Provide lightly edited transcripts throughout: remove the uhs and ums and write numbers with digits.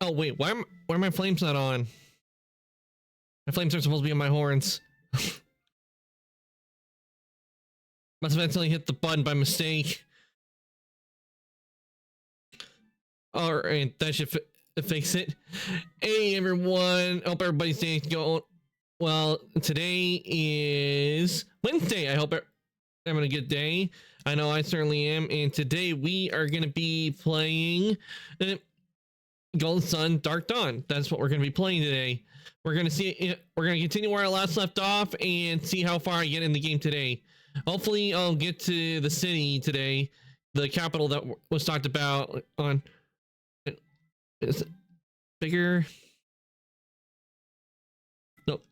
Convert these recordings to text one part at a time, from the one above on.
Oh wait, why are my flames not on? My flames are supposed to be on my horns. Must have accidentally hit the button by mistake. Alright, that should fix it. Hey everyone, hope everybody's day going well. Today is Wednesday. I hope you're having a good day. I know I certainly am. And today we are going to be playing Golden Sun Dark Dawn. That's what we're going to be playing today. We're going to continue where I last left off and see how far I get in the game today. Hopefully I'll get to the city today, the capital that was talked about on. Is it bigger? Nope.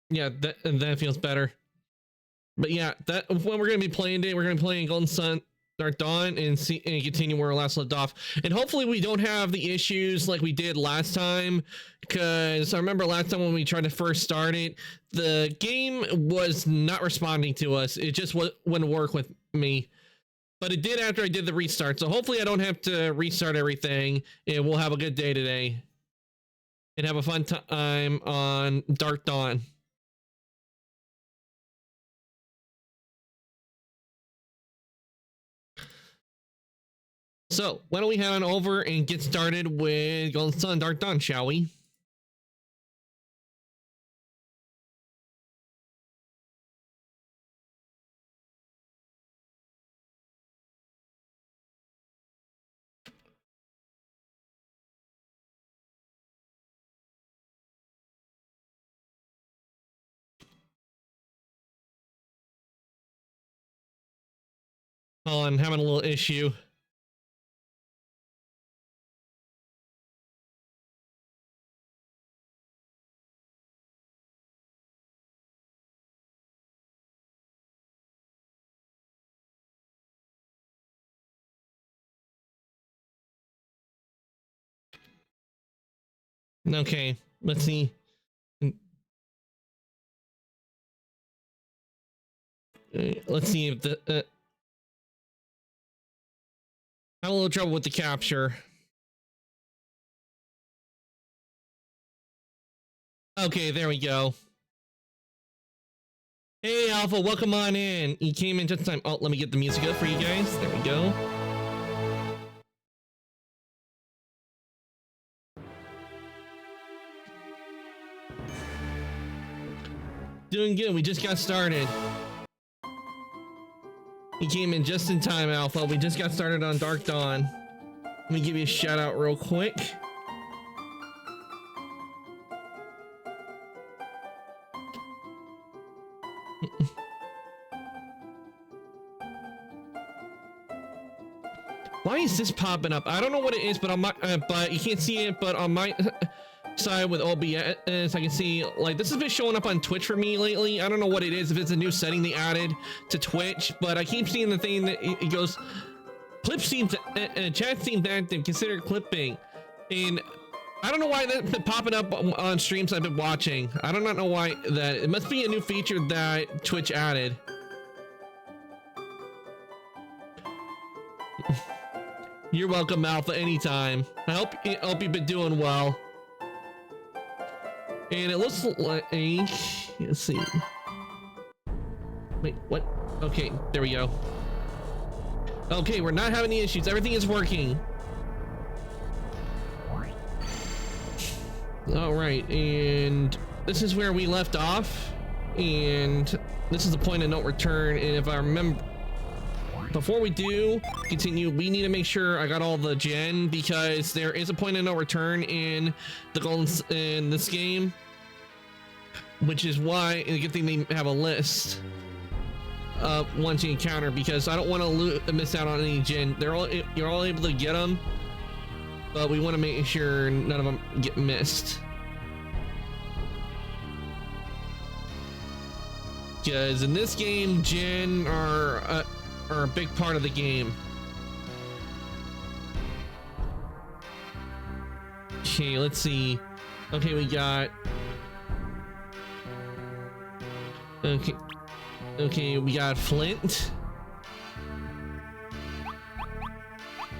Yeah, that feels better. But yeah, that when we're gonna be playing today, we're gonna be playing Golden Sun Dark Dawn and continue where we last left off. And hopefully we don't have the issues like we did last time, because I remember last time when we tried to first start it, the game was not responding to us. It just wouldn't work with me. But it did after I did the restart. So hopefully I don't have to restart everything, and we'll have a good day today. And have a fun time on Dark Dawn. So, why don't we head on over and get started with Golden Sun Dark Dawn, shall we? Oh, I'm having a little issue. Okay, let's see. Let's see if the I had a little trouble with the capture. Okay, there we go. Hey Alpha, welcome on in. You came in just in time. Oh, let me get the music up for you guys. There we go. Doing good. We just got started. You came in just in time, Alpha. We just got started on Dark Dawn. Let me give you a shout out real quick. Why is this popping up? I don't know what it is, but on my but you can't see it. But on my side with OBS, I can see like this has been showing up on Twitch for me lately. I don't know what it is. If it's a new setting they added to Twitch, but I keep seeing the thing that it goes. Clip seems chat seems active. Consider clipping, and I don't know why that's been popping up on streams I've been watching. I do not know why that. It must be a new feature that Twitch added. You're welcome, Alpha, anytime. I hope you've been doing well. And it looks like, let's see. Wait, what? Okay, there we go. Okay, we're not having any issues. Everything is working. All right, and this is where we left off. And this is the point of no return. And if I remember, before we do continue, we need to make sure I got all the gen, because there is a point of no return in this game, which is why it's a good thing they have a list of ones you encounter, because I don't want to miss out on any gen. You're all able to get them, but we want to make sure none of them get missed, because in this game gen are a big part of the game. Okay, let's see. Okay, we got Okay. Okay, we got Flint.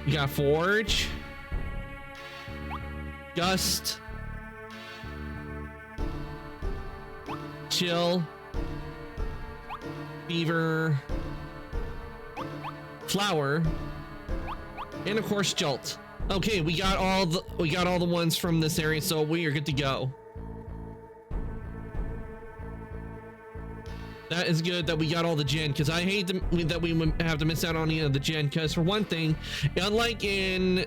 We got Forge. Gust. Chill. Fever. Flower. And of course Jolt. Okay, we got all the ones from this area, so we are good to go. That is good that we got all the gen, because I hate that we have to miss out on any of the gen, because for one thing, unlike in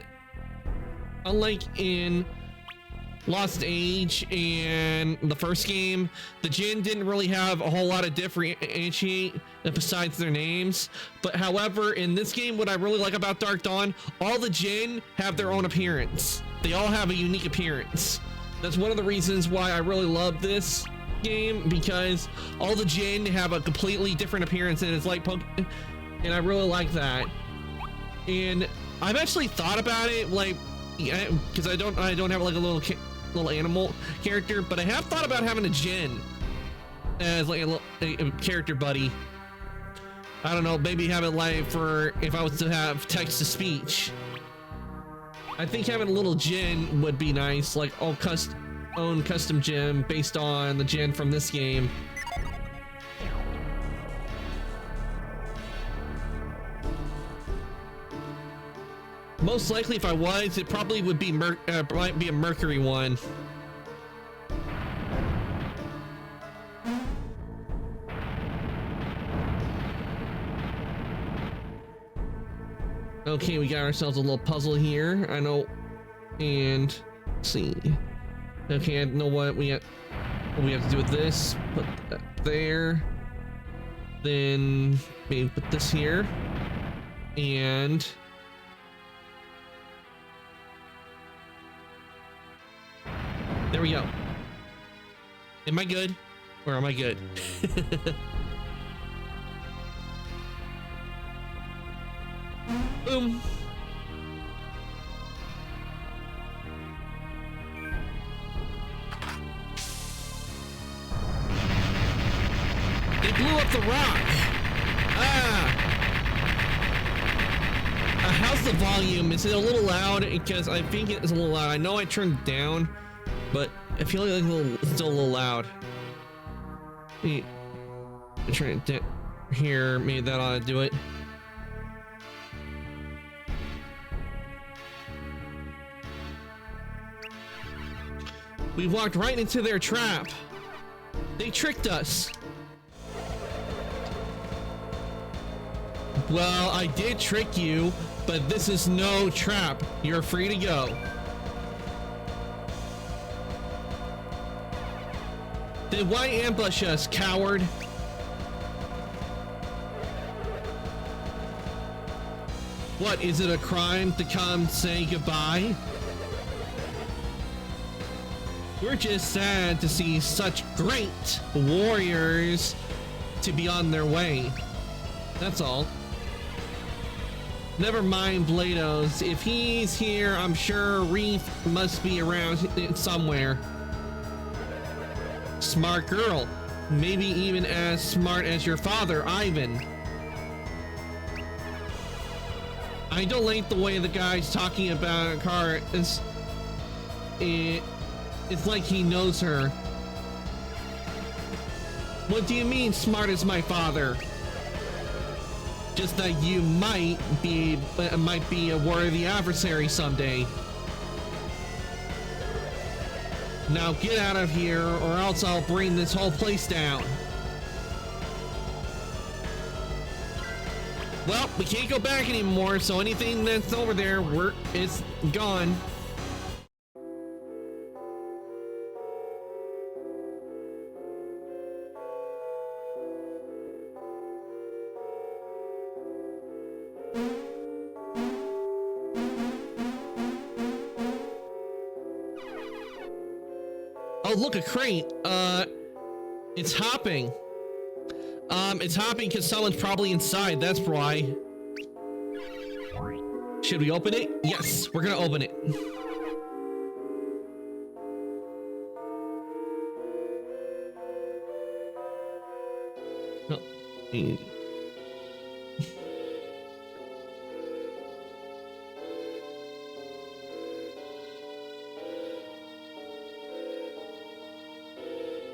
Lost Age and the first game, the gen didn't really have a whole lot of differentiate besides their names. But however, in this game, what I really like about Dark Dawn, all the gen have their own appearance. They all have a unique appearance. That's one of the reasons why I really love this game, because all the gen have a completely different appearance, and it's like Pokemon, and I really like that. And I've actually thought about it, like, because I don't have like a little animal character, but I have thought about having a gen as like a character buddy. I don't know, maybe have it like for if I was to have text to speech. I think having a little gen would be nice, like own custom gen based on the gen from this game. Most likely, if I was, it probably would be might be a Mercury one. Okay, we got ourselves a little puzzle here. I know, and let's see. Okay, I know what we have to do with this. Put that there. Then maybe put this here, and there we go. Am I good? Or am I good? Boom. They blew up the rock. How's the volume? Is it a little loud? Because I think it's a little loud. I know I turned it down, but I feel like it's still a little loud. I'm trying to here. Maybe that ought to do it. We walked right into their trap. They tricked us. Well, I did trick you, but this is no trap. You're free to go. Then why ambush us, coward? What, is it a crime to come say goodbye? We're just sad to see such great warriors to be on their way. That's all. Never mind Blados. If he's here, I'm sure Reef must be around somewhere. Smart girl. Maybe even as smart as your father, Ivan. I don't like the way the guy's talking about Kara. It's like he knows her. What do you mean, smart as my father? Just that you might be a worthy adversary someday. Now get out of here, or else I'll bring this whole place down. Well, we can't go back anymore, so anything that's over there, it's gone. Oh, look, a crate. It's hopping. It's hopping because someone's probably inside. That's why. Should we open it? Yes, we're gonna open it.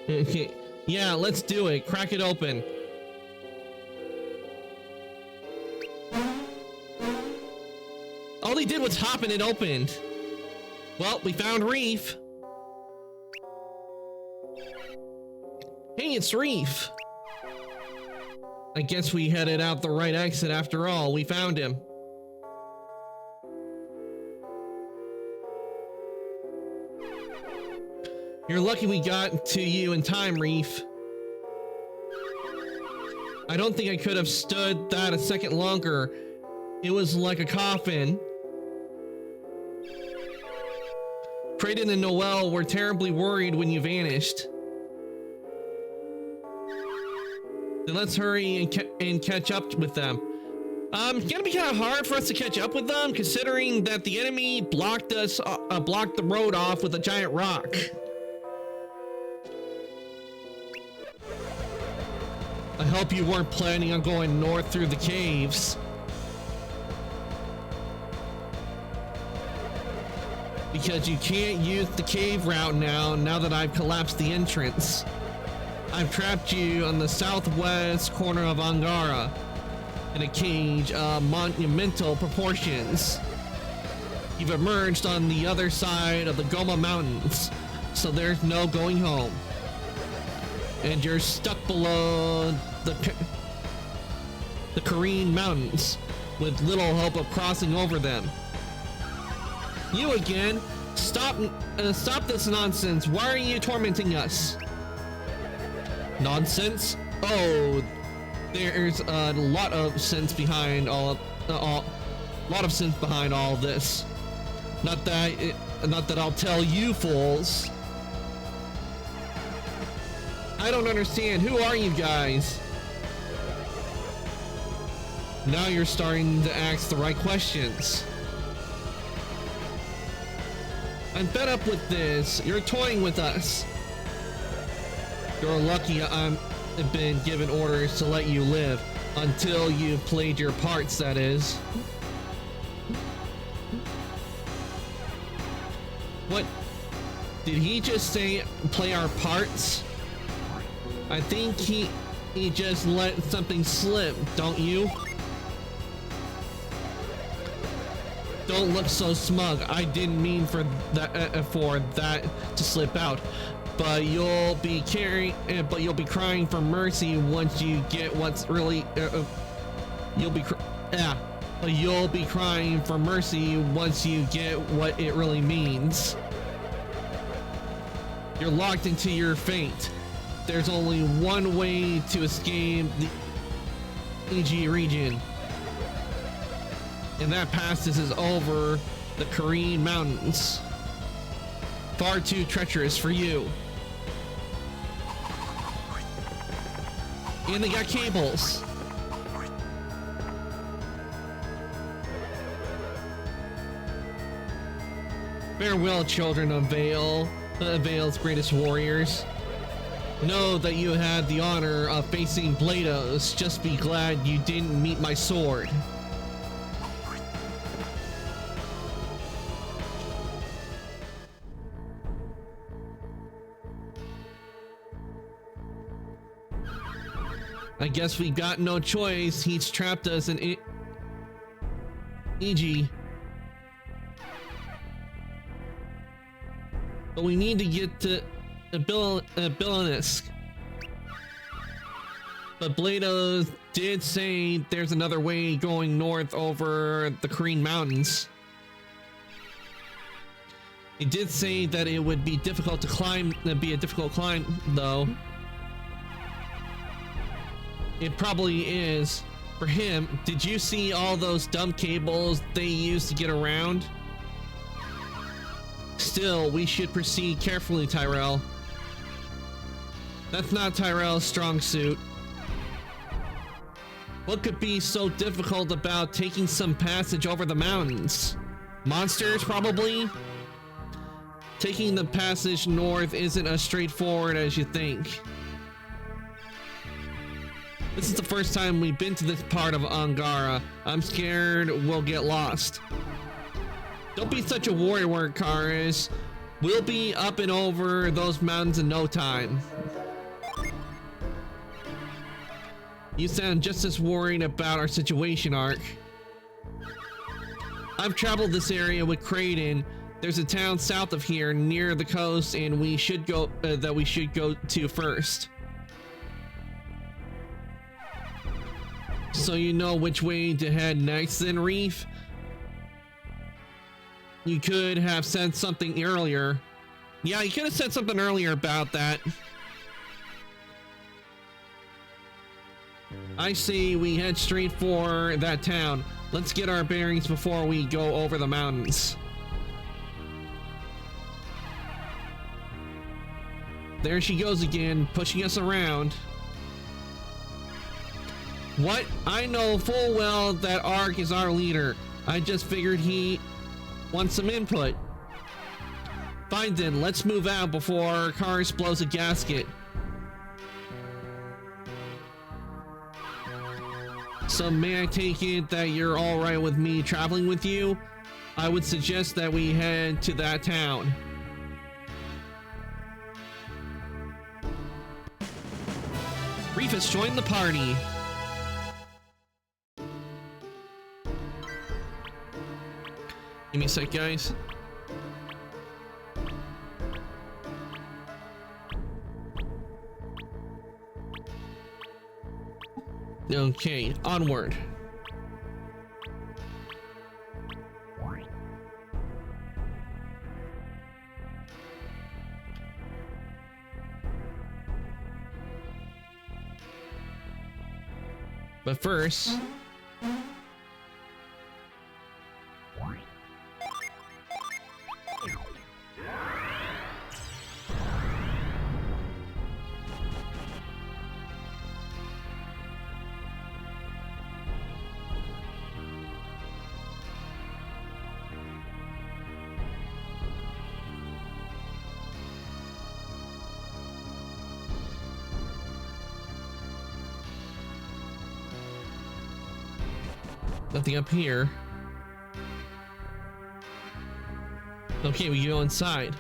Okay, yeah, let's do it. Crack it open. All he did was hop and it opened. Well, we found Reef. Hey, it's Reef. I guess we headed out the right exit after all. We found him. You're lucky we got to you in time, Reef. I don't think I could have stood that a second longer. It was like a coffin. Kraden and Noelle were terribly worried when you vanished. Then let's hurry and catch up with them. It's gonna be kind of hard for us to catch up with them, considering that the enemy blocked the road off with a giant rock. I hope you weren't planning on going north through the caves. Because you can't use the cave route now that I've collapsed the entrance. I've trapped you on the southwest corner of Angara in a cage of monumental proportions. You've emerged on the other side of the Goma Mountains, so there's no going home. And you're stuck below the Kareen Mountains with little hope of crossing over them. You again? Stop this nonsense. Why are you tormenting us? Nonsense? Oh, there's a lot of sense behind all of this. Not that I'll tell you fools. I don't understand. Who are you guys? Now you're starting to ask the right questions. I'm fed up with this. You're toying with us. You're lucky I've been given orders to let you live. Until you've played your parts, that is. What? Did he just say play our parts? I think he just let something slip, don't you? Don't look so smug. I didn't mean for that to slip out. But you'll be crying for mercy once you get what's really. You'll be crying for mercy once you get what it really means. You're locked into your fate. There's only one way to escape the EG region. And that passage is over the Kareen Mountains. Far too treacherous for you. And they got cables. Farewell, children of Vale's greatest warriors. Know that you had the honor of facing Blados. Just be glad you didn't meet my sword. I guess we've got no choice. He's trapped us in EG. But we need to get to Bilanisk. But Blados did say there's another way going north over the Kareen Mountains. He did say that it would be difficult to climb, be a difficult climb though. It probably is. For him, did you see all those dumb cables they use to get around? Still, we should proceed carefully, Tyrell. That's not Tyrell's strong suit. What could be so difficult about taking some passage over the mountains? Monsters, probably? Taking the passage north isn't as straightforward as you think. This is the first time we've been to this part of Angara. I'm scared we'll get lost. Don't be such a warrior, Karis. We'll be up and over those mountains in no time. You sound just as worried about our situation, Ark. I've traveled this area with Kraden. There's a town south of here near the coast, and we should go to first. So you know which way to head next, then, Reef? You could have said something earlier. Yeah, you could have said something earlier about that. I say we head straight for that town. Let's get our bearings before we go over the mountains. There she goes again, pushing us around. What? I know full well that Ark is our leader. I just figured he wants some input. Fine then, let's move out before Karis blows a gasket. So may I take it that you're alright with me traveling with you? I would suggest that we head to that town. Reef has joined the party. Give me a sec, guys. Okay, onward. But first, nothing up here. Okay, we go inside.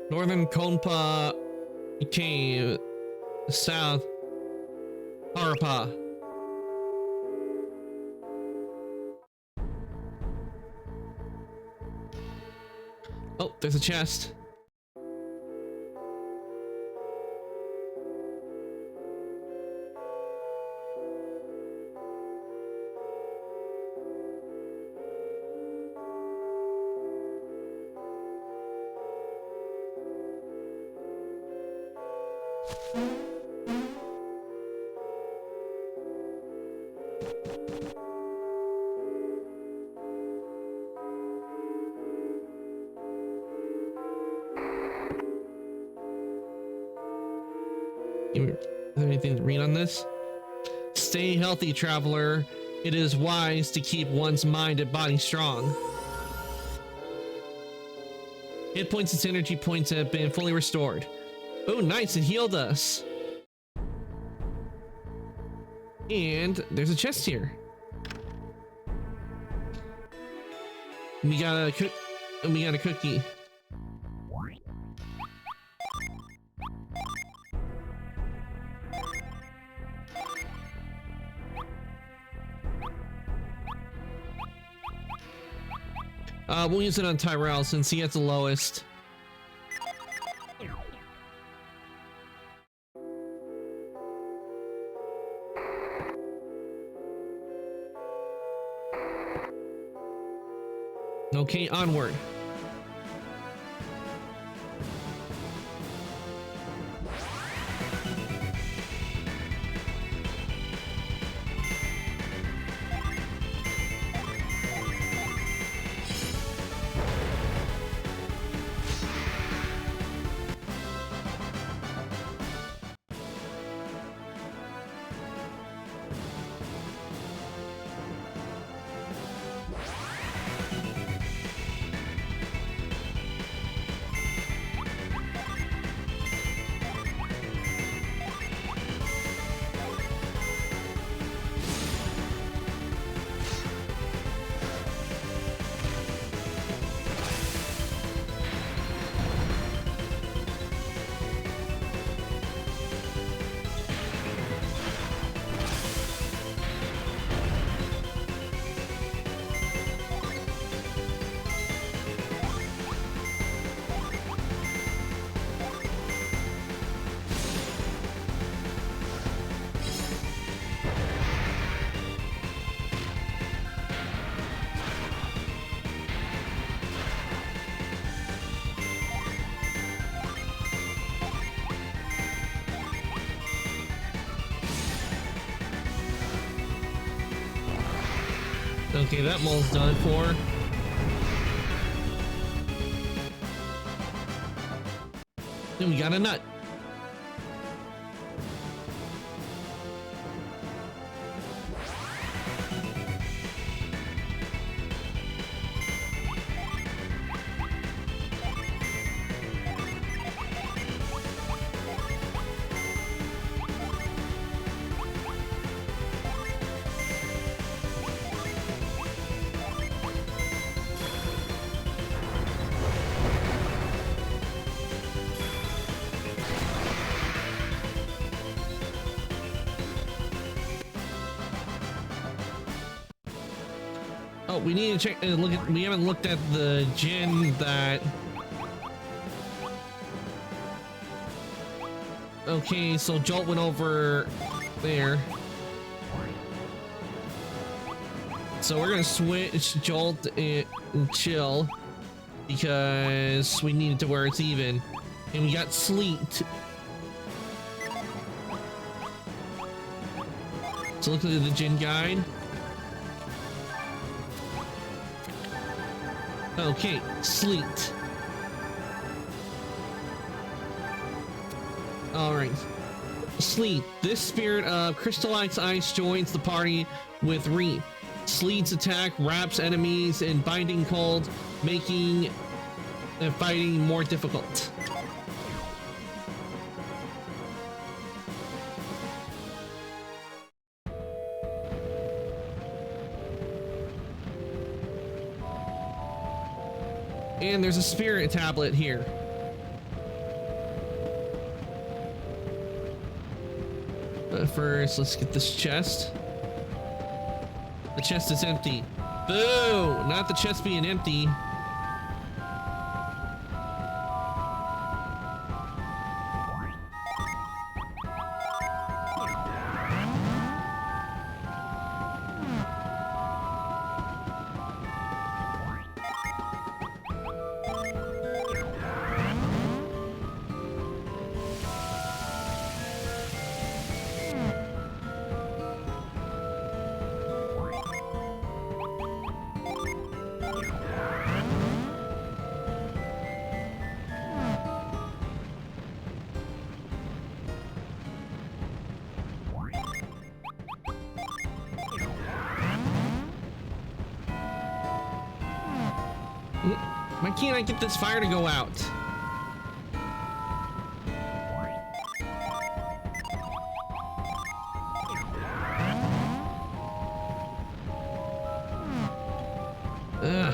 Northern Konpa Cave, South Harpa. Oh, there's a chest. Is there anything to read on this? Stay healthy, traveler. It is wise to keep one's mind and body strong. Hit points and energy points have been fully restored. Oh, nice, it healed us. And there's a chest here. We got a cookie. We'll use it on Tyrell since he has the lowest. Okay, onward. Okay, that mole's done for. Then we got a nut. Oh, we need to check and look at. We haven't looked at the gin that. Okay, so Jolt went over there. So we're gonna switch Jolt and Chill because we need it to where it's even, and we got Sleet. So look at the gin guide. Okay, Sleet. Alright. Sleet. This spirit of crystallized ice joins the party with Reap. Sleet's attack wraps enemies in binding cold, making fighting more difficult. And there's a spirit tablet here. But first, let's get this chest. The chest is empty. Boo! Not the chest being empty. Why can't I get this fire to go out? Ugh.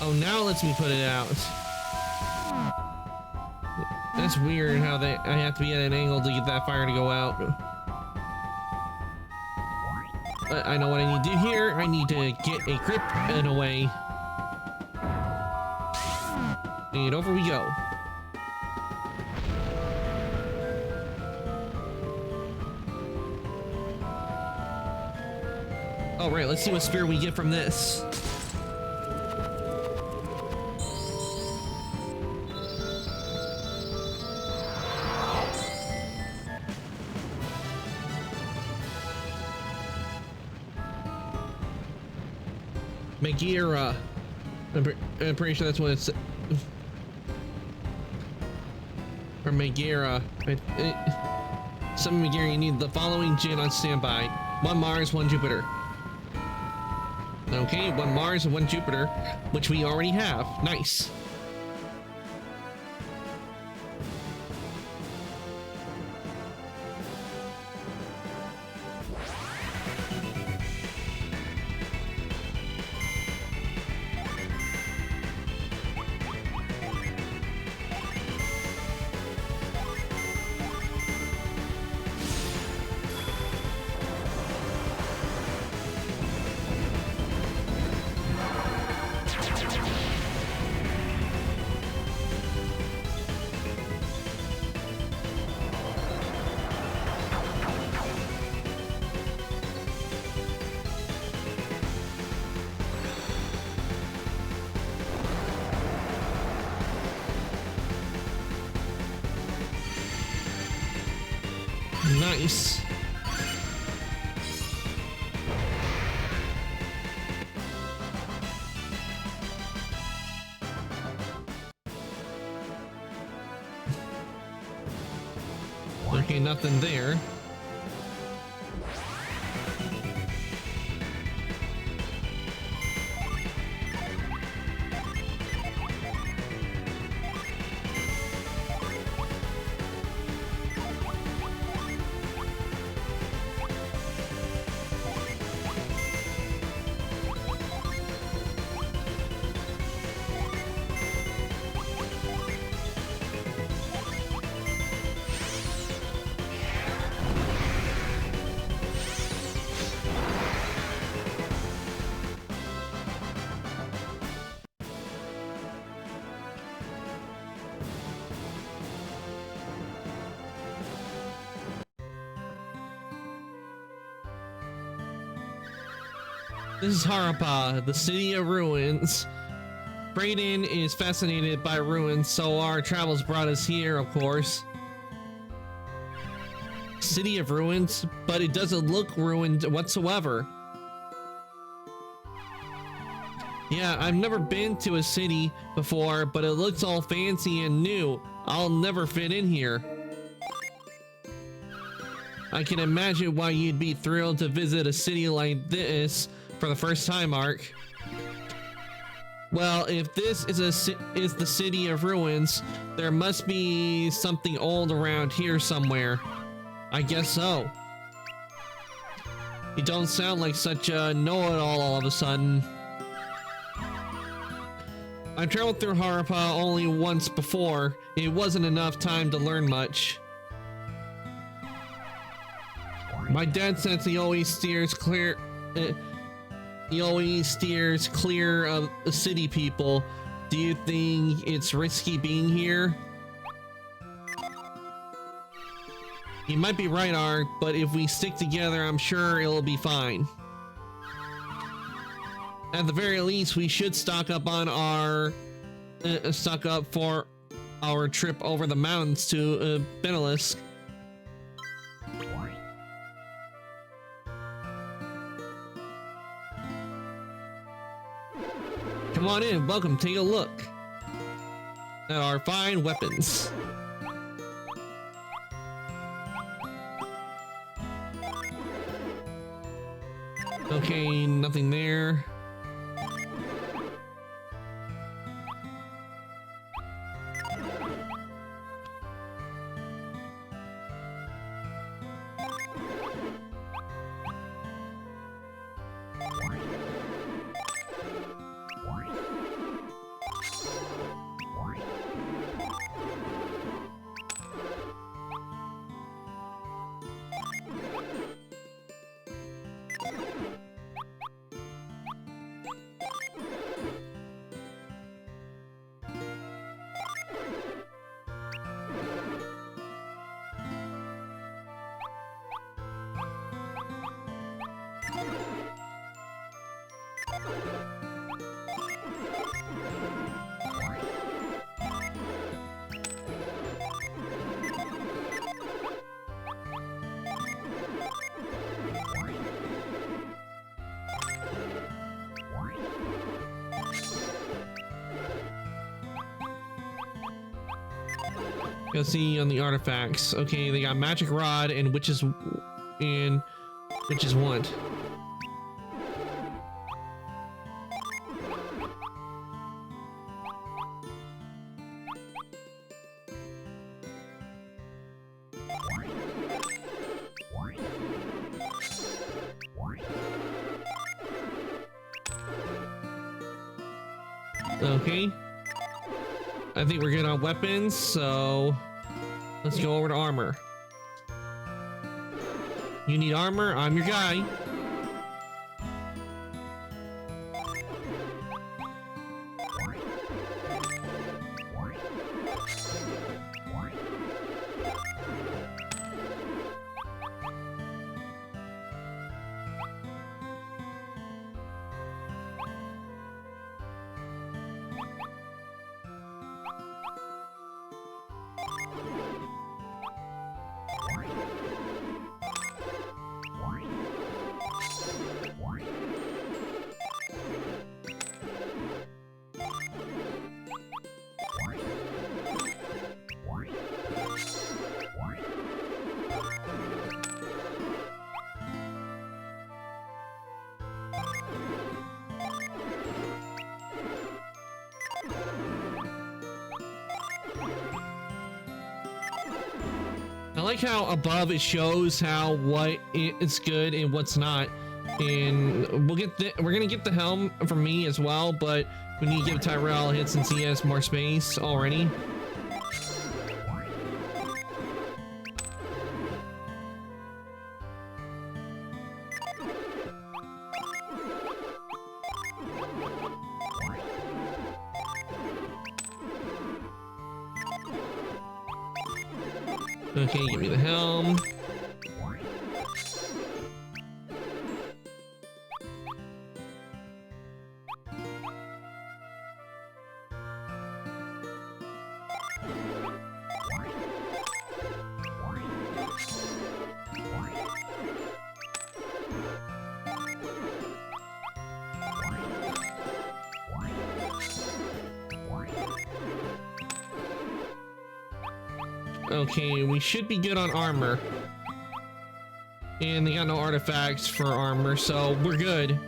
Oh, now lets me put it out. That's weird how I have to be at an angle to get that fire to go out. But I know what I need to do here. I need to get a grip in a way. And over we go. All right, let's see what spear we get from this. Megaera. I'm pretty sure that's what it's. Or Megaera. Some Megaera, you need the following gin on standby: 1 Mars, 1 Jupiter. Okay, 1 Mars and 1 Jupiter, which we already have. Nice. Nice. Okay, nothing there. This is Harappa, the city of ruins. Brayden is fascinated by ruins, so our travels brought us here, of course. City of ruins, but it doesn't look ruined whatsoever. Yeah, I've never been to a city before, but it looks all fancy and new. I'll never fit in here. I can imagine why you'd be thrilled to visit a city like this for the first time, Ark. Well, if this is the city of ruins, there must be something old around here somewhere. I guess so. You don't sound like such a know-it-all all of a sudden. I've traveled through Harappa only once before. It wasn't enough time to learn much. My dad says he always steers clear of the city people. Do you think it's risky being here? You might be right, Ark, but if we stick together, I'm sure it'll be fine. At the very least, we should stock up on our stock up for our trip over the mountains to Benelisk. Come on in, welcome, take a look at our fine weapons. Okay, nothing there. Go see on the artifacts. Okay, they got magic rod and witch's wand. Okay. I think we're good on weapons, so let's go over to armor. You need armor? I'm your guy. like how above it shows how what is good and what's not. And we're gonna get the helm from me as well, but we need to give Tyrell a hit since he has more space already. Okay, give me the helm. Okay, we should be good on armor. And they got no artifacts for armor, so we're good.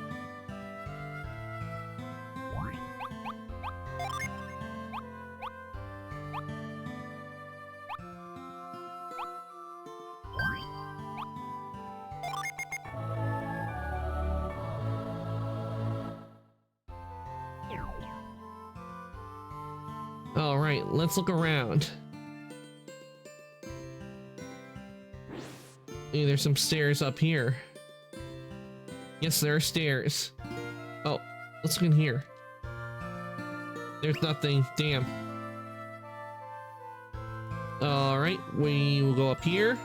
All right, let's look around. Hey, there's some stairs up here. Yes, there are stairs. Oh, let's look in here. There's nothing. Damn. All right, we will go up here.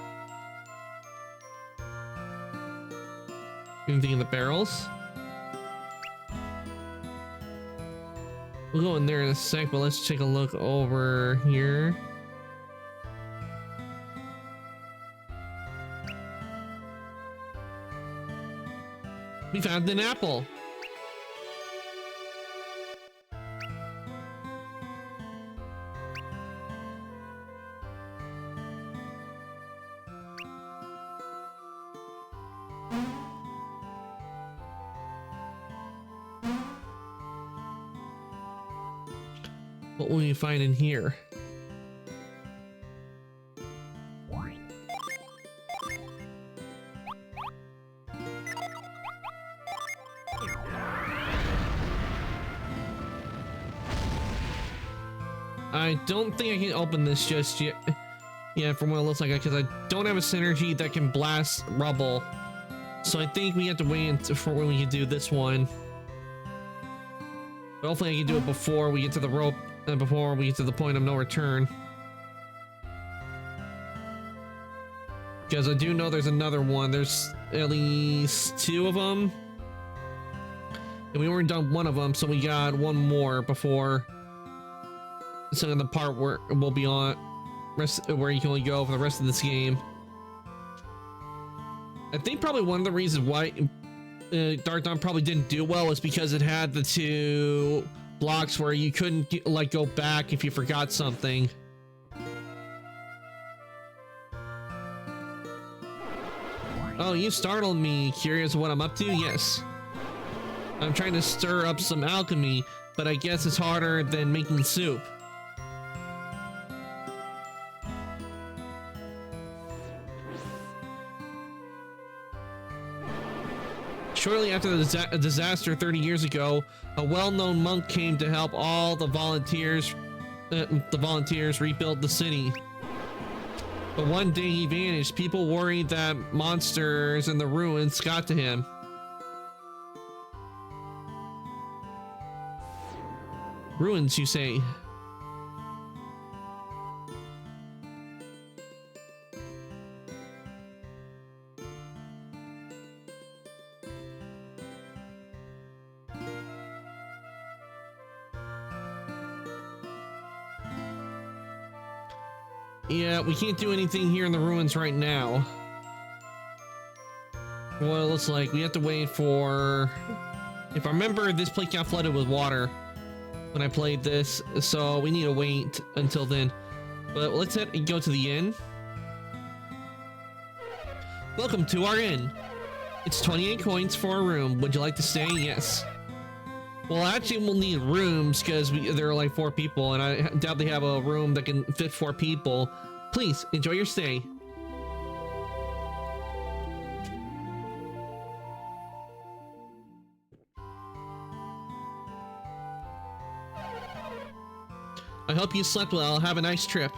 Anything in the barrels? We'll go in there in a sec, but let's take a look over here. We found an apple. What will you find in here? I don't think I can open this just yet. Yeah, from what it looks like, because I don't have a synergy that can blast rubble. So I think we have to wait for when we can do this one. But hopefully I can do it before we get to the rope and before we get to the point of no return. Because I do know there's another one. There's at least 2 of them. And we already done one of them, so we got one more before. So in the part where we'll be on where you can only go for the rest of this game. I think probably one of the reasons why Dark Dawn probably didn't do well is because it had the 2 blocks where you couldn't like go back if you forgot something. Oh, you startled me. Curious what I'm up to? Yes. I'm trying to stir up some alchemy, but I guess it's harder than making soup. Shortly after the disaster 30 years ago, a well-known monk came to help all the volunteers rebuild the city. But one day he vanished. People worried that monsters in the ruins got to him. Ruins, you say? Yeah, we can't do anything here in the ruins right now. Well, it looks like we have to wait for... If I remember, this place got flooded with water when I played this, so we need to wait until then. But let's go to the inn. Welcome to our inn. It's 28 coins for a room. Would you like to stay? Yes. Well, actually, we'll need rooms because there are like 4 people, and I doubt they have a room that can fit 4 people. Please enjoy your stay. I hope you slept well. Have a nice trip.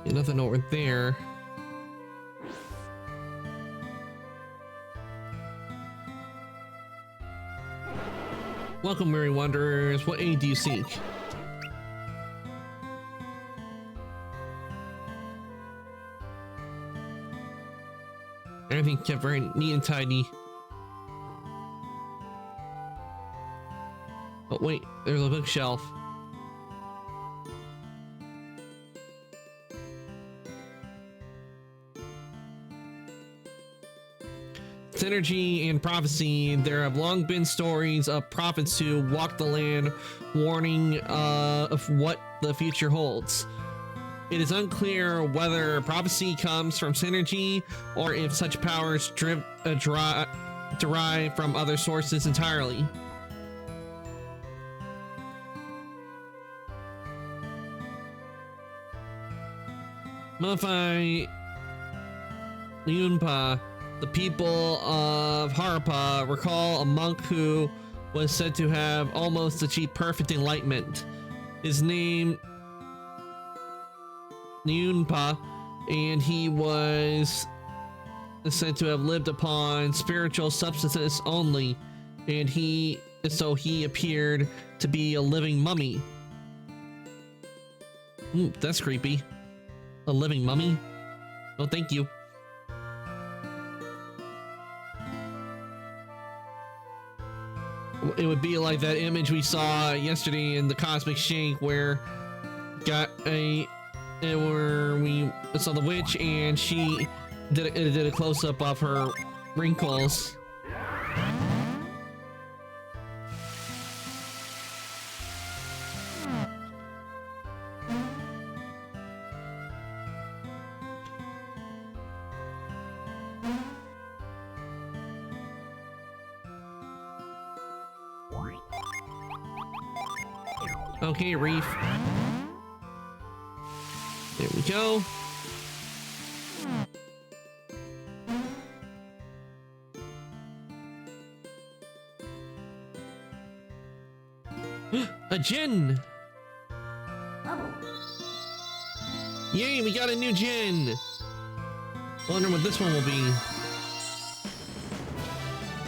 Nothing over there. Welcome, weary wanderers. What aid do you seek? Everything kept very neat and tidy. Oh wait, there's a bookshelf. Synergy and prophecy. There have long been stories of prophets who walk the land, warning of what the future holds. It is unclear whether prophecy comes from synergy or if such powers derive from other sources entirely. Modify Yunpa. The people of Harappa recall a monk who was said to have almost achieved perfect enlightenment. His name Nyunpa, and he was said to have lived upon spiritual substances only, and he appeared to be a living mummy. That's creepy. A living mummy? Oh, thank you. It would be like that image we saw yesterday in the Cosmic Shake where we saw the witch and she did a close-up of her wrinkles. Okay, Reef. There we go. A gin! Yay, we got a new gin! Wonder what this one will be.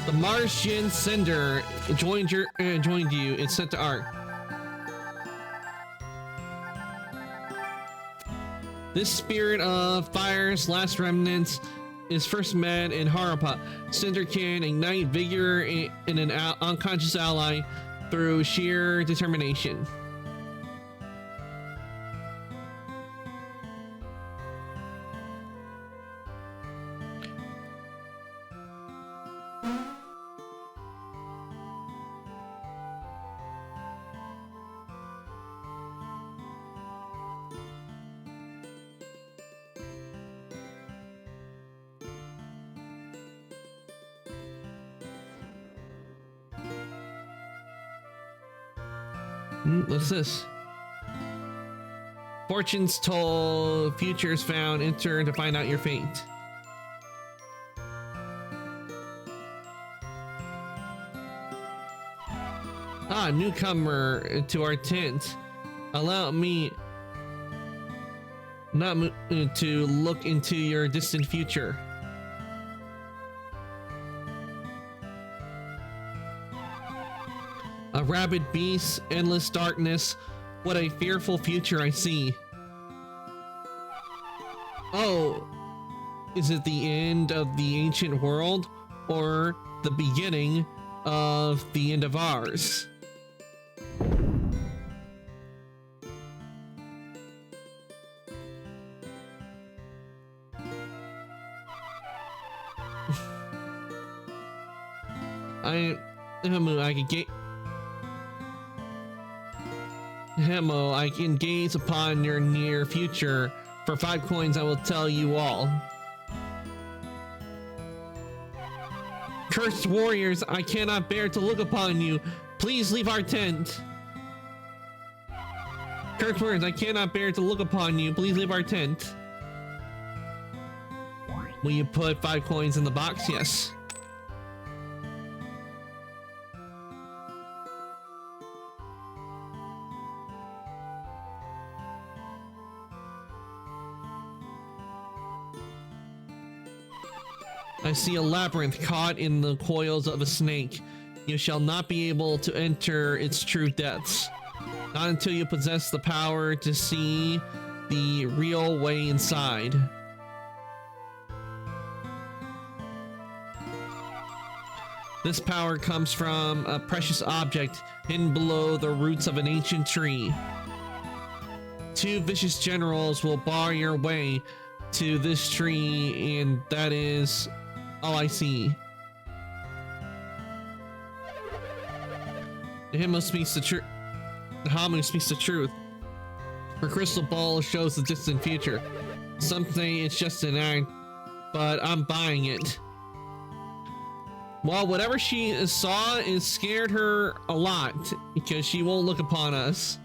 The Mars Gin Sender joined you. It's set to art. This spirit of fire's last remnants is first met in Harappa. Cinder can ignite vigor in an unconscious ally through sheer determination. What's this? Fortunes told, futures found, enter to find out your fate. Ah, newcomer to our tent. Allow me not to look into your distant future. A rabid beast, endless darkness. What a fearful future I see. Oh, is it the end of the ancient world or the beginning of the end of ours? I can get Hemo, I can gaze upon your near future. For 5 coins, I will tell you all. Cursed warriors, I cannot bear to look upon you. Please leave our tent. Cursed warriors, I cannot bear to look upon you. Please leave our tent. Will you put 5 coins in the box? Yes. I see a labyrinth caught in the coils of a snake. You shall not be able to enter its true depths. Not until you possess the power to see the real way inside. This power comes from a precious object hidden below the roots of an ancient tree. 2 vicious generals will bar your way to this tree, and that is all I see. The Hamu speaks the truth. The Hamu speaks the truth. Her crystal ball shows the distant future. Some say it's just an act, but I'm buying it. Well, whatever she saw is scared her a lot because she won't look upon us.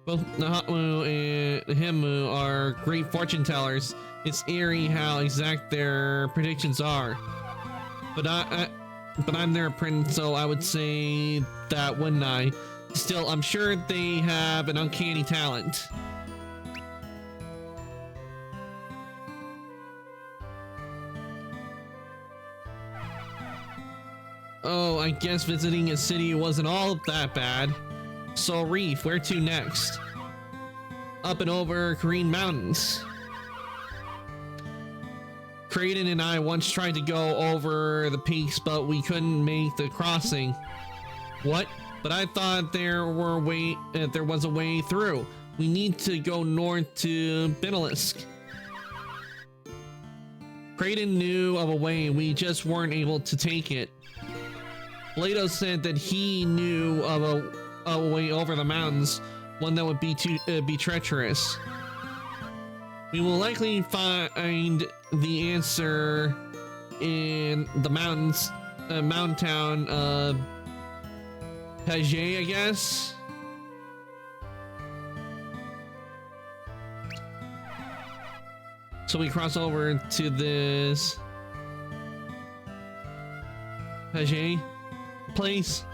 Both Nahamu and Hamu are great fortune tellers. It's eerie how exact their predictions are. But I'm their apprentice, so I would say that, wouldn't I? Still, I'm sure they have an uncanny talent. Oh, I guess visiting a city wasn't all that bad. So Reef, where to next? Up and over Green Mountains. Kraden and I once tried to go over the peaks, but we couldn't make the crossing. What? But I thought there was a way through. We need to go north to Benelisk. Kraden knew of a way, we just weren't able to take it. Blado said that he knew of a way over the mountains, one that would be treacherous. We will likely find the answer in the mountains, mountain town of Paget, I guess. So we cross over to this Paget place.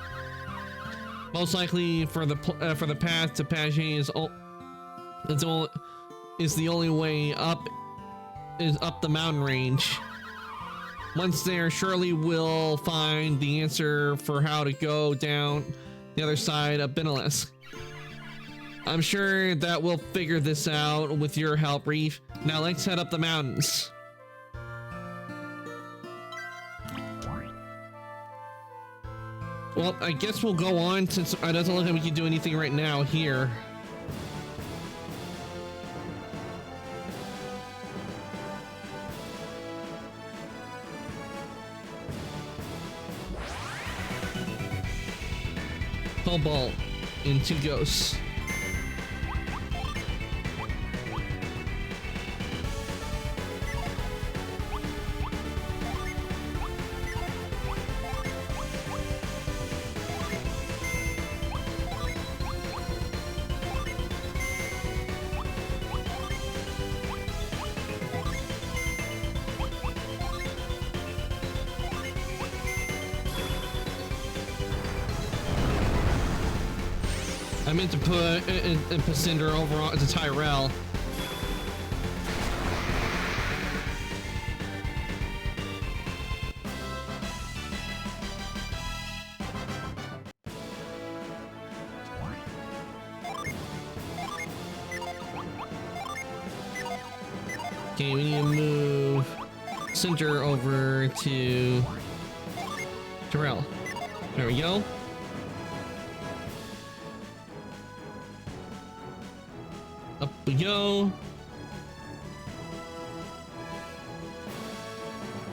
Most likely for the path to Paget is the only way up, is up the mountain range. Once there, surely we'll find the answer for how to go down the other side of Benelisk. I'm sure that we'll figure this out with your help, Reef. Now let's head up the mountains. Well, I guess we'll go on since it doesn't look like we can do anything right now here. Cobalt and 2 ghosts. I meant to put Pacinder over to Tyrell. Okay, we need to move Cinder over to Tyrell. There we go. Up we go.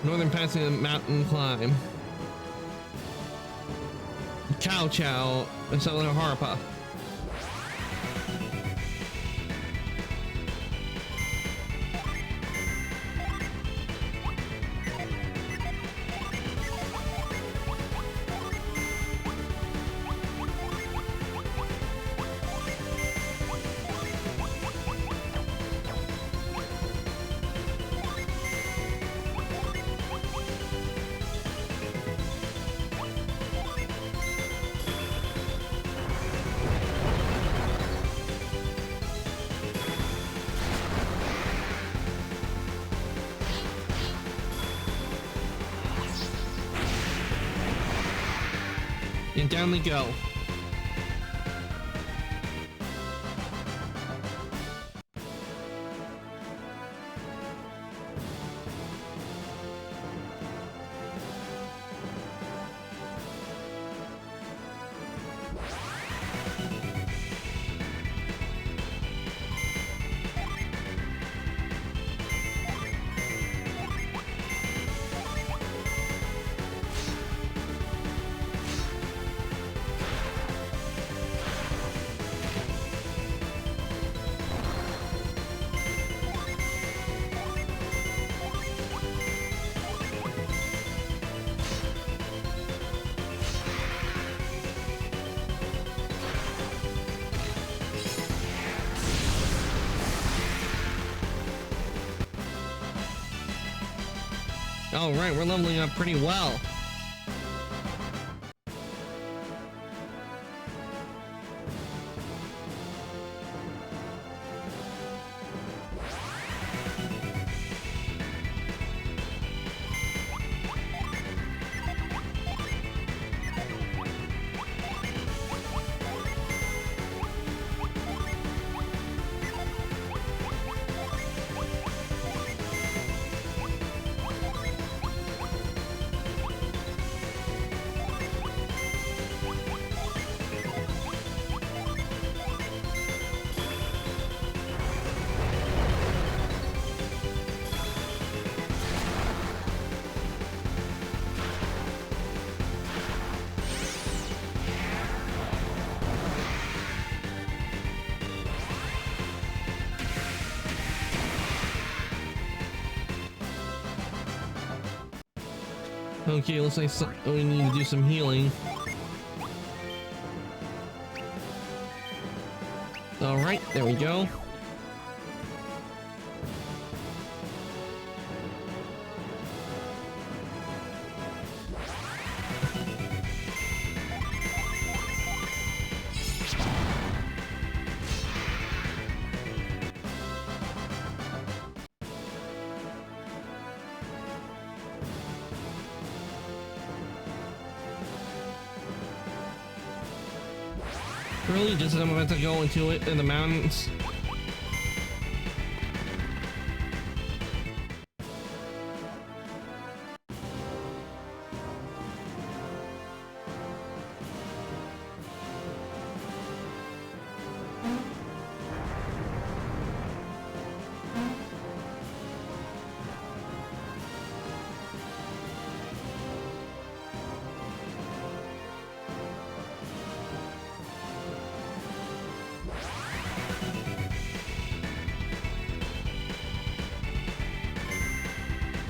Northern passing a mountain climb. Chow Chow, and something like Harpa. And down they go. All right, we're leveling up pretty well. Okay, looks like we need to do some healing. All right, there we go. Really, just as I'm about to go into it in the mountains.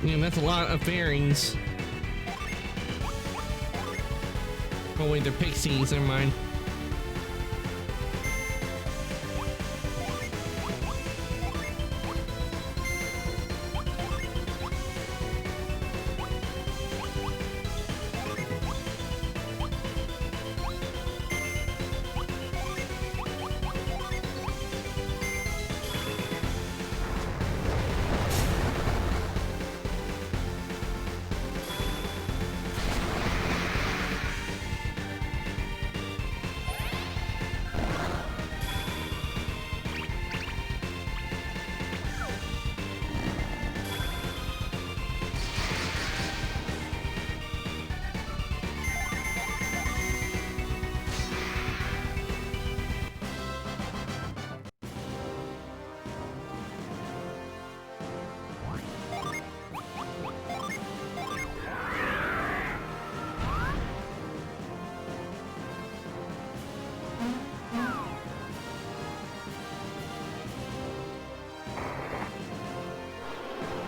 Yeah, that's a lot of fairings. Oh wait, they're pixies, never mind.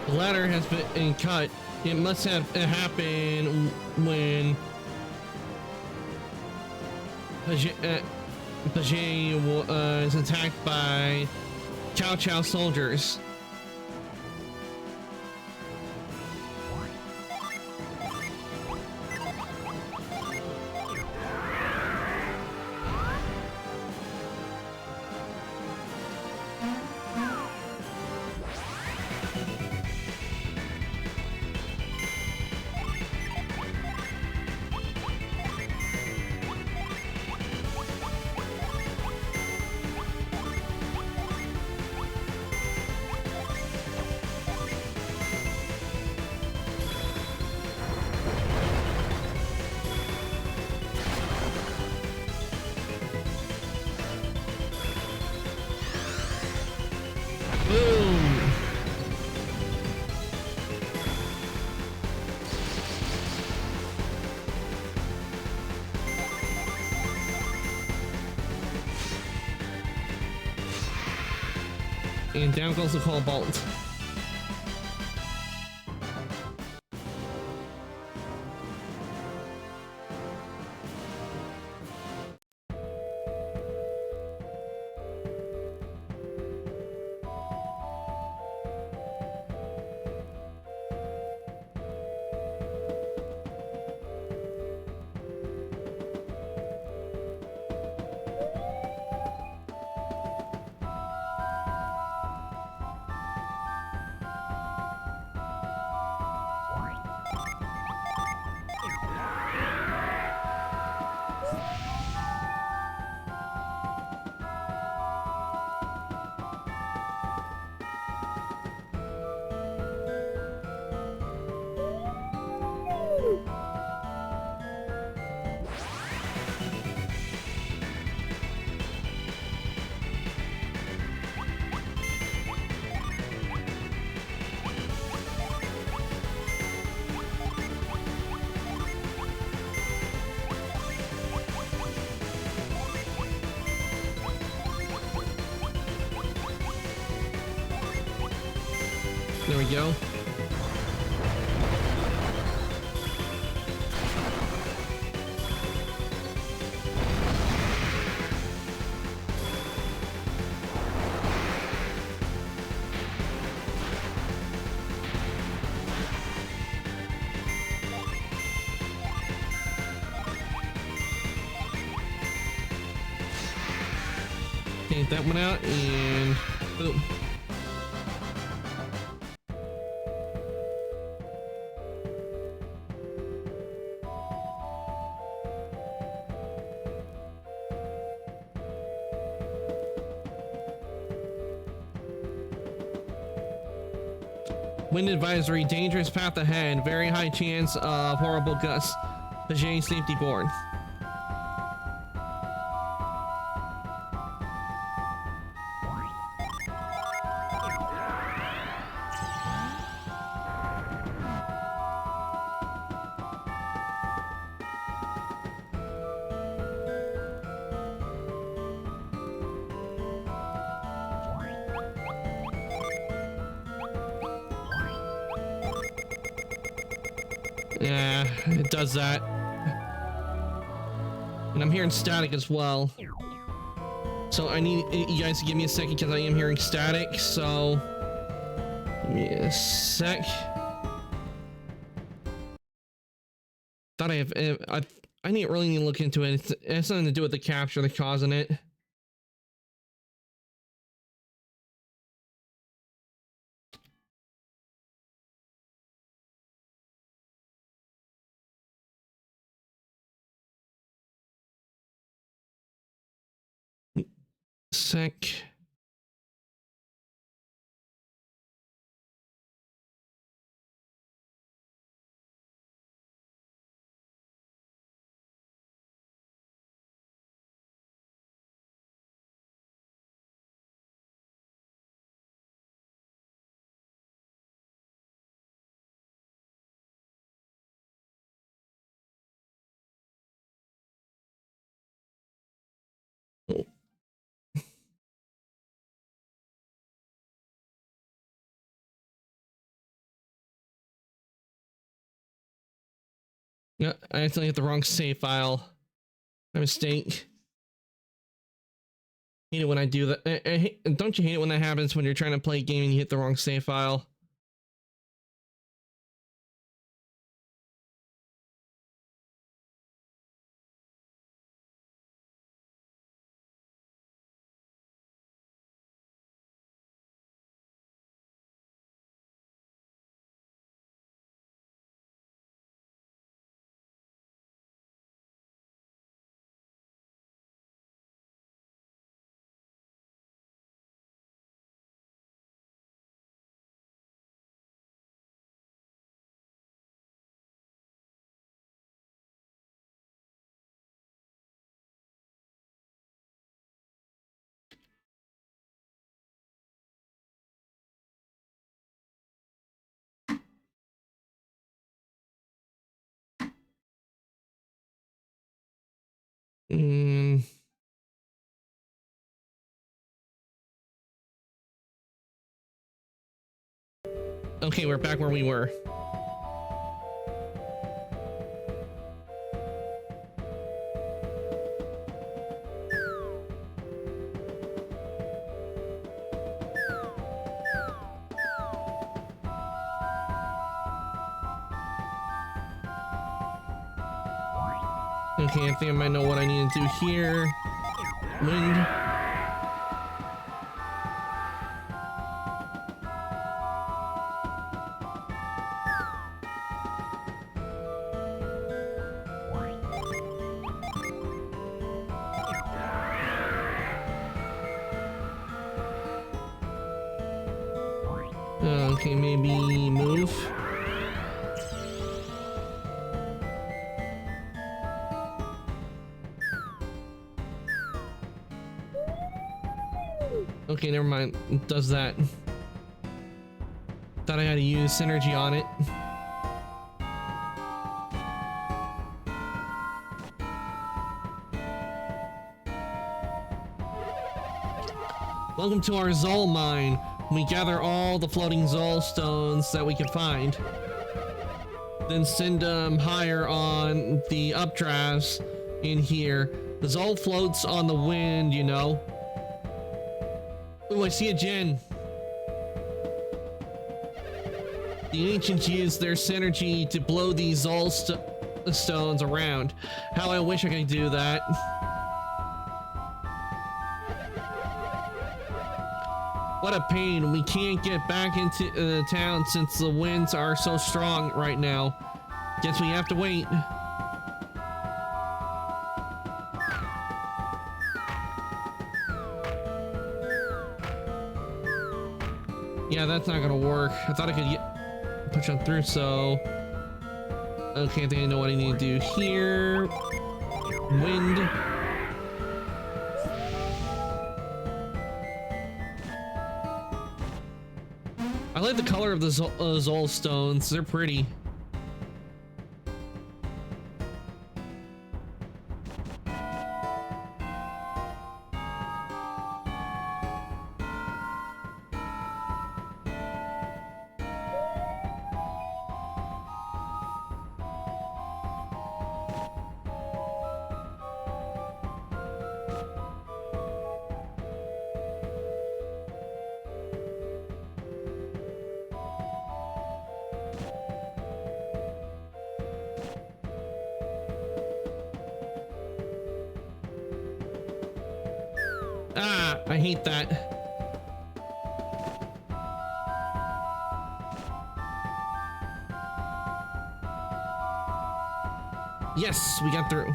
The ladder has been cut. It must have happened when Pajay was attacked by Cao Cao soldiers. Boom! And down goes the Cobalt. There we go. Take that one out and boom. Wind advisory, dangerous path ahead, very high chance of horrible gusts. Pajay safety board. Yeah, it does that. And I'm hearing static as well. So I need you guys to give me a second because I am hearing static, so give me a sec. Thought I have I really need to look into it. It has something to do with the capture that's causing it. Sec. No, I accidentally hit the wrong save file. My mistake. Hate it when I do that. Don't you hate it when that happens when you're trying to play a game and you hit the wrong save file? Mm. Okay, we're back where we were. Okay, I think I might know what I need to do here. Wind. Okay, maybe move. Okay, never mind. It does that. Thought I had to use synergy on it. Welcome to our Zol mine. We gather all the floating Zol stones that we can find. Then send them higher on the updrafts in here. The Zol floats on the wind, you know. Ooh, I see a gen. The ancients used their synergy to blow these Zol stones around. How I wish I could do that. What a pain. We can't get back into the town since the winds are so strong right now. Guess we have to wait. Yeah, that's not gonna work. I thought I could push on through, so... Okay, I think I know what I need to do here. Wind. I like the color of the Zol stones. They're pretty. Ah, I hate that. Yes, we got through.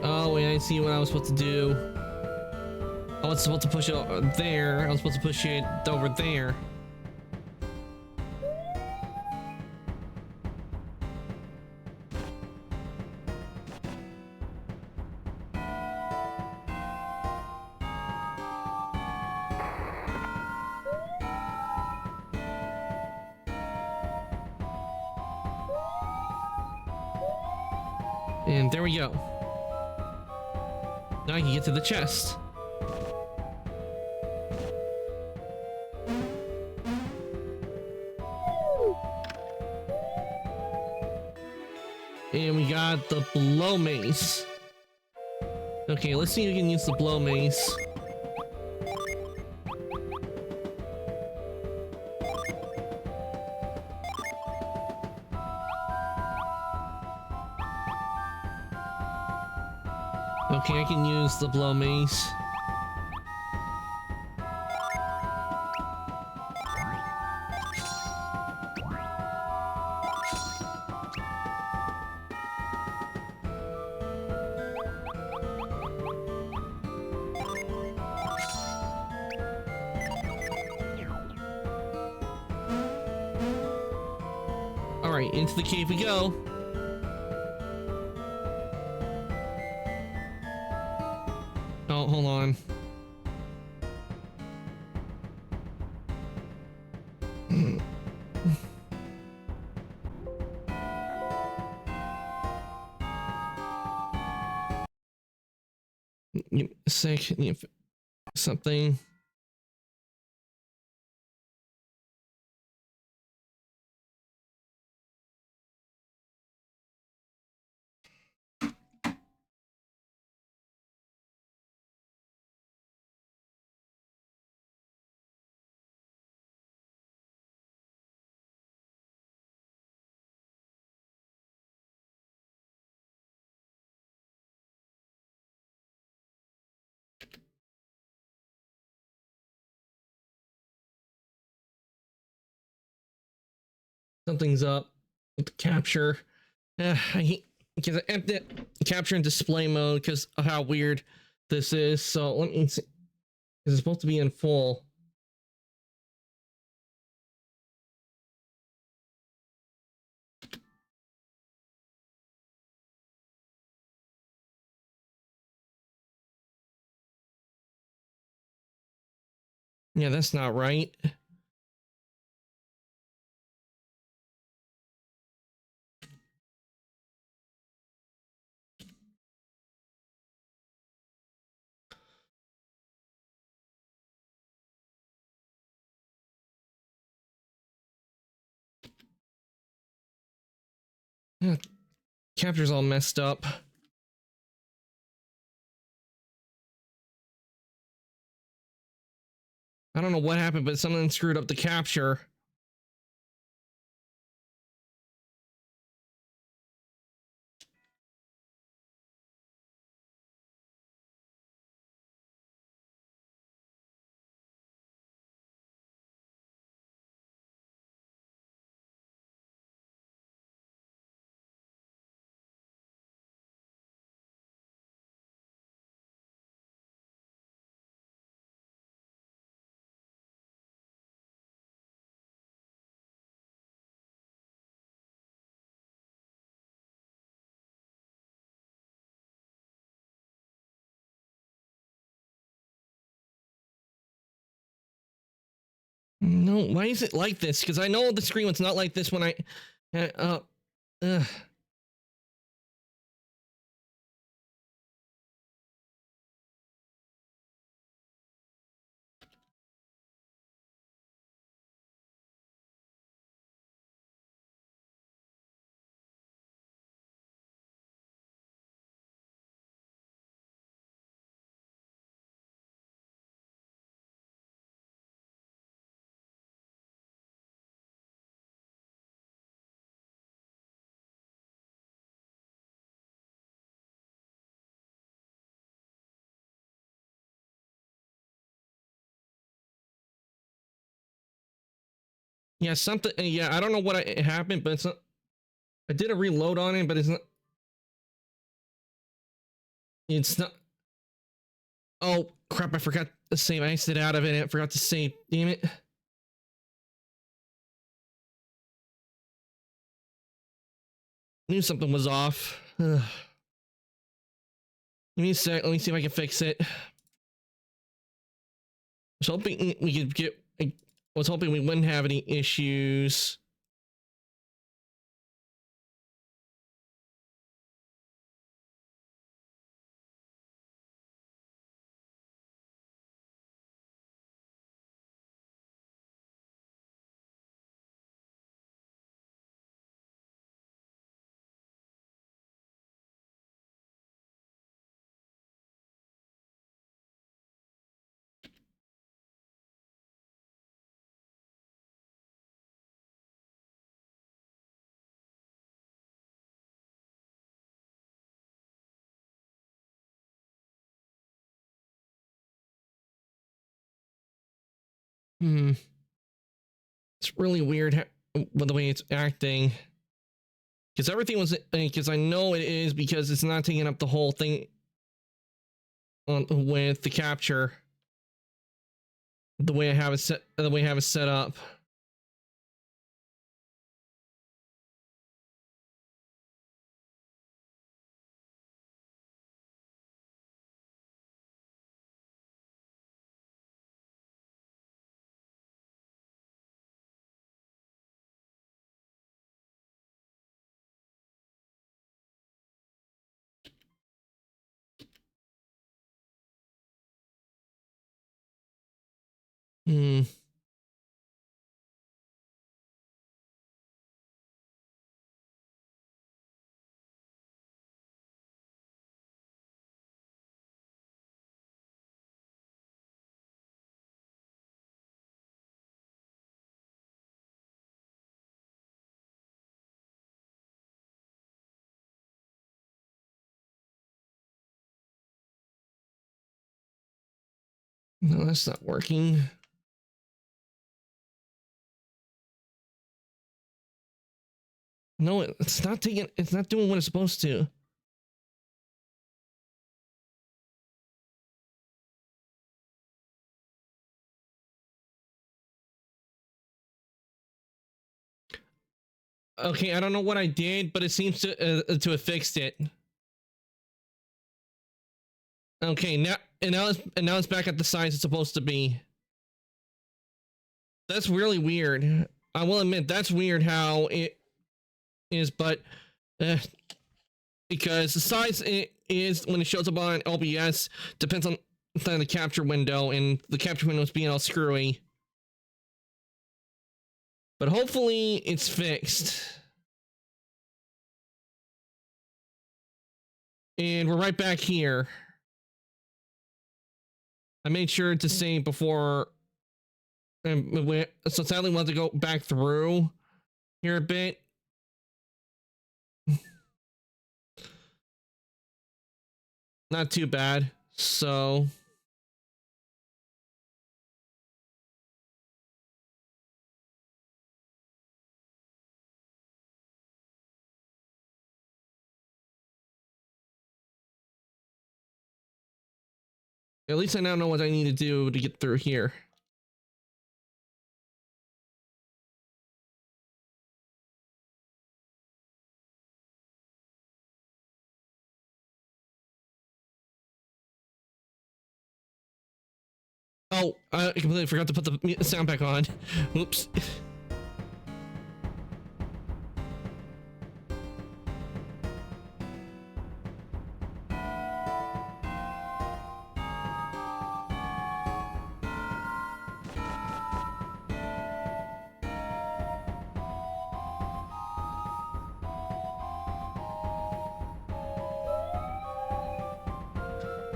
Oh, wait, I see what I was supposed to do. I was supposed to push it there. I was supposed to push it over there. And there we go. Now I can get to the chest. And we got the blow mace. Okay, let's see if we can use the blow mace. Okay, I can use the blow mace. Alright, into the cave we go. Oh, hold on. Give me a sec. Something. Something's up with the capture. I hate because I have to capture in display mode because of how weird this is. So let me see. It's supposed to be in full. Yeah, that's not right. Yeah, capture's all messed up. I don't know what happened, but something screwed up the capture. No, why is it like this? Because I know the screen was not like this when I. Uh, yeah, something. Yeah, I don't know what happened, but it's not. I did a reload on it, but it's not. It's not. Oh crap! I forgot to save. I exited out of it. I forgot to save. Damn it! Knew something was off. Give me a sec. Let me see if I can fix it. I was hoping we could get. I was hoping we wouldn't have any issues. Hmm. It's really weird with the way it's acting. Because everything was, because I know it is because it's not taking up the whole thing on with the capture. The way I have it set up. Hmm. No, that's not working. No, it's not taking. It's not doing what it's supposed to. Okay, I don't know what I did, but it seems to have fixed it. Okay, now it's back at the size it's supposed to be. That's really weird. I will admit that's weird how it is, but because the size it is when it shows up on OBS depends on the capture window, and the capture window is being all screwy. But hopefully it's fixed. And we're right back here. I made sure to save before. So sadly, we'll have to go back through here a bit. Not too bad. So. At least I now know what I need to do to get through here. Oh, I completely forgot to put the sound back on. Oops.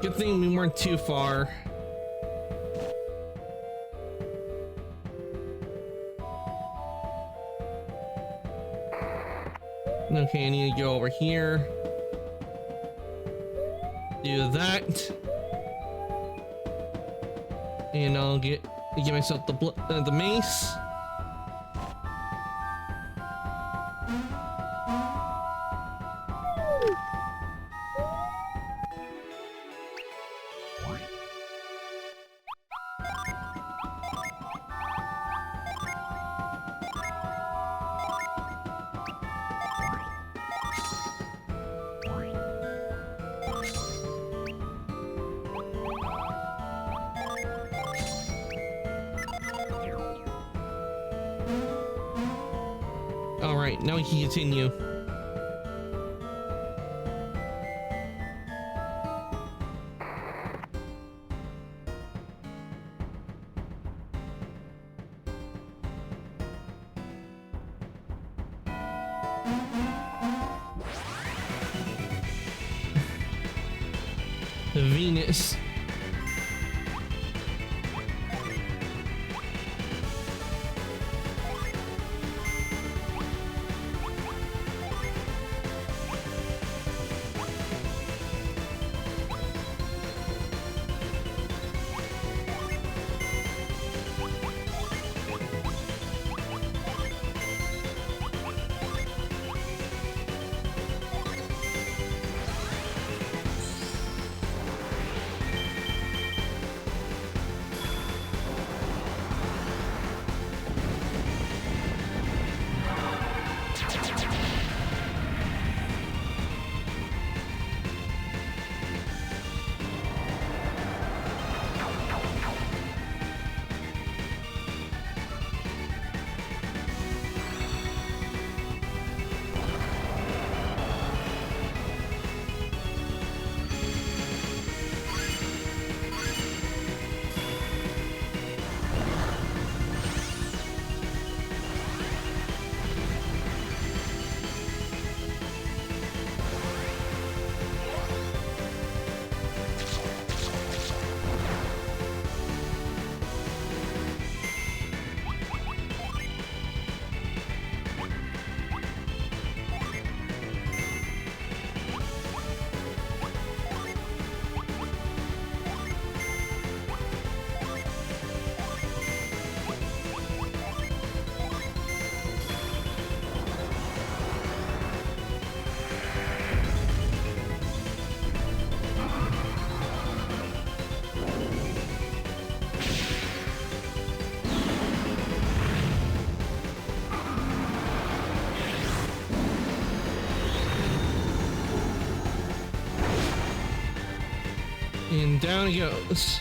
Good thing we weren't too far. Okay, I need to go over here. Do that. And I'll give myself the mace. Alright, now we can continue. Venus. And down it goes.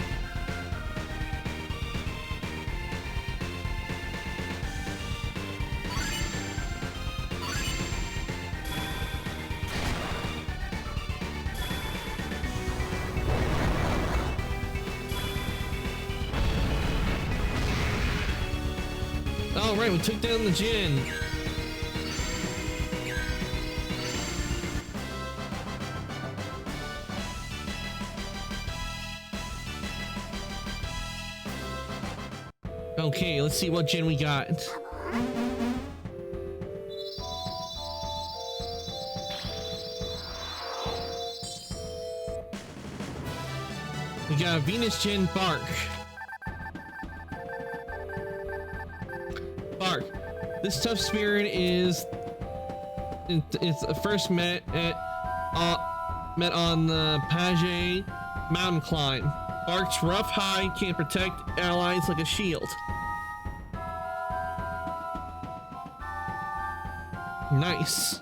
All right, we took down the Jin. Okay, let's see what Jin we got. We got Venus Jin Bark. Bark. This tough spirit is it's first met on the Page mountain climb. Bark's rough hide can protect allies like a shield. Nice.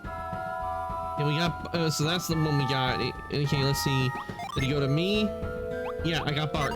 And we got so that's the one we got. Okay, let's see. Did he go to me? Yeah, I got Bark.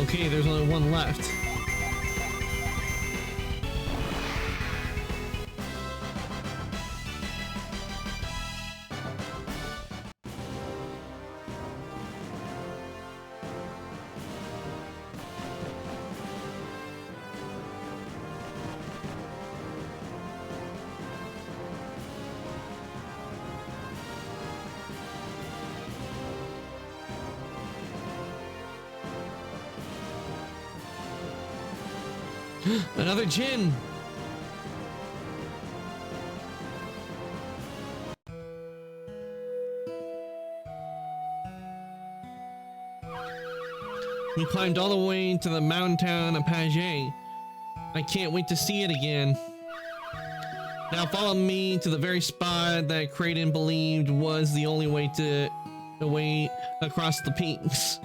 Okay, there's only one left. Another Jin. We climbed all the way to the mountain town of Page. I can't wait to see it again. Now follow me to the very spot that Kraden believed was the only way across the peaks.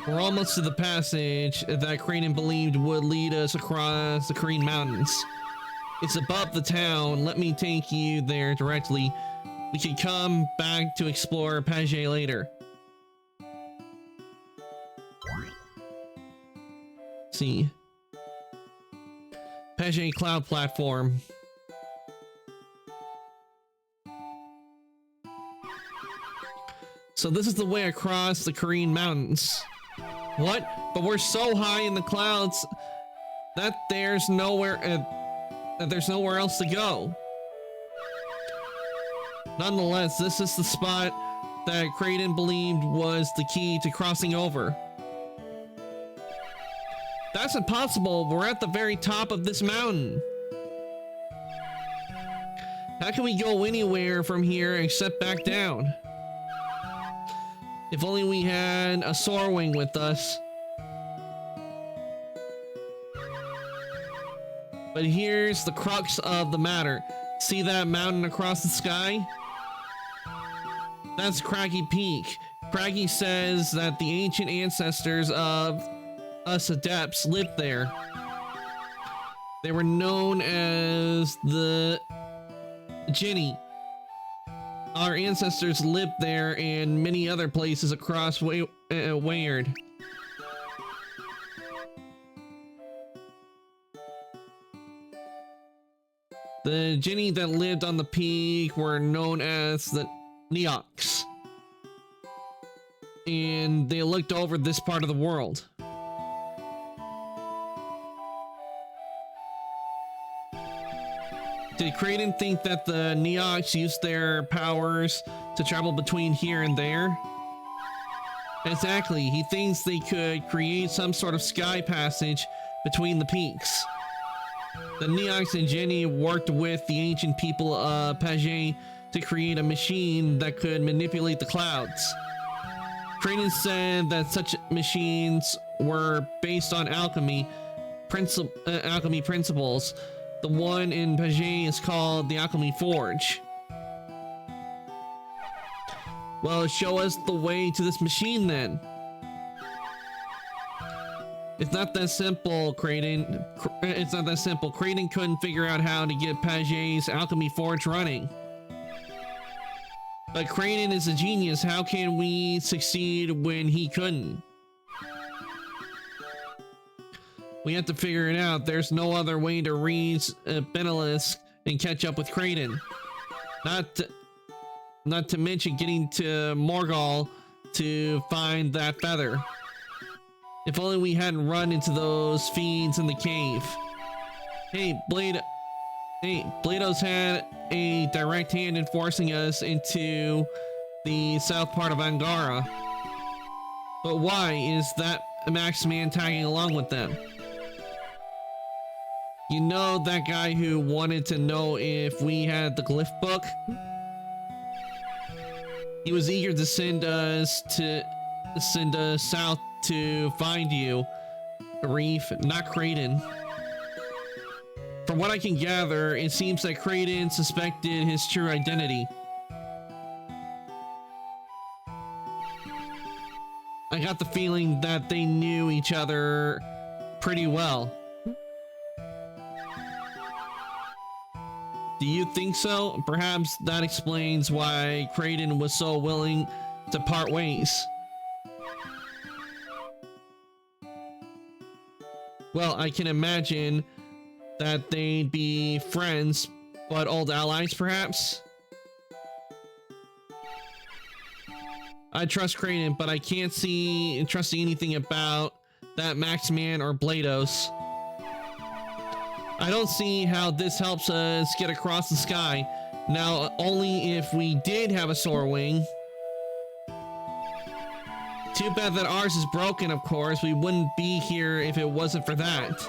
We're almost to the passage that Kraden believed would lead us across the Korean mountains. It's above the town. Let me take you there directly. We can come back to explore Page later. Let's see. Page Cloud Platform. So this is the way across the Korean mountains. What? But we're so high in the clouds that there's nowhere else to go. Nonetheless, this is the spot that Kraden believed was the key to crossing over. That's impossible. We're at the very top of this mountain. How can we go anywhere from here except back down? If only we had a Soarwing with us. But here's the crux of the matter. See that mountain across the sky? That's Craggy Peak. Craggy says that the ancient ancestors of us adepts lived there. They were known as the Jinni. Our ancestors lived there and many other places across Weyard. The Genii that lived on the peak were known as the Neox, and they looked over this part of the world. Did Kraden think that the Neox used their powers to travel between here and there? Exactly, he thinks they could create some sort of sky passage between the peaks. The Neox and Genii worked with the ancient people of Page to create a machine that could manipulate the clouds. Kraden said that such machines were based on alchemy principles. The one in Page is called the Alchemy Forge. Well, show us the way to this machine then. It's not that simple, Kraden. It's not that simple. Kraden couldn't figure out how to get Page's Alchemy Forge running. But Kraden is a genius. How can we succeed when he couldn't? We have to figure it out. There's no other way to reach Benelisk and catch up with Kraden. Not to mention getting to Morgul to find that feather. If only we hadn't run into those fiends in the cave. Hey, Blado's had a direct hand in forcing us into the south part of Angara. But why is that Maximan tagging along with them? You know that guy who wanted to know if we had the glyph book? He was eager to send us south to find you, Reef, not Kraden. From what I can gather, it seems that Kraden suspected his true identity. I got the feeling that they knew each other pretty well. Do you think so? Perhaps that explains why Kraden was so willing to part ways. Well, I can imagine that they'd be friends, but old allies, perhaps? I trust Kraden, but I can't see trusting anything about that Maximan or Blados. I don't see how this helps us get across the sky. Now, only if we did have a soar wing. Too bad that ours is broken, of course. We wouldn't be here if it wasn't for that.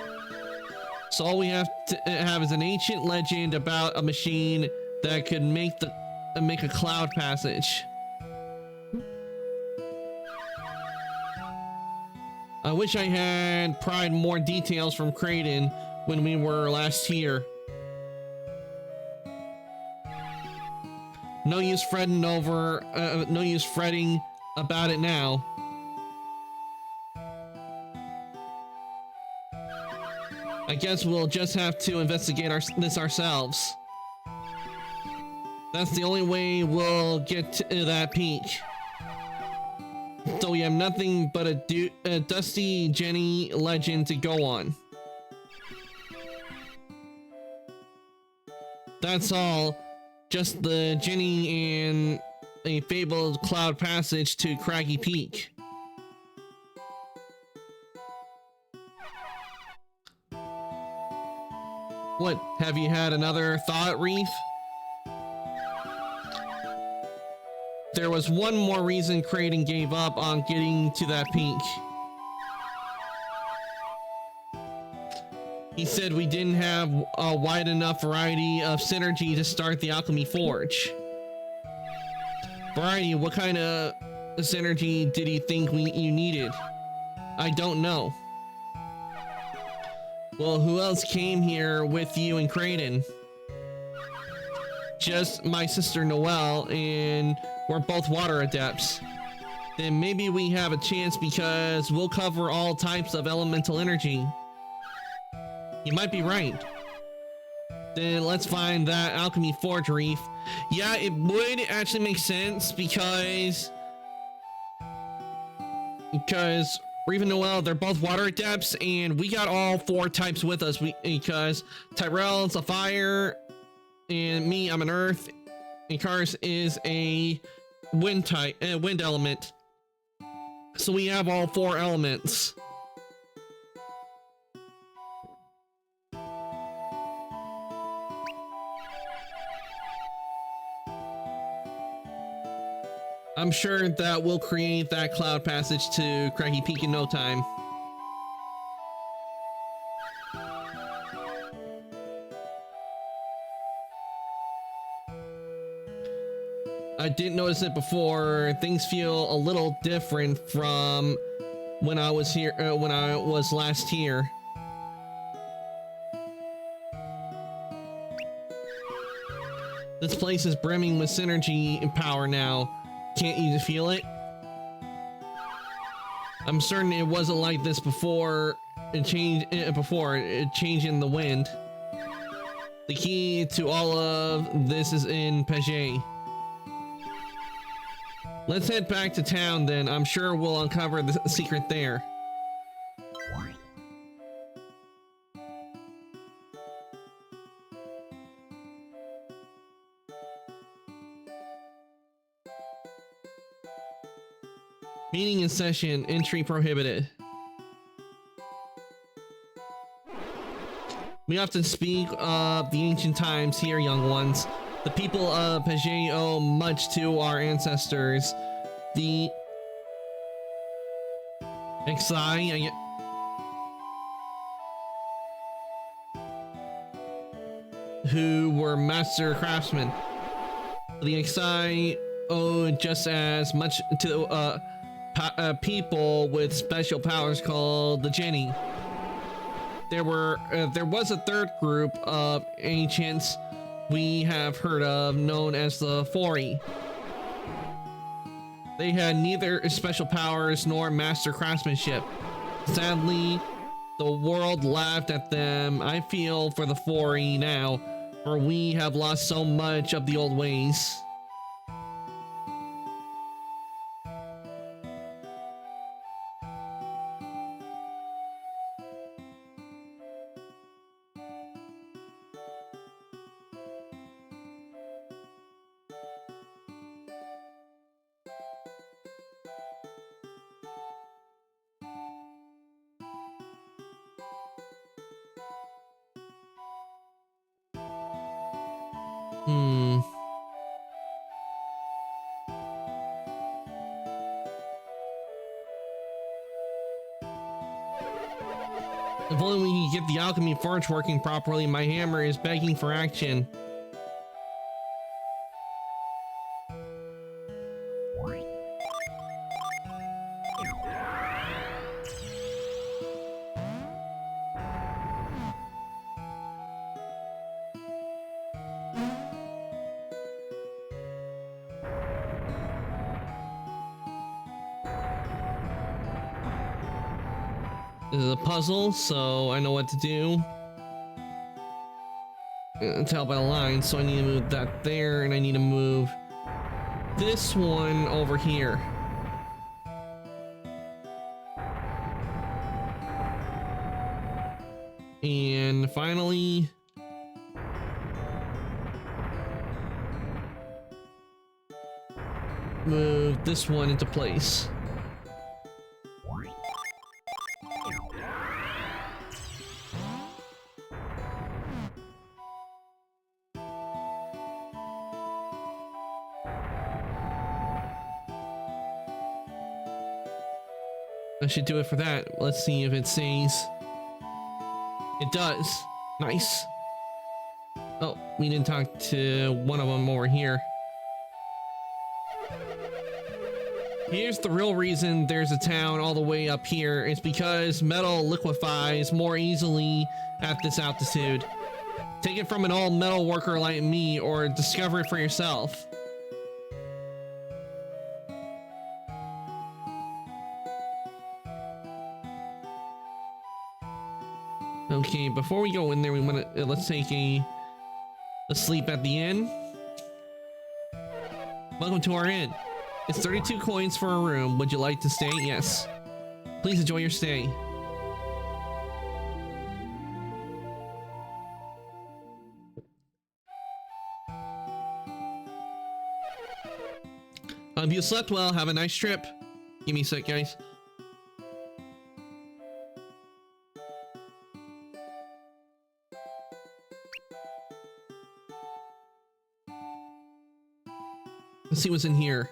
So all we have to have is an ancient legend about a machine that could make a cloud passage. I wish I had pried more details from Kraden when we were last here. No use fretting about it now. I guess we'll just have to investigate this ourselves. That's the only way we'll get to that peak. So we have nothing but a dusty Genii legend to go on. That's all. Just the Genii and a fabled cloud passage to Craggy Peak. What, have you had another thought, Reef? There was one more reason Kraden gave up on getting to that peak. He said we didn't have a wide enough variety of synergy to start the Alchemy Forge. Variety, what kind of synergy did he think you needed? I don't know. Well, who else came here with you and Kraden? Just my sister Noelle, and we're both water adepts. Then maybe we have a chance because we'll cover all types of elemental energy. You might be right. Then let's find that alchemy forge reef. Yeah, it would actually make sense because Reef and Noel, they're both water adepts, and we got all 4 types with us. Because Tyrell's a fire, and me, I'm an earth, and Karis is a wind type, wind element. So we have all 4 elements. I'm sure that we'll create that cloud passage to Craggy Peak in no time. I didn't notice it before. Things feel a little different from when I was here, when I was last here. This place is brimming with synergy and power now. Can't you feel it? I'm certain it wasn't like this before it changed. Changing the wind. The key to all of this is in Page. Let's head back to town then. I'm sure we'll uncover the secret there. Meeting in session, entry prohibited. We often speak of the ancient times here, young ones. The people of Page owe much to our ancestors. The Exai, who were master craftsmen. The Exai owe just as much to people with special powers called the Jenny. There was a third group of ancients we have heard of, known as the Fori. They had neither special powers nor master craftsmanship. Sadly, the world laughed at them. I feel for the Fori now, for we have lost so much of the old ways. If only we could get the alchemy forge working properly. My hammer is begging for action. This is a puzzle, so I know what to do. Tell by the line, so I need to move that there, and I need to move this one over here. And finally, move this one into place. I should do it for that. Let's see if it says. It does. Nice. Oh, we didn't talk to one of them over here. Here's the real reason there's a town all the way up here. It's because metal liquefies more easily at this altitude. Take it from an old metal worker like me, or discover it for yourself. Okay, before we go in there, we want to let's take a Asleep at the inn? Welcome to our inn. It's 32 coins for a room. Would you like to stay? Yes. Please enjoy your stay. If you slept well, have a nice trip. Give me a sec, guys. Let's see what's in here.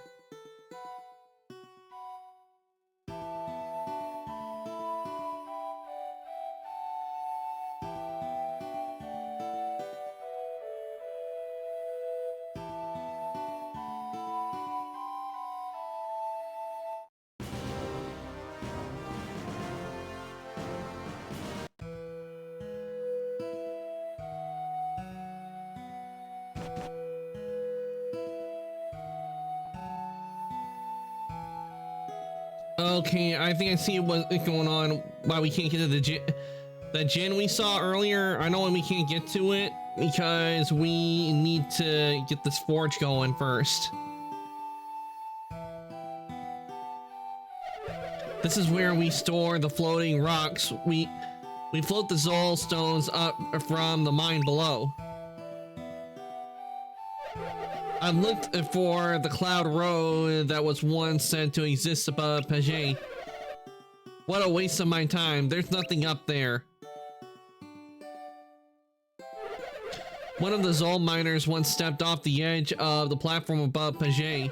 Okay, I think I see what's going on. Why we can't get to the gin we saw earlier. I know why we can't get to it because we need to get this forge going first. This is where we store the floating rocks. We float the Zol stones up from the mine below. I've looked for the cloud road that was once said to exist above Page. What a waste of my time. There's nothing up there. One of the Zol miners once stepped off the edge of the platform above Page.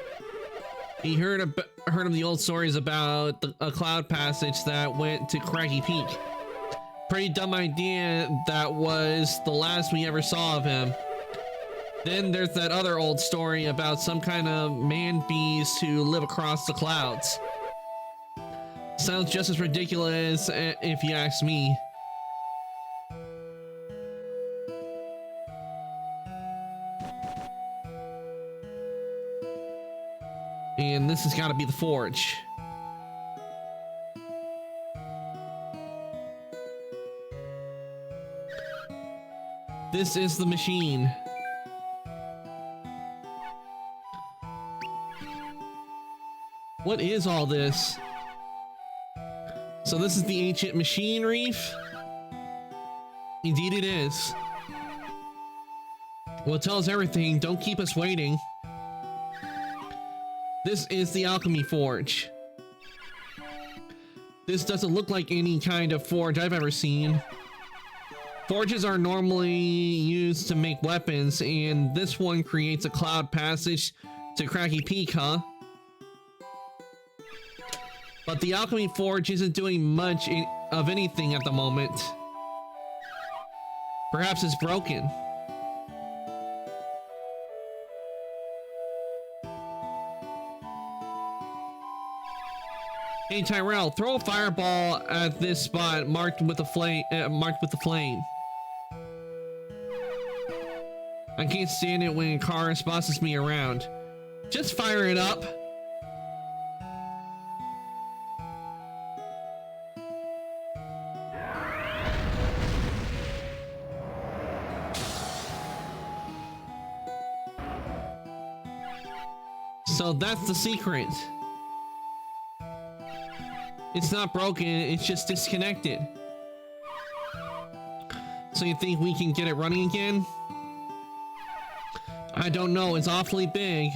He heard of the old stories about a cloud passage that went to Craggy Peak. Pretty dumb idea. That was the last we ever saw of him. Then there's that other old story about some kind of man beast who live across the clouds. Sounds just as ridiculous if you ask me. And this has got to be the forge. This is the machine. What is all this? So this is the ancient machine reef? Indeed it is. Well, tell us everything. Don't keep us waiting. This is the alchemy forge. This doesn't look like any kind of forge I've ever seen. Forges are normally used to make weapons, and this one creates a cloud passage to Craggy Peak, huh? But the alchemy forge isn't doing much of anything at the moment. Perhaps it's broken. Hey Tyrell, throw a fireball at this spot marked with a flame. I can't stand it when Karis bosses me around. Just fire it up. So that's the secret. It's not broken, it's just disconnected. So you think we can get it running again? I don't know, it's awfully big.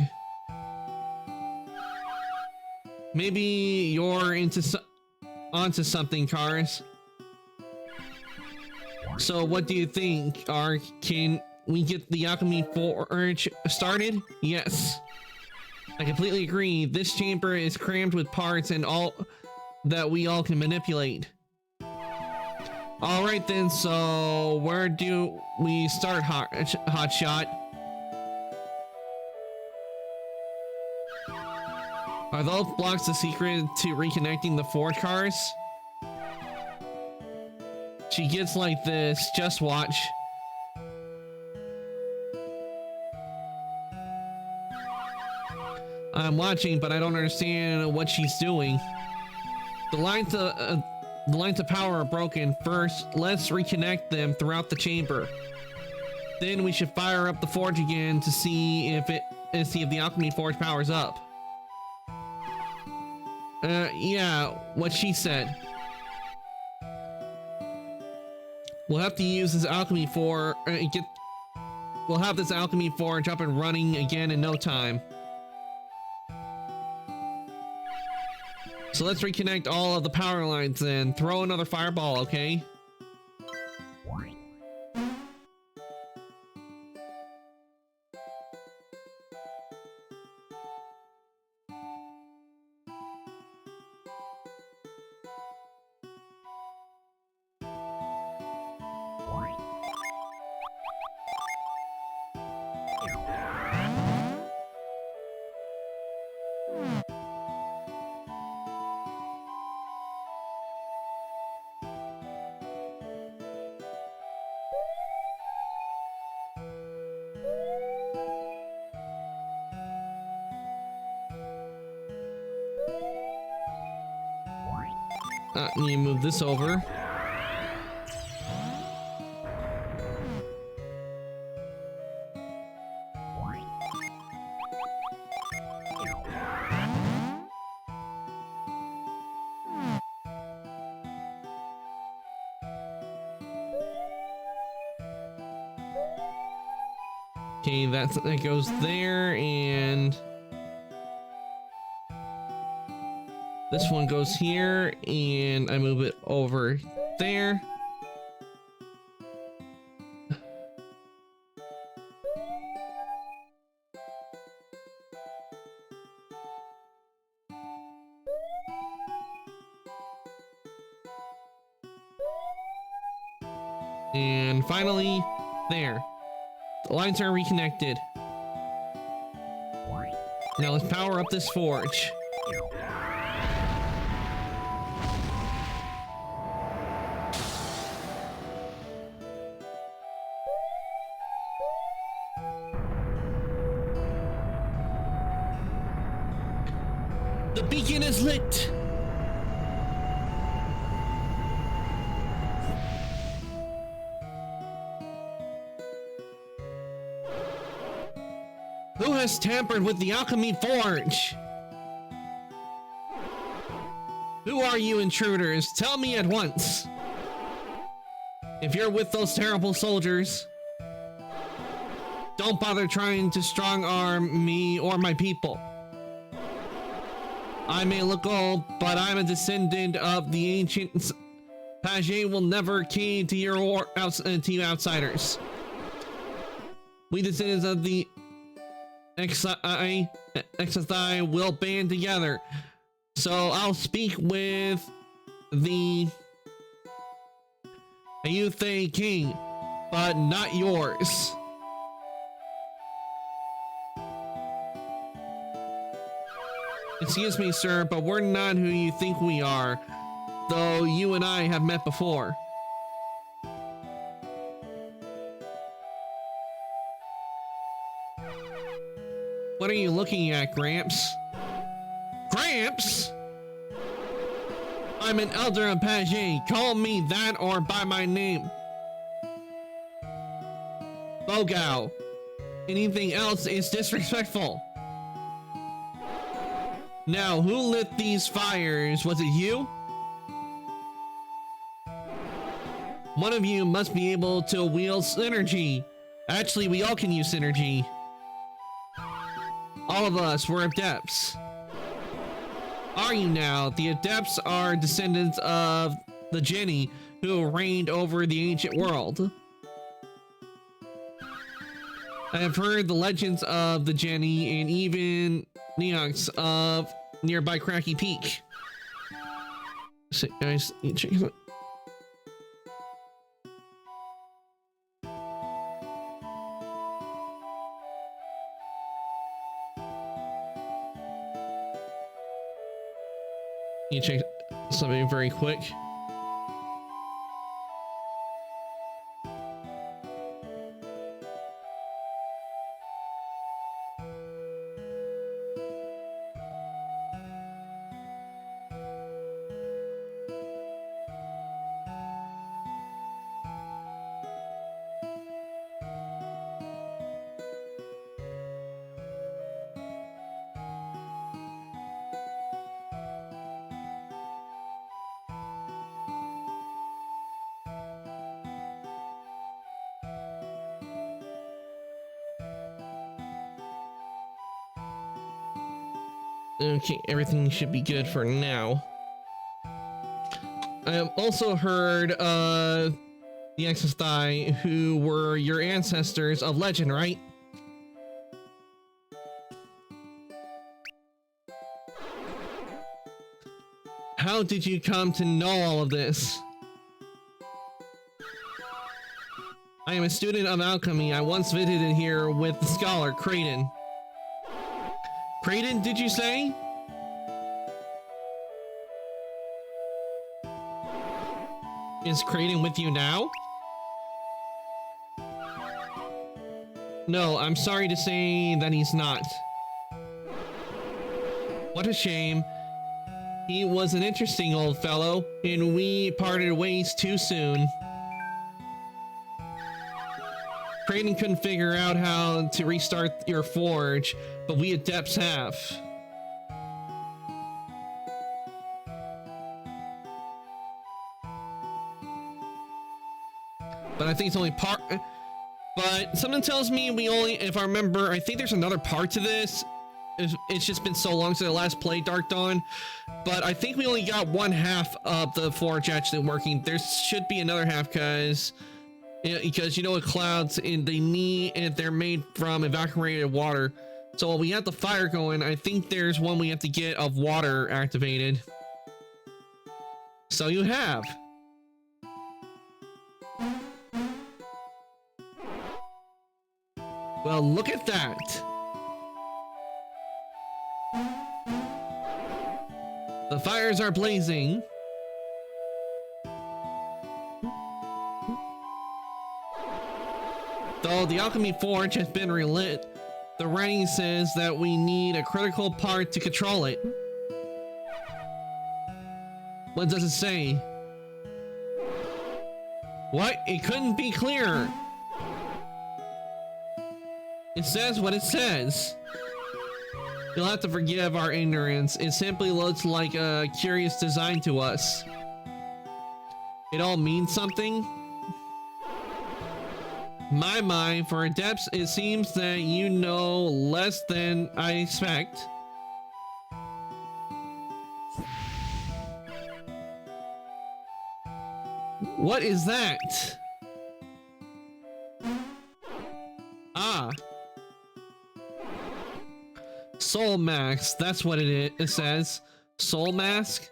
Maybe you're onto something, Karis. So what do you think? Can we get the alchemy forge started? Yes. I completely agree. This chamber is crammed with parts and all that we all can manipulate. All right then, so where do we start, Hotshot? Are those blocks the secret to reconnecting the forge cars? She gets like this, just watch. I'm watching, but I don't understand what she's doing. The lines of power are broken. First, let's reconnect them throughout the chamber. Then we should fire up the forge again to see if the alchemy forge powers up. Yeah, what she said. We'll have to use this alchemy for we'll have this alchemy forge up and running again in no time. So let's reconnect all of the power lines and throw another fireball, okay? Need to move this over. Okay, that goes there, and this one goes here, and I move it over there. And finally, there. The lines are reconnected. Now let's power up this forge. The beacon is lit! Who has tampered with the alchemy forge? Who are you intruders? Tell me at once. If you're with those terrible soldiers, don't bother trying to strong arm me or my people. I may look old, but I'm a descendant of the ancients. Paget will never cave to you outsiders. We descendants of the Exi will band together. So I'll speak with the Ayutthaya king, but not yours. Excuse me, sir, but we're not who you think we are, though you and I have met before. What are you looking at, Gramps? Gramps? I'm an elder of Paget. Call me that or by my name. Bogao. Anything else is disrespectful. Now, who lit these fires? Was it you? One of you must be able to wield synergy. Actually, we all can use synergy. All of us, we're adepts. Are you now? The adepts are descendants of the Geni who reigned over the ancient world. I have heard the legends of the Geni and even Neox of nearby Cracky Peak. So, guys, you check it out. You check something very quick. Okay, everything should be good for now. I have also heard the Exothai, who were your ancestors of legend, right? How did you come to know all of this? I am a student of alchemy. I once visited here with the scholar, Kraden. Kraden, did you say? Is Kraden with you now? No, I'm sorry to say that he's not. What a shame. He was an interesting old fellow, and we parted ways too soon. Kraden couldn't figure out how to restart your forge, but we adepts have. But I think it's only part. But something tells me we only, if I remember, I think there's another part to this. It's just been so long since I last played Dark Dawn. But I think we only got one half of the forge actually working. There should be another half because you know, with clouds, and they're made from evaporated water. So we have the fire going. I think there's one we have to get of water activated. So you have. Well, look at that. The fires are blazing. Though the alchemy forge has been relit, the writing says that we need a critical part to control it. What does it say? What? It couldn't be clearer. It says what it says. You'll have to forgive our ignorance. It simply looks like a curious design to us. It all means something? My, for adepts, it seems that you know less than I expect. What is that? Ah. Soul Mask, that's what it says. Soul Mask?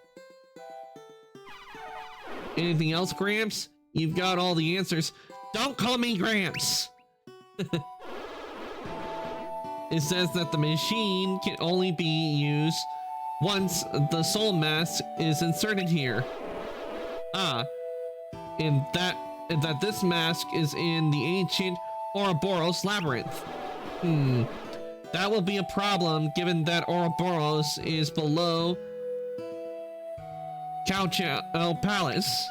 Anything else, Gramps? You've got all the answers. Don't call me Gramps! It says that the machine can only be used once the Soul Mask is inserted here. Ah. And that this mask is in the ancient Ouroboros labyrinth. That will be a problem given that Ouroboros is below Couchel Palace.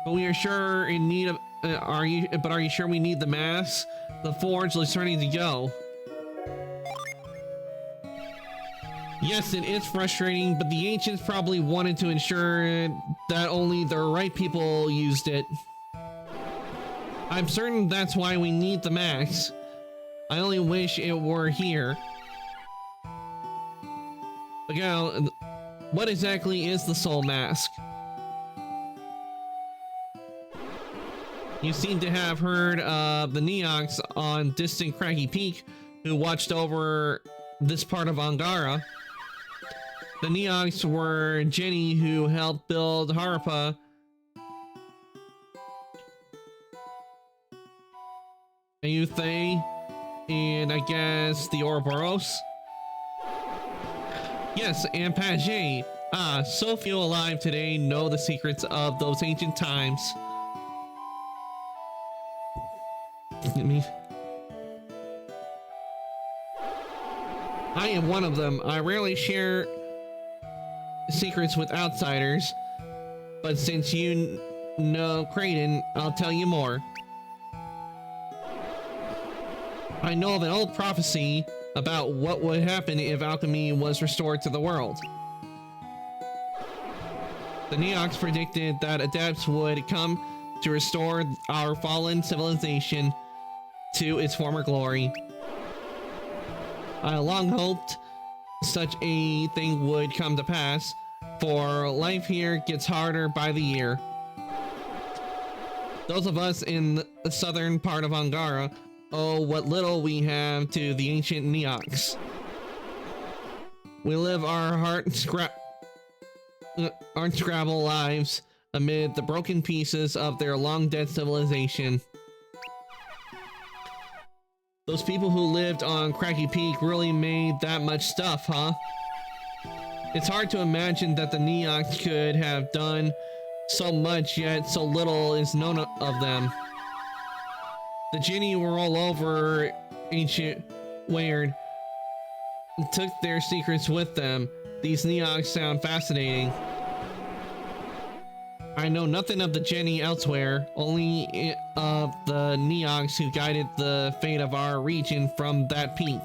But we are sure in need of. Are you sure we need the mask? The forge looks ready to go. Yes, it is frustrating, but the ancients probably wanted to ensure that only the right people used it. I'm certain that's why we need the mask. I only wish it were here. Miguel, what exactly is the Soul Mask? You seem to have heard of the Neox on distant Craggy Peak who watched over this part of Angara. The Neox were Jenny who helped build Harpa. Ayutthaya, and I guess the Ouroboros? Yes, and Page. Ah, so few alive today know the secrets of those ancient times. Excuse me. I am one of them. I rarely share secrets with outsiders, but since you know Kraden, I'll tell you more. I know of an old prophecy about what would happen if alchemy was restored to the world. The Neox predicted that adepts would come to restore our fallen civilization to its former glory. I long hoped such a thing would come to pass, for life here gets harder by the year. Those of us in the southern part of Angara owe what little we have to the ancient Neox. We live our scrabble lives amid the broken pieces of their long-dead civilization. Those people who lived on Craggy Peak really made that much stuff, huh? It's hard to imagine that the Neox could have done so much, yet so little is known of them. The Jinni were all over ancient Weird, took their secrets with them. These Neox sound fascinating. I know nothing of the Jinni elsewhere, only of the Neox who guided the fate of our region from that peak.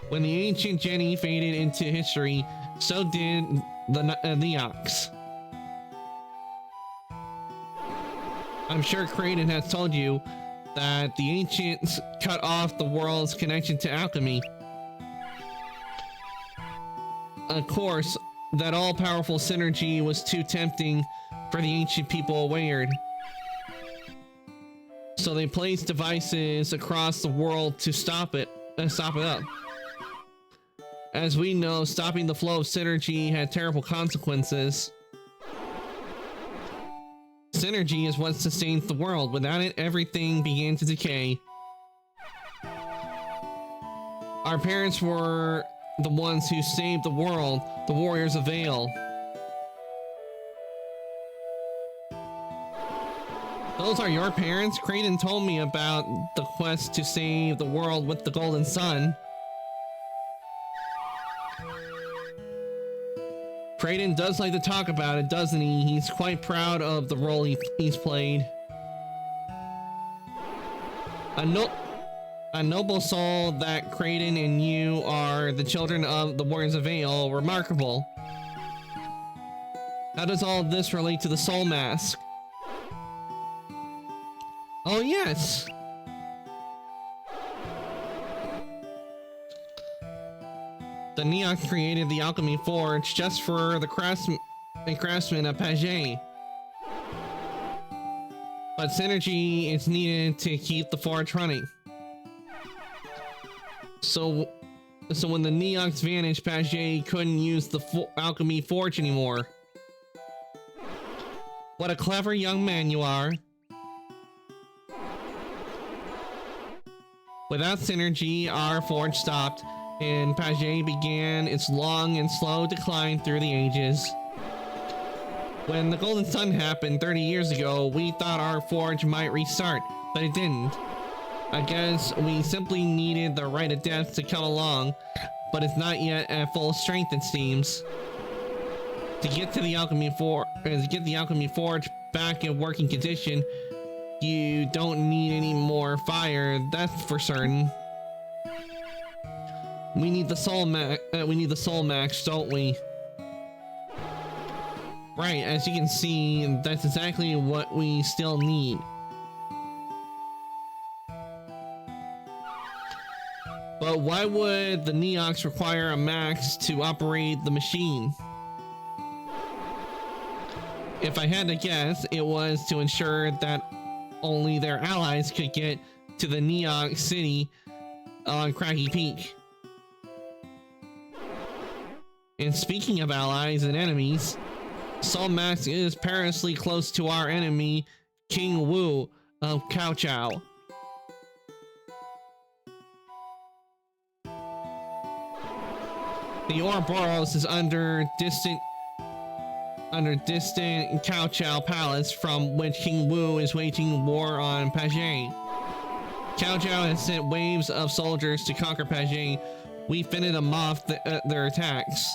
When the ancient Jinni faded into history, so did the Neox. I'm sure Kraden has told you that the ancients cut off the world's connection to alchemy. Of course, that all-powerful synergy was too tempting for the ancient people of Weird. So they placed devices across the world to stop it up. As we know, stopping the flow of synergy had terrible consequences. Synergy is what sustains the world. Without it, everything began to decay. Our parents were the ones who saved the world, the warriors of Vale. Those are your parents? Kraden told me about the quest to save the world with the Golden Sun. Kraden does like to talk about it, doesn't he? He's quite proud of the role he's played. A noble soul that Kraden and you are the children of the Warriors of Vale. Remarkable. How does all of this relate to the Soul Mask? Oh yes! The Neox created the Alchemy Forge just for the craftsmen of Page. But synergy is needed to keep the forge running. So when the Neox vanished, Page couldn't use the Alchemy Forge anymore. What a clever young man you are. Without synergy, our forge stopped, and Page began its long and slow decline through the ages. When the Golden Sun happened 30 years ago, we thought our forge might restart, but it didn't. I guess we simply needed the right adept to come along, but it's not yet at full strength, it seems. To get the Alchemy Forge back in working condition, you don't need any more fire, that's for certain. We need the Soul Max, don't we? Right, as you can see, that's exactly what we still need. But why would the Neox require a max to operate the machine? If I had to guess, it was to ensure that only their allies could get to the Neox city on Craggy Peak. And speaking of allies and enemies, Soul Max is perilously close to our enemy, King Wu of Kaohsiao. The Ouroboros is under distant Kaohsiao Palace, from which King Wu is waging war on Page. Kaohsiao has sent waves of soldiers to conquer Page. We fended them off their attacks.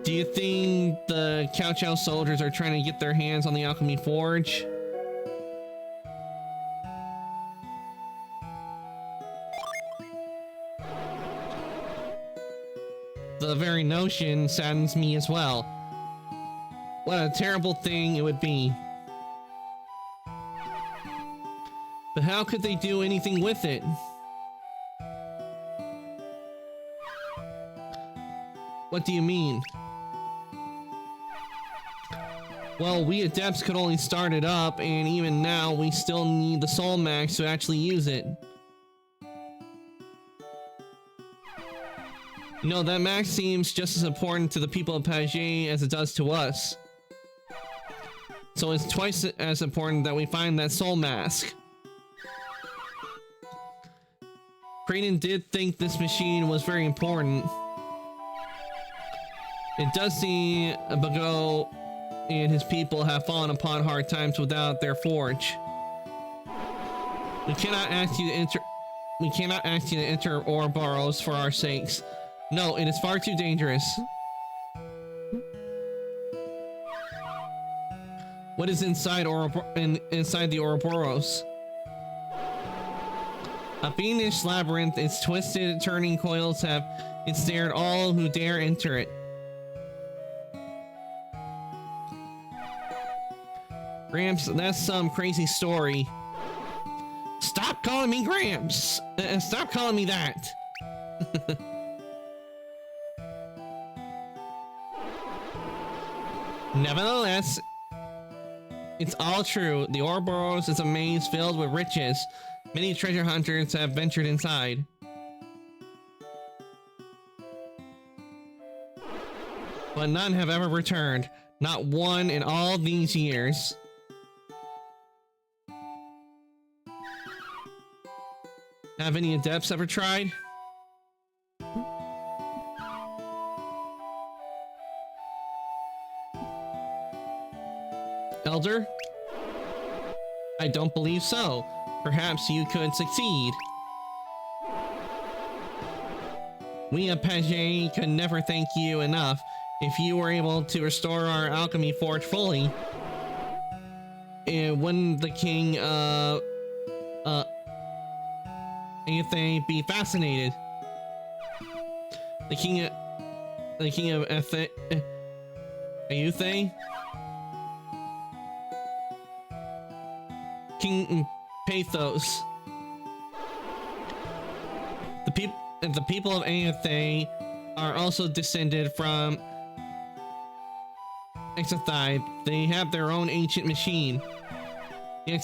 Do you think the Kaohsiao soldiers are trying to get their hands on the Alchemy Forge? The very notion saddens me as well. What a terrible thing it would be. But how could they do anything with it? What do you mean? Well, we adepts could only start it up, and even now, we still need the Soul Max to actually use it. You know, that max seems just as important to the people of Pagé as it does to us. So it's twice as important that we find that Soul Mask. Kraden did think this machine was very important. It does seem Bago and his people have fallen upon hard times without their forge. We cannot ask you to enter Ouroboros for our sakes. No, it is far too dangerous. What is inside the Ouroboros? A fiendish labyrinth. Its twisted, turning coils have ensnared all who dare enter it. Gramps, that's some crazy story. Stop calling me Gramps! Stop calling me that! Nevertheless, it's all true. The Ouroboros is a maze filled with riches. Many treasure hunters have ventured inside. But none have ever returned. Not one in all these years. Have any adepts ever tried? Elder? I don't believe so. Perhaps you could succeed. We of Pagé could never thank you enough. If you were able to restore our alchemy forge fully, wouldn't the king, Aethe be fascinated? The king of Aethe? King Pathos. The people of Aethe are also descended from Exothai. They have their own ancient machine. They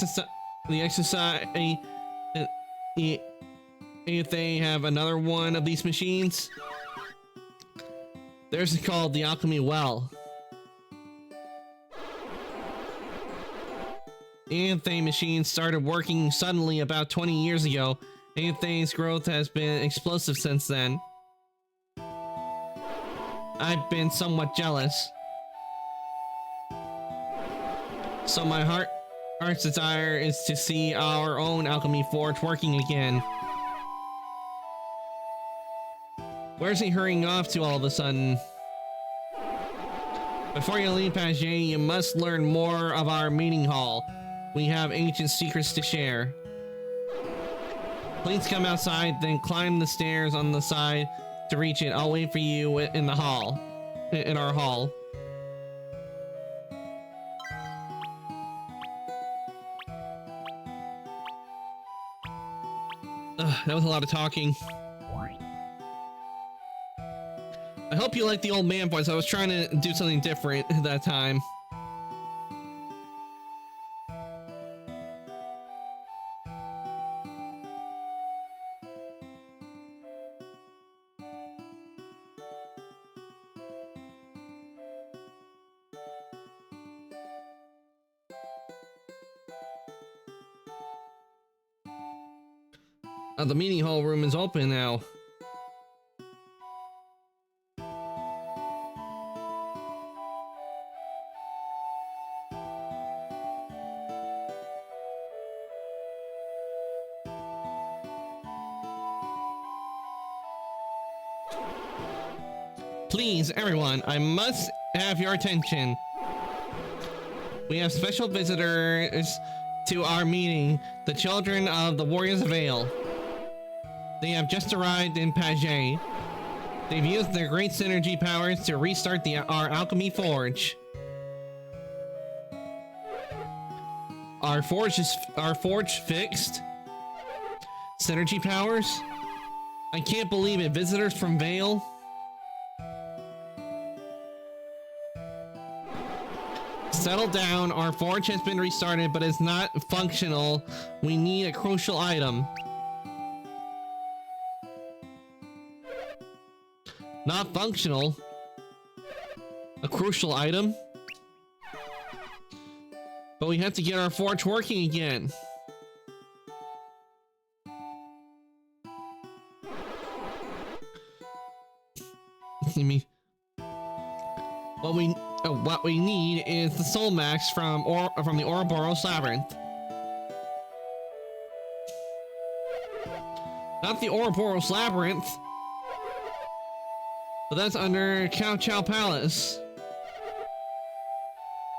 have another one of these machines. Theirs is called the Alchemy Well. Aethe machine started working suddenly about 20 years ago. Aethe's growth has been explosive since then. I've been somewhat jealous. So my heart's desire is to see our own alchemy forge working again. Where's he hurrying off to all of a sudden? Before you leave Pagé, you must learn more of our meeting hall. We have ancient secrets to share. Please come outside, then climb the stairs on the side to reach it. I'll wait for you in the hall. In our hall. That was a lot of talking. I hope you like the old man voice. I was trying to do something different that time. The meeting hall room is open now. Please, everyone, I must have your attention. We have special visitors to our meeting, the children of the Warriors of Vale. They have just arrived in Pagé. They've used their great synergy powers to restart our alchemy forge. Our forge fixed? Synergy powers? I can't believe it. Visitors from Vale? settle down. Our forge has been restarted, but it's not functional. We need a crucial item. Not functional. A crucial item? But we have to get our forge working again. What we need is the Soul Max from the Ouroboros Labyrinth. Not the Ouroboros Labyrinth, but that's under Cao Cao Palace.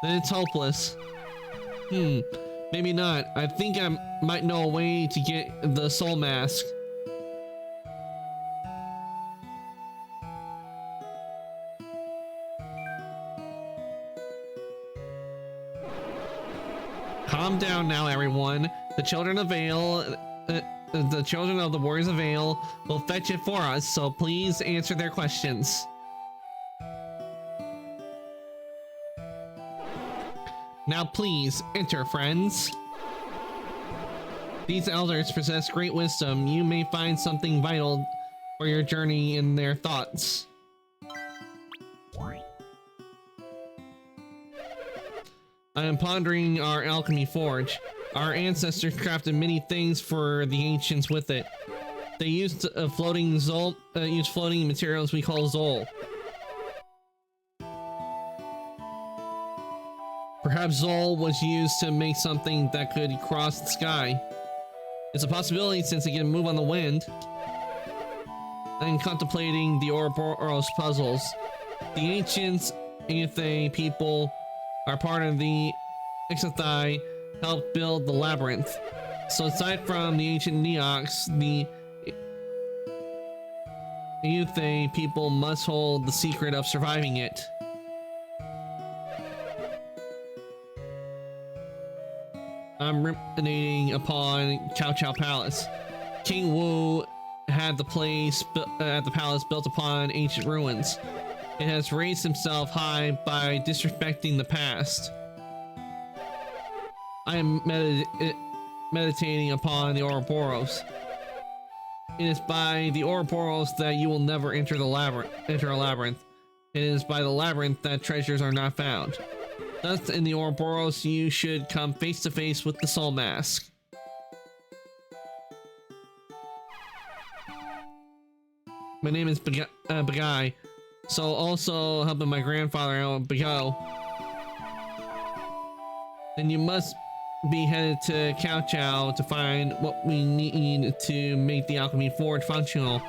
Then it's hopeless. Maybe not. I think I might know a way to get the Soul Mask. Calm down now, everyone. The Children of Vale, the Children of the Warriors of Vale will fetch it for us, so please answer their questions. Now please, enter, friends. These elders possess great wisdom. You may find something vital for your journey in their thoughts. I am pondering our alchemy forge. Our ancestors crafted many things for the ancients with it. They used floating materials we call Zol. Perhaps Zol was used to make something that could cross the sky. It's a possibility since it can move on the wind. I'm contemplating the Ouroboros puzzles. The ancients, Aethe people, are part of the Ixathai, helped build the labyrinth. So aside from the ancient Neox, the Aethe people must hold the secret of surviving it. I'm ruminating upon Cao Cao Palace. King Wu had the palace built upon ancient ruins. It has raised himself high by disrespecting the past. I am meditating upon the Ouroboros. It is by the Ouroboros that you will never enter a labyrinth. It is by the labyrinth that treasures are not found. Thus, in the Ouroboros, you should come face to face with the Soul Mask. My name is Bagai. So also helping my grandfather out, Bago. Then you must be headed to Cao Cao to find what we need to make the alchemy forge functional.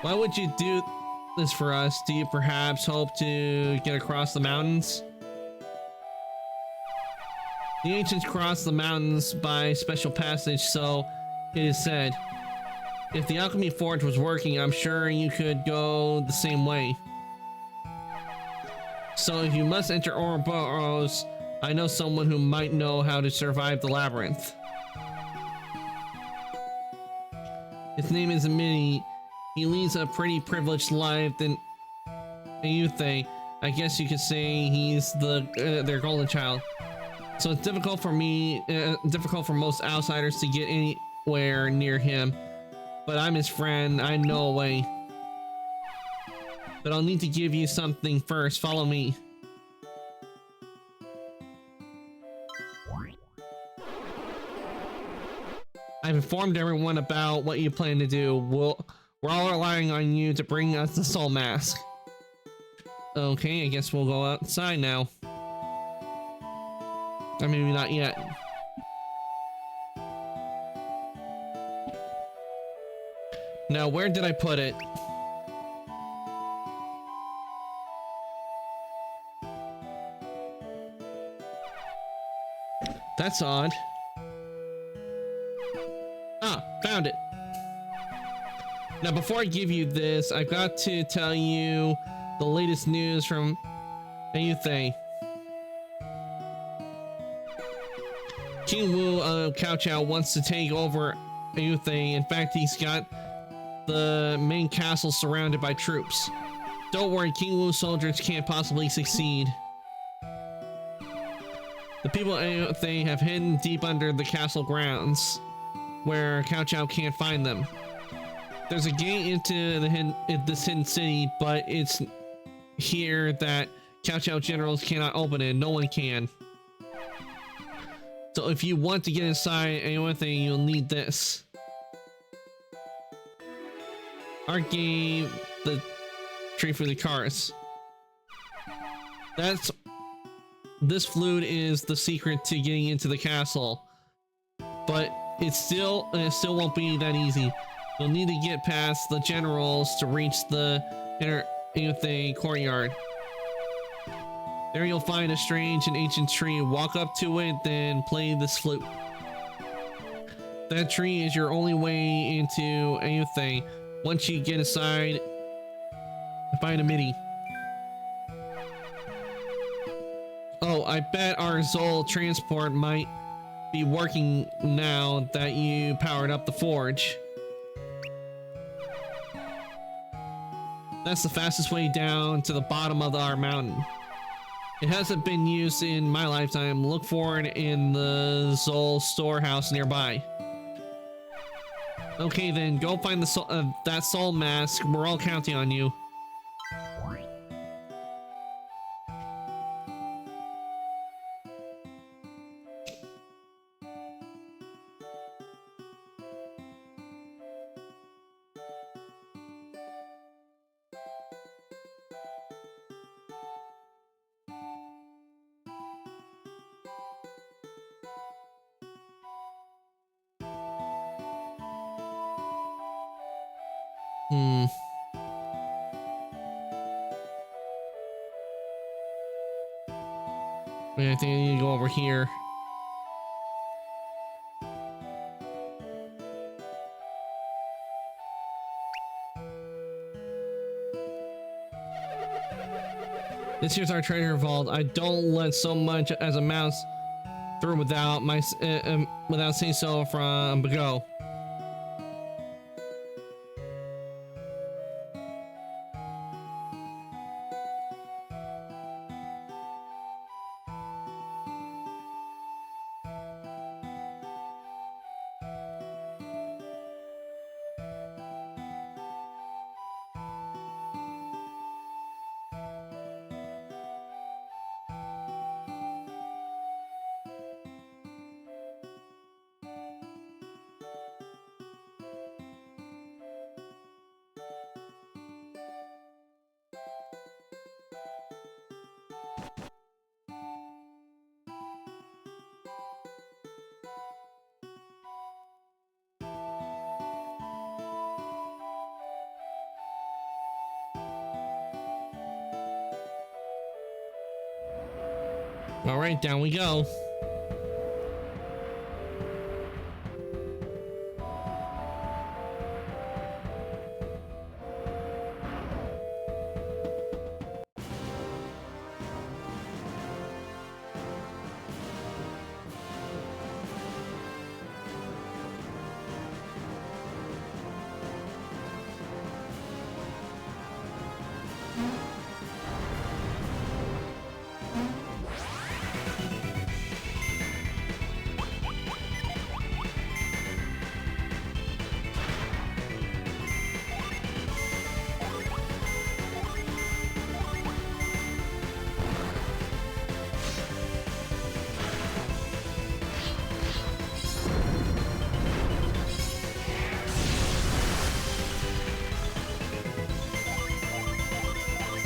Why would you do this for us? Do you perhaps hope to get across the mountains? The ancients crossed the mountains by special passage, so it is said. If the alchemy forge was working, I'm sure you could go the same way. So if you must enter Ouroboros, I know someone who might know how to survive the labyrinth. His name is Amini. He leads a pretty privileged life in Aethe. I guess you could say he's their golden child. So it's difficult for most outsiders to get anywhere near him. But I'm his friend. I know a way. But I'll need to give you something first. Follow me. I've informed everyone about what you plan to do. We're all relying on you to bring us the Soul Mask. Okay, I guess we'll go outside now. Or maybe not yet. Now, where did I put it? That's odd. Ah, found it. Now, before I give you this, I've got to tell you the latest news from Aethe. King Wu of Cao Cao wants to take over Aethe. In fact, he's got the main castle surrounded by troops. Don't worry, King Wu's soldiers can't possibly succeed. The people they have hidden deep under the castle grounds, where Cao Cao can't find them. There's a gate into this hidden city, but it's here that Cao Cao generals cannot open it. No one can. So if you want to get inside anything, you'll need this. Art game, the tree for the cars. This flute is the secret to getting into the castle, but it still won't be that easy. You'll need to get past the generals to reach the inner courtyard. There you'll find a strange and ancient tree. Walk up to it, then play this flute. That tree is your only way into anything. Once you get inside, find a MIDI. Oh, I bet our Zol transport might be working now that you powered up the forge. That's the fastest way down to the bottom of our mountain. It hasn't been used in my lifetime. Look for it in the Zol storehouse nearby. Okay then, go find the that Soul Mask. We're all counting on you. Wait, I think I need to go over here. This here's our treasure vault. I don't let so much as a mouse through without saying so from Bago. All right, down we go.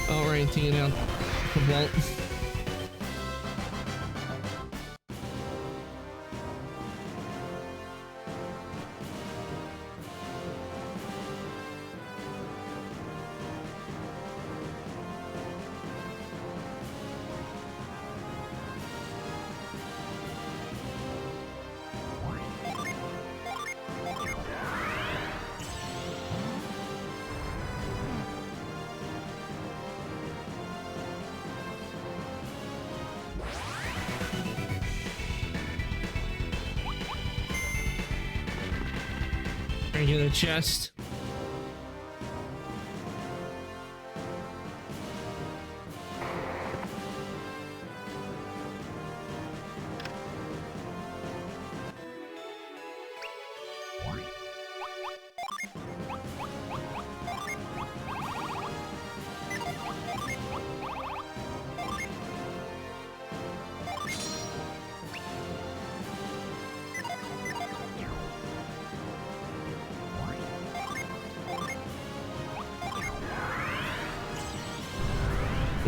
Alright, taking out the vault. Get a chest.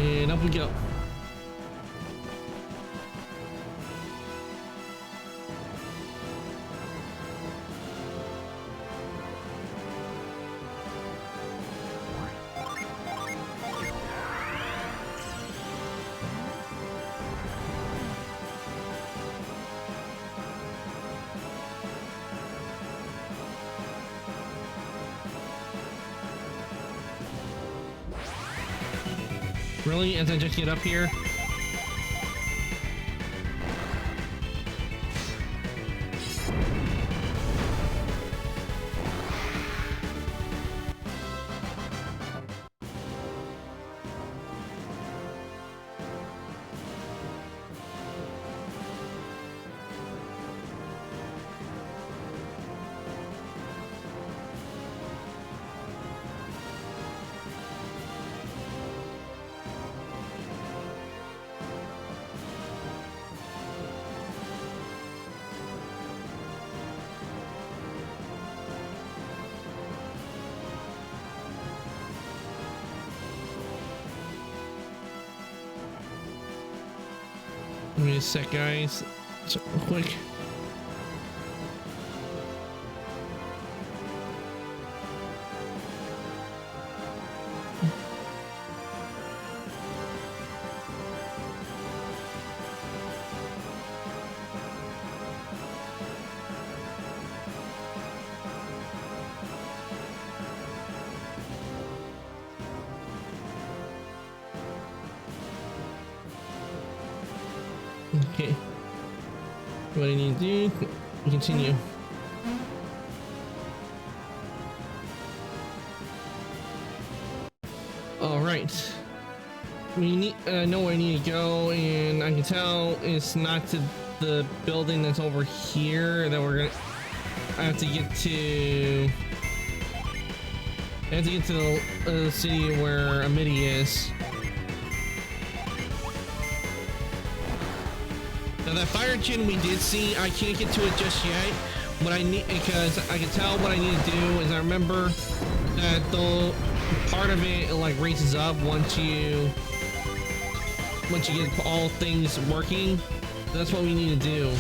And up we go. Really? As I just get up here? Give me a sec, guys. So, quick. Okay. What I need to do, continue. All right. We need. I know where I need to go, and I can tell it's not to the building that's over here that we're gonna. I have to get to. I have to get to the city where Amity is. Now that fire engine we did see, I can't get to it just yet. What I need, because I can tell what I need to do is I remember that the part of it like raises up once you get all things working. That's what we need to do.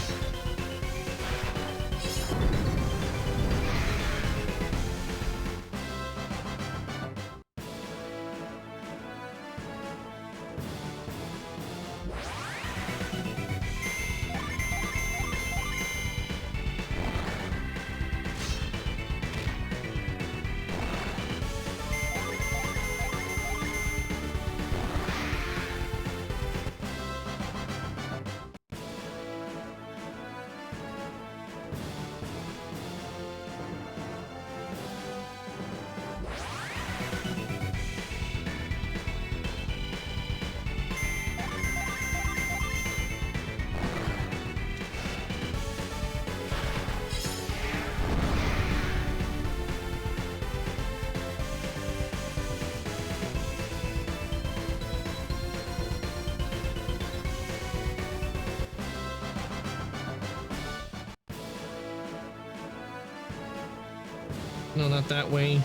No, not that way.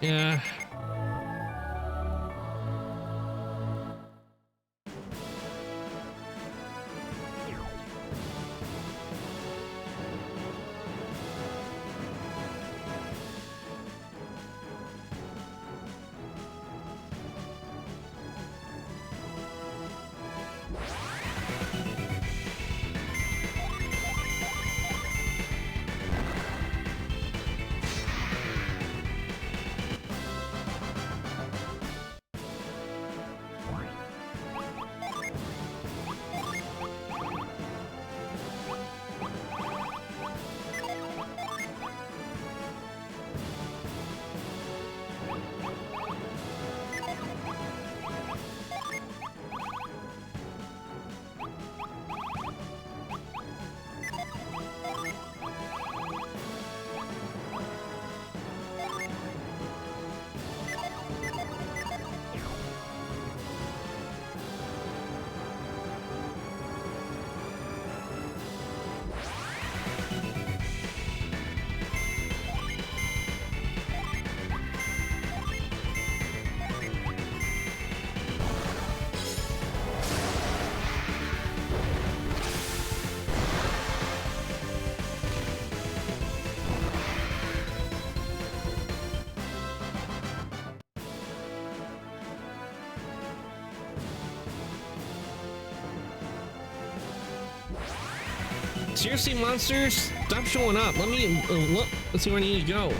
Yeah. Seriously, monsters? Stop showing up. Let me look. Let's see where I need to go.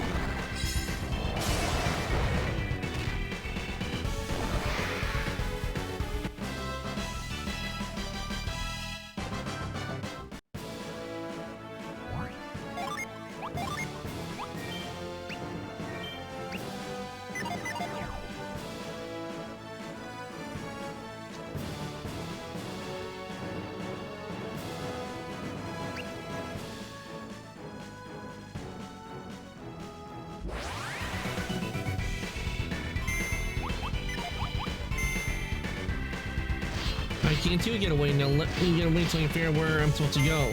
I can't do get away now. Let me get away until I figure out where I'm supposed to go.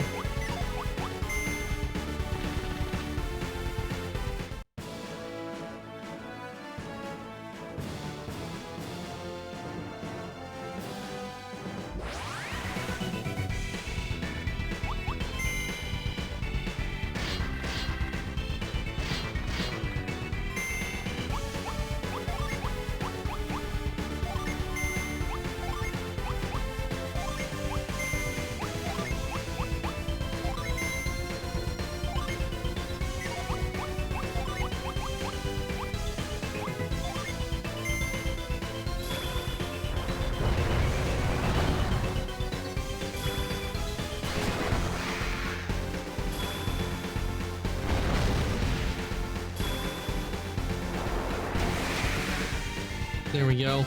There we go.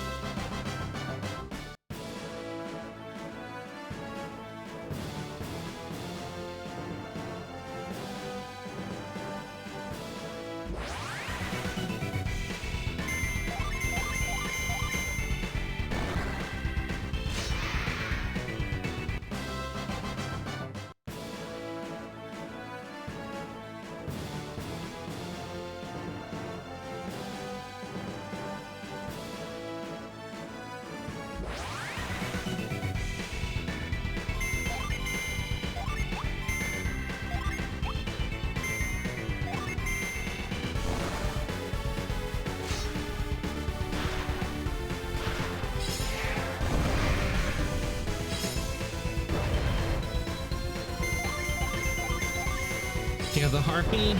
Take the harpy. Here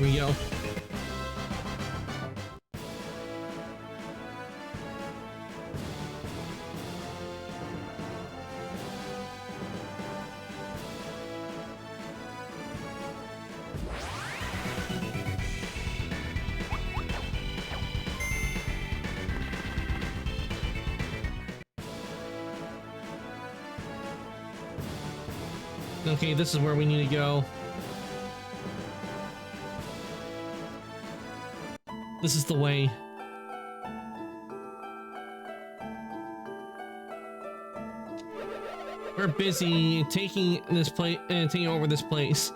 we go. Okay, this is where we need to go. This is the way. We're busy taking this place and taking over this place.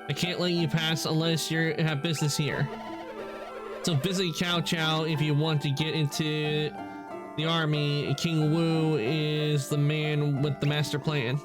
I can't let you pass unless you have business here. So visit Cao Cao if you want to get into the army. King Wu is the man with the master plan.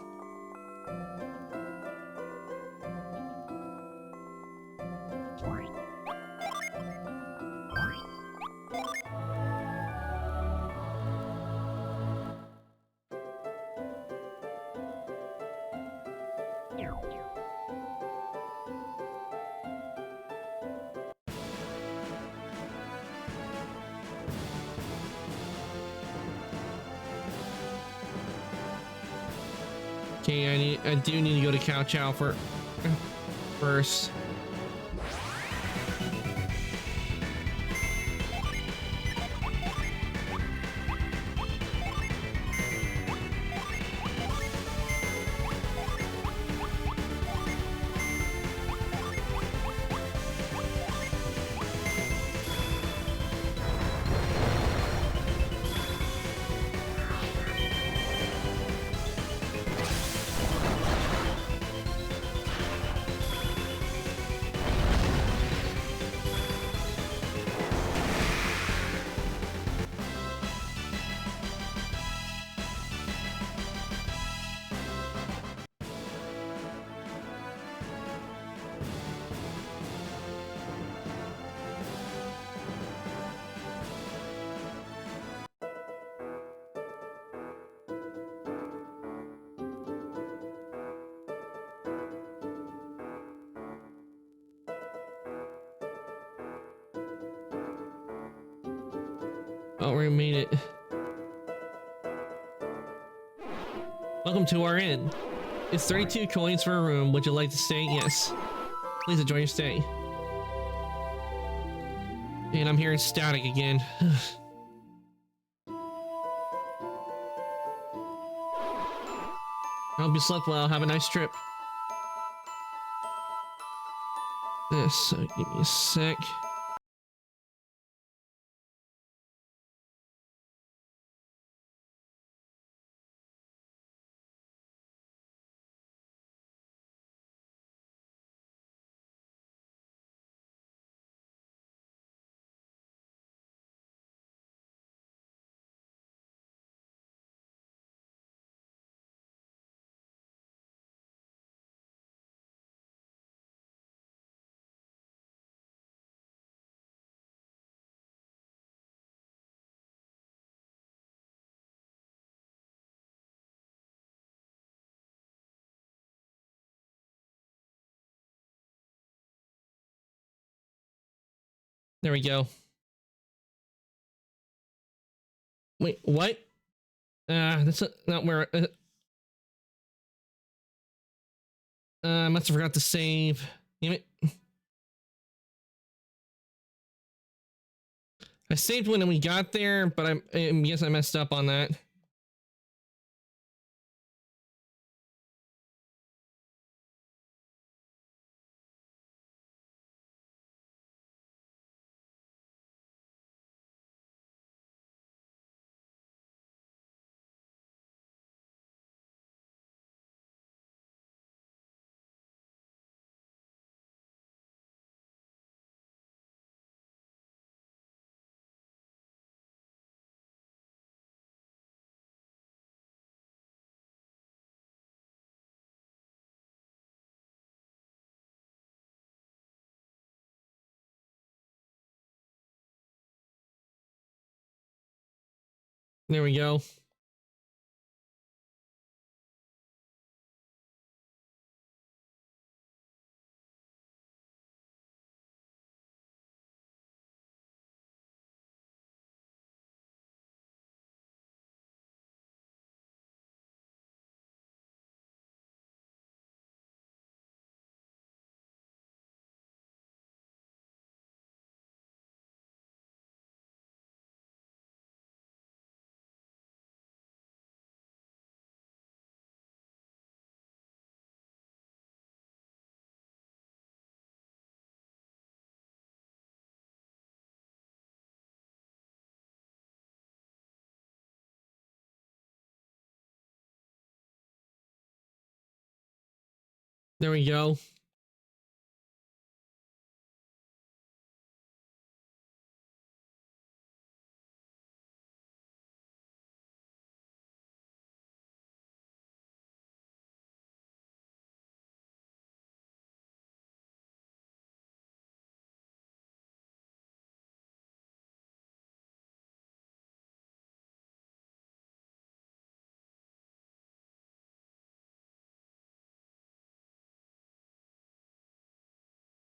Okay, I do need to go to Cao Cao first. Oh, we made it. Welcome to our inn. It's 32 coins for a room. Would you like to stay? Yes. Please enjoy your stay. And I'm hearing static again. I hope you slept well. Have a nice trip. So give me a sec. There we go. Wait, what? That's not where. I must have forgot to save. Damn it. I saved when we got there, but I guess I messed up on that. There we go. There we go.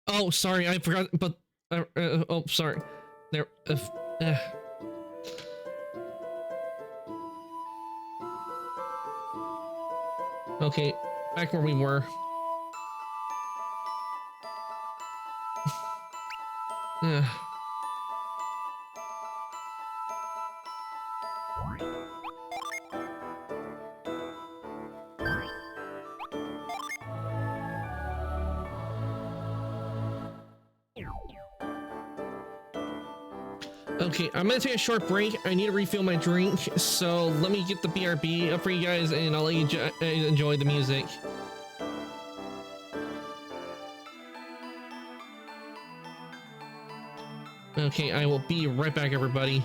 Oh, sorry, I forgot. But oh, sorry. There. Uh, okay, back where we were. Uh, Okay, I'm gonna take a short break. I need to refill my drink, so let me get the BRB up for you guys, and I'll let you enjoy the music. Okay, I will be right back, everybody.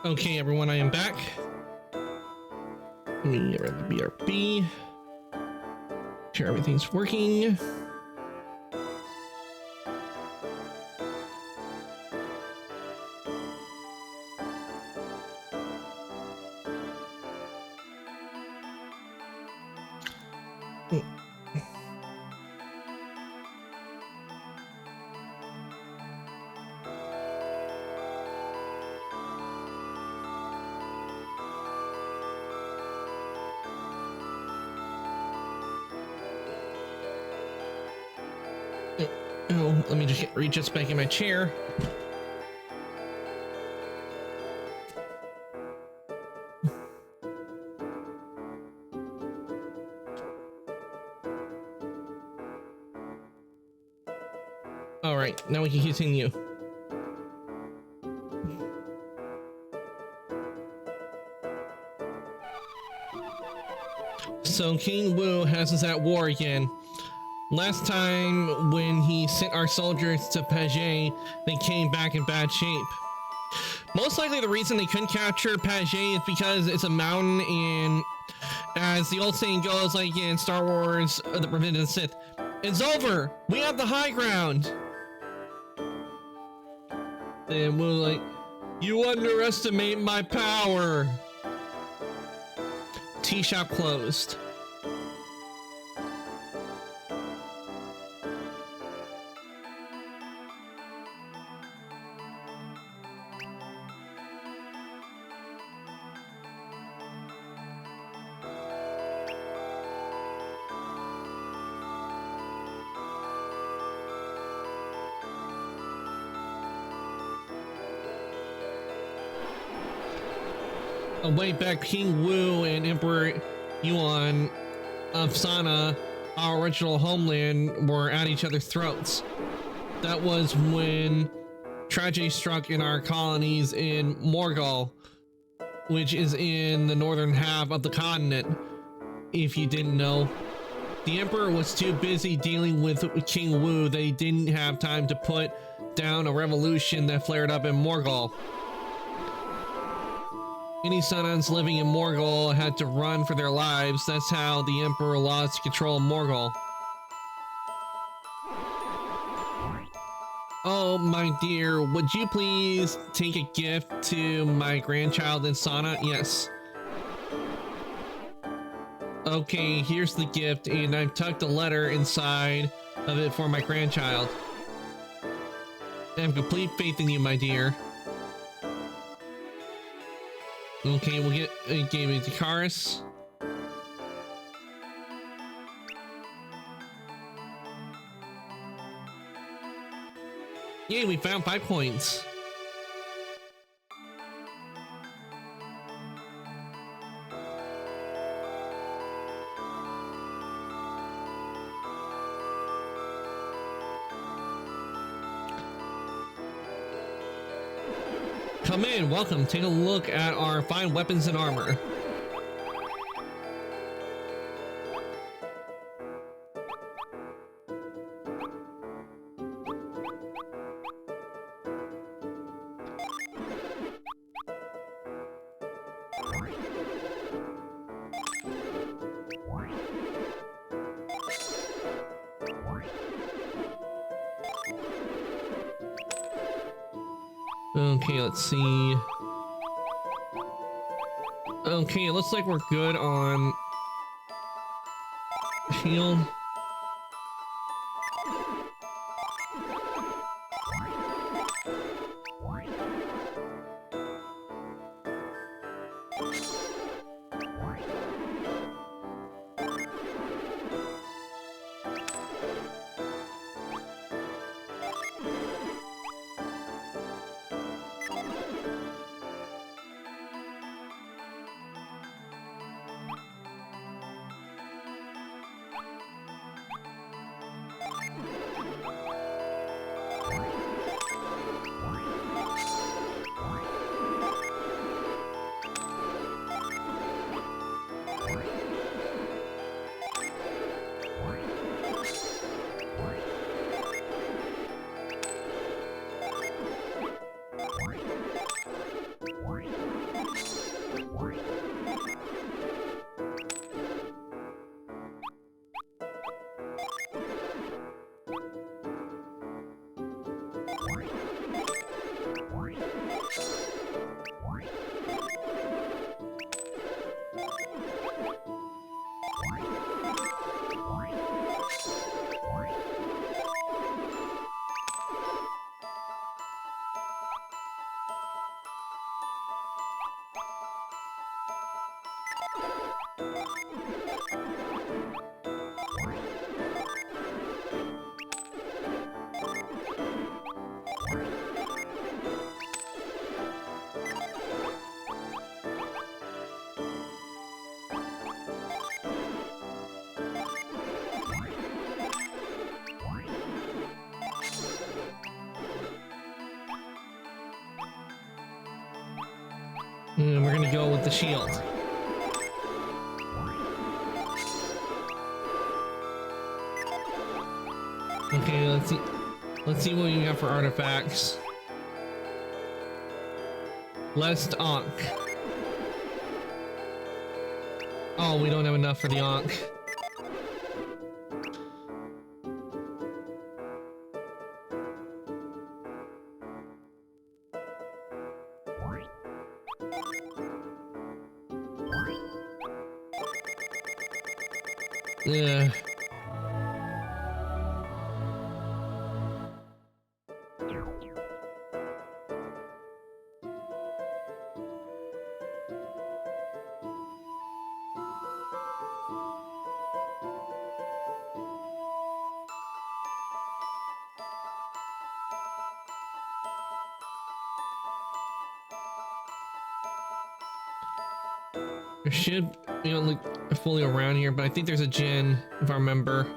Okay, everyone, I am back. Let me get rid of the BRB. Sure everything's working. Oh, let me just get readjust back in my chair. All right, now we can continue. So King Wu has us at war again. Last time when he sent our soldiers to Page, they came back in bad shape. Most likely the reason they couldn't capture Page is because it's a mountain, and as the old saying goes, like in Star Wars, The Revenge of the Sith, it's over! We have the high ground! And we're like, you underestimate my power! Tea shop closed. Way back, King Wu and Emperor Yuan of Sana, our original homeland, were at each other's throats. That was when tragedy struck in our colonies in Morgul, which is in the northern half of the continent. If you didn't know, the Emperor was too busy dealing with King Wu. They didn't have time to put down a revolution that flared up in Morgul. Any Sanans living in Morgul had to run for their lives. That's how the Emperor lost control of Morgul. Oh, my dear, would you please take a gift to my grandchild in Sana? Yes. Okay, here's the gift, and I've tucked a letter inside of it for my grandchild. I have complete faith in you, my dear. Okay, we'll get a game of Dakaris. Yay, we found 5 coins. Come in, welcome. Take a look at our fine weapons and armor. Okay, let's see. Okay, it looks like we're good on shield. And we're gonna go with the shield. Okay, let's see. Let's see what we got for artifacts. Lest Ankh. Oh, we don't have enough for the Ankh. Yeah. There should, you know, look fully around here, but I think there's a gin, if I remember.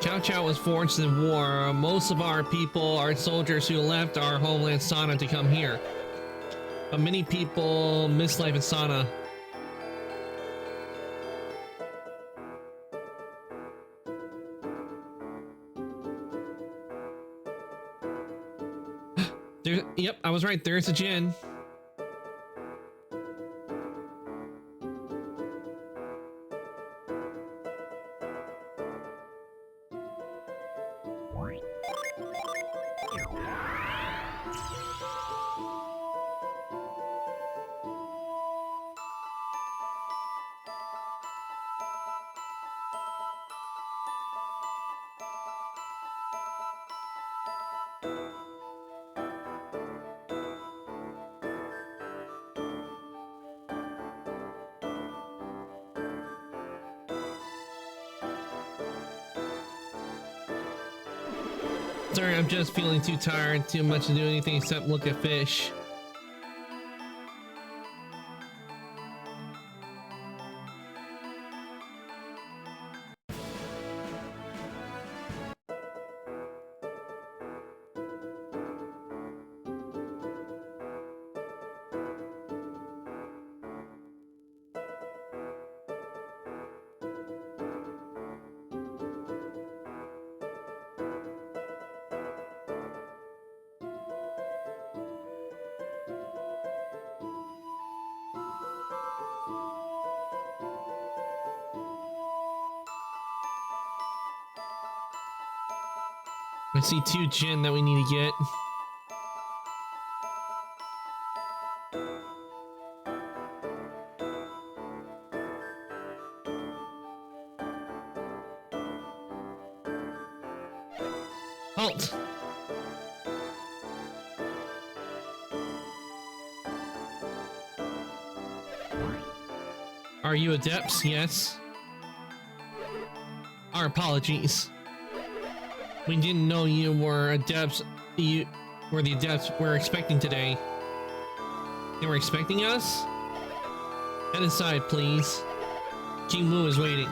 Cao Cao was forged in war. Most of our people are soldiers who left our homeland Sana to come here. But many people miss life in Sana. Yep, I was right. There's a Jin. Sorry, I'm just feeling too tired, too much to do anything except look at fish. I see 2 Jin that we need to get. Halt! Are you adepts? Yes. Our apologies. We didn't know you were adepts. You were the adepts we're expecting today. They were expecting us? Head inside, please. King Wu is waiting.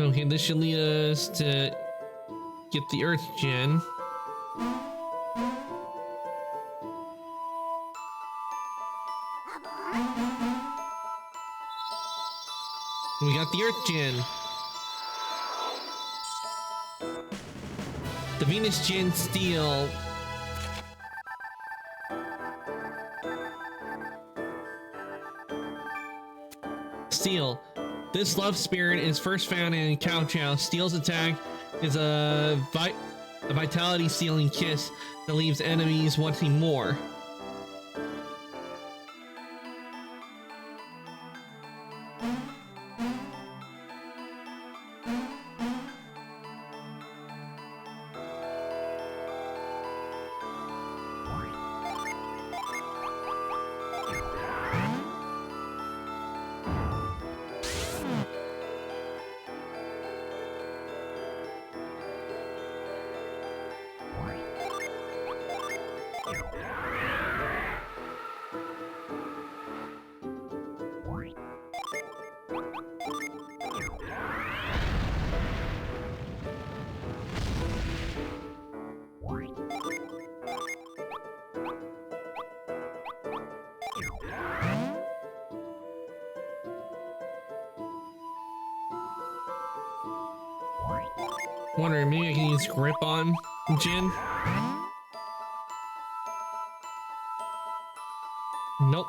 Okay, this should lead us to get the Earth Gen. We got the Earth Gen. The Venus Gen Steel. Steel. This love spirit is first found in Cao Cao. Steel's attack is a vitality sealing kiss that leaves enemies wanting more. Wondering, maybe I can use grip on Jin? Nope.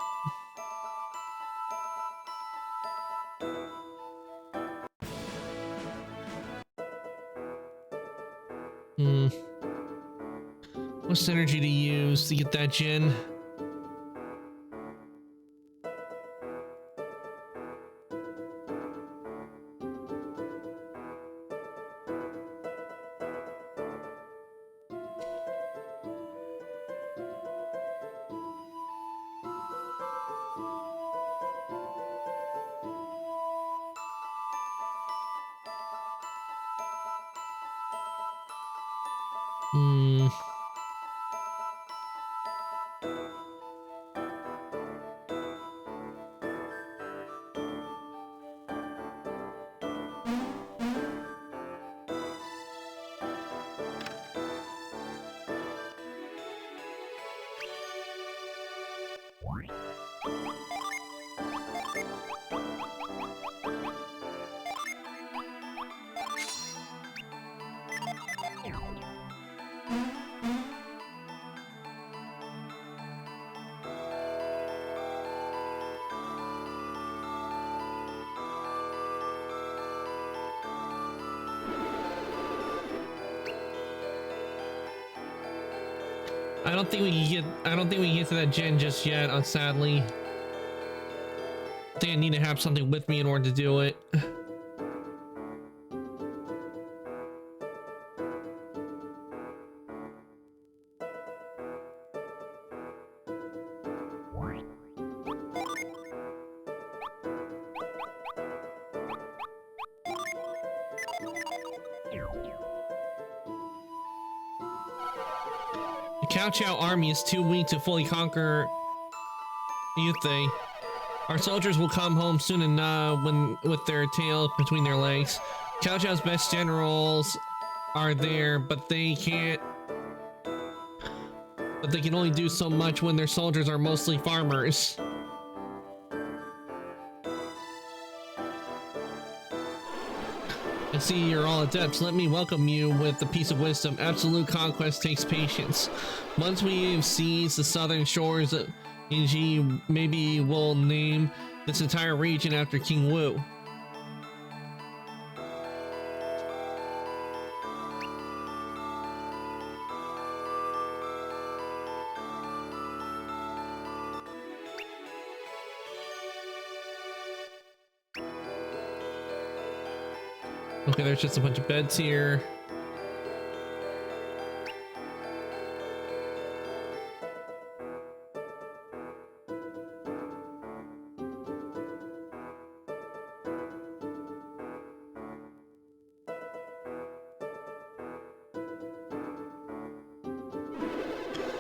What synergy to use to get that Jin? I don't think we can get to that gen just yet, sadly. I think I need to have something with me in order to do it. The Cao Cao army is too weak to fully conquer Yuthe. Our soldiers will come home soon enough with their tail between their legs. Cao Cao's best generals are there, but they can only do so much when their soldiers are mostly farmers. I see you're all adepts. Let me welcome you with the piece of wisdom. Absolute conquest takes patience. Once we've seized the southern shores of Yinji, maybe we'll name this entire region after King Wu. Okay, there's just a bunch of beds here.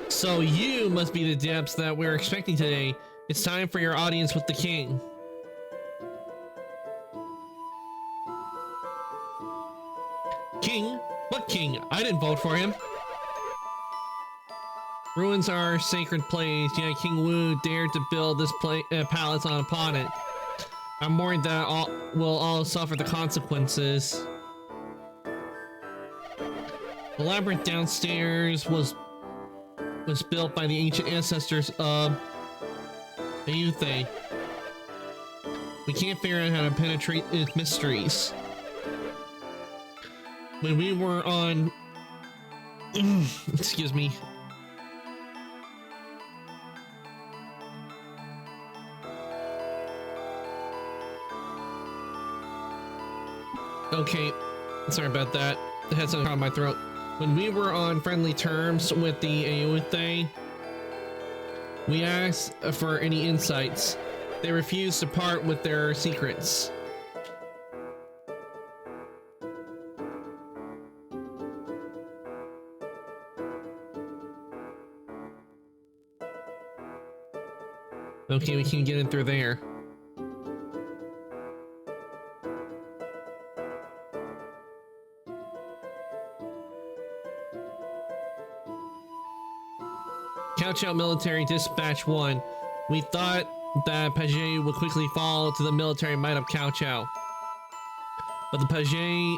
So you must be the depths that we're expecting today. It's time for your audience with the king. King? What king? I didn't vote for him. Ruins are a sacred place, yet King Wu dared to build this palace upon it. I'm worried that we'll all suffer the consequences. The labyrinth downstairs was built by the ancient ancestors of Ayutthaya. We can't figure out how to penetrate its mysteries. When we were on... excuse me. Okay, sorry about that. I had something on my throat. When we were on friendly terms with the Ayutthaya, we asked for any insights. They refused to part with their secrets. Okay, we can get in through there. Cao Cao Military Dispatch 1. We thought that Paget would quickly fall to the military might of Cao Cao. But the Paget...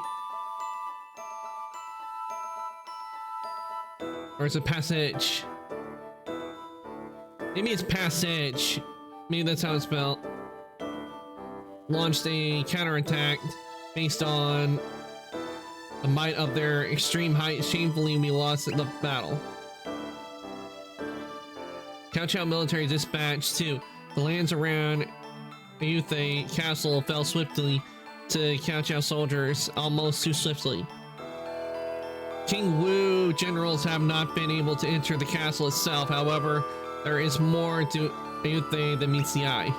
Or is it Passage? Maybe it's Passage. Maybe that's how it's spelled. Launched a counterattack based on the might of their extreme height. Shamefully, we lost the battle. Cao Cao Military Dispatch 2. The lands around Ayutthaya Castle fell swiftly to Cao Cao soldiers, almost too swiftly. King Wu generals have not been able to enter the castle itself, however, there is more to Ayutthaya than meets the eye.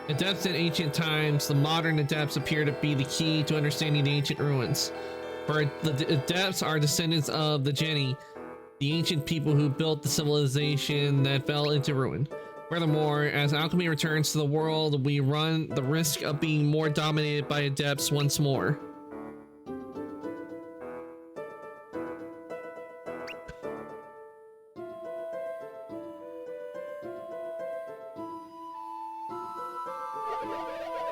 Adepts in ancient times, the modern adepts appear to be the key to understanding the ancient ruins. For the adepts are descendants of the Geni, the ancient people who built the civilization that fell into ruin. Furthermore, as alchemy returns to the world, we run the risk of being more dominated by adepts once more.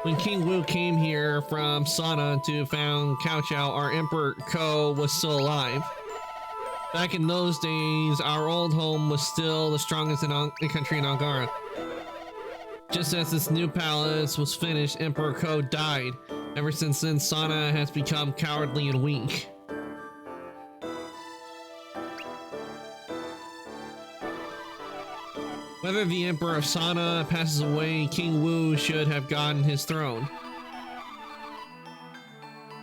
When King Wu came here from Sana to found Cao Cao, our Emperor Ko was still alive. Back in those days, our old home was still the strongest in the country in Angara. Just as this new palace was finished, Emperor Ko died. Ever since then, Sana has become cowardly and weak. Whether the Emperor of Sana passes away, King Wu should have gotten his throne.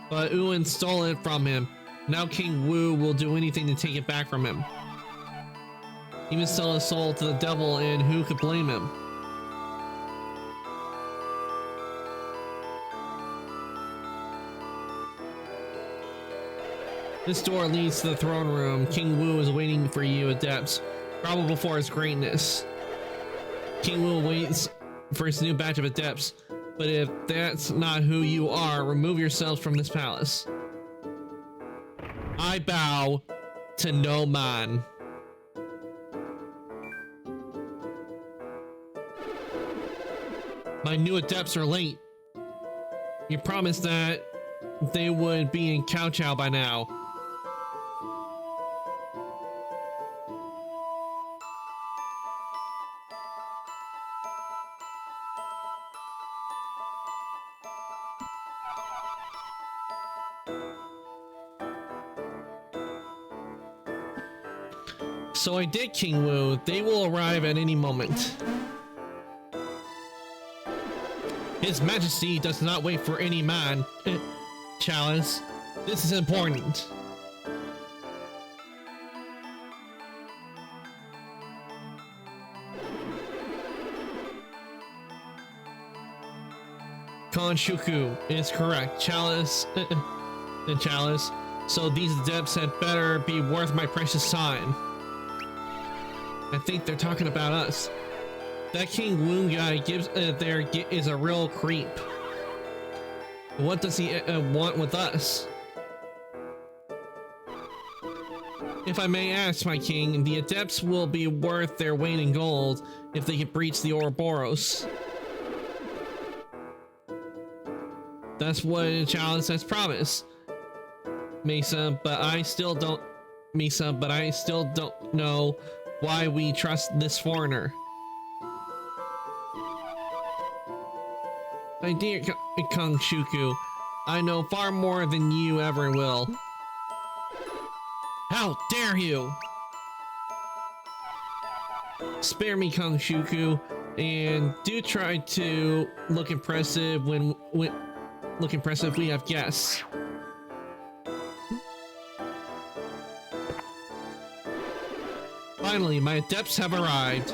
But Yuan stole it from him. Now King Wu will do anything to take it back from him. Even sell his soul to the devil, and who could blame him? This door leads to the throne room. King Wu is waiting for you, adepts, probably for his greatness. King Wu waits for his new batch of adepts, but if that's not who you are, remove yourselves from this palace. I bow to no man. My new adepts are late. You promised that they would be in Cao Cao by now. So I did, King Wu. They will arrive at any moment. His Majesty does not wait for any man. Chalice, this is important. Konshuku is correct. Chalice, Chalice. So these adepts had better be worth my precious time. I think they're talking about us. That King Wu guy is a real creep. What does he want with us? If I may ask, my king, the adepts will be worth their weight in gold if they can breach the Ouroboros. That's what Chalice has promised, Mesa, but I still don't know why we trust this foreigner. My dear Kung Shuku, I know far more than you ever will. How dare you! Spare me, Kung Shuku, and do try to look impressive when we have guests. Finally, my adepts have arrived.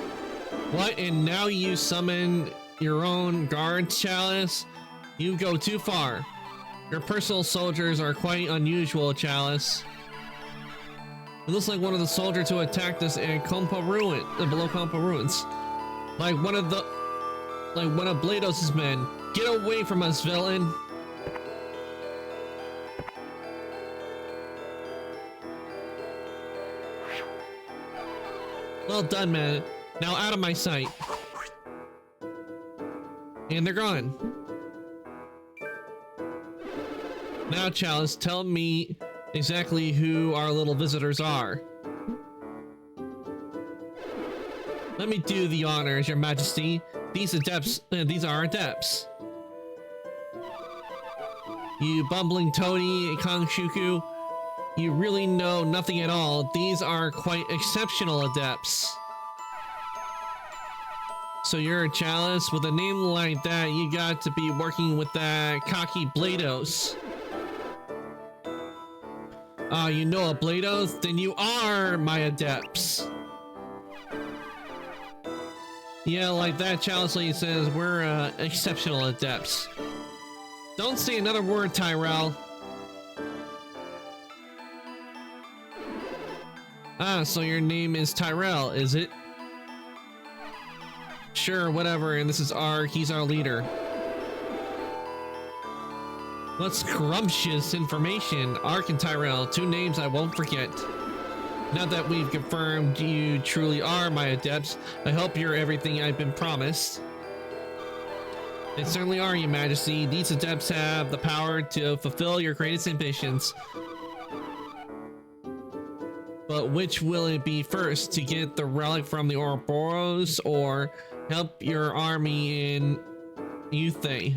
What, and now you summon your own guards, Chalice? You go too far. Your personal soldiers are quite unusual, Chalice. It looks like one of the soldiers who attacked us at Kompa Ruin, below Kompa Ruins. Like one of Blados' men. Get away from us, villain! Well done, man. Now out of my sight. And they're gone. Now, Chalice, tell me exactly who our little visitors are. Let me do the honors, Your Majesty. These are our adepts. You bumbling toady, Kung Shuku. You really know nothing at all. These are quite exceptional adepts. So you're a Chalice? With a name like that, you got to be working with that cocky Blados. You know a Blados? Then you are my adepts. Yeah, like that Chalice lady says, we're exceptional adepts. Don't say another word, Tyrell. So your name is Tyrell, is it? Sure, whatever, and this is Ark, he's our leader. What scrumptious information. Ark and Tyrell, two names I won't forget. Now that we've confirmed you truly are my adepts, I hope you're everything I've been promised. They certainly are, Your Majesty. These adepts have the power to fulfill your greatest ambitions. But which will it be first, to get the relic from the Ouroboros or help your army in Yuthe?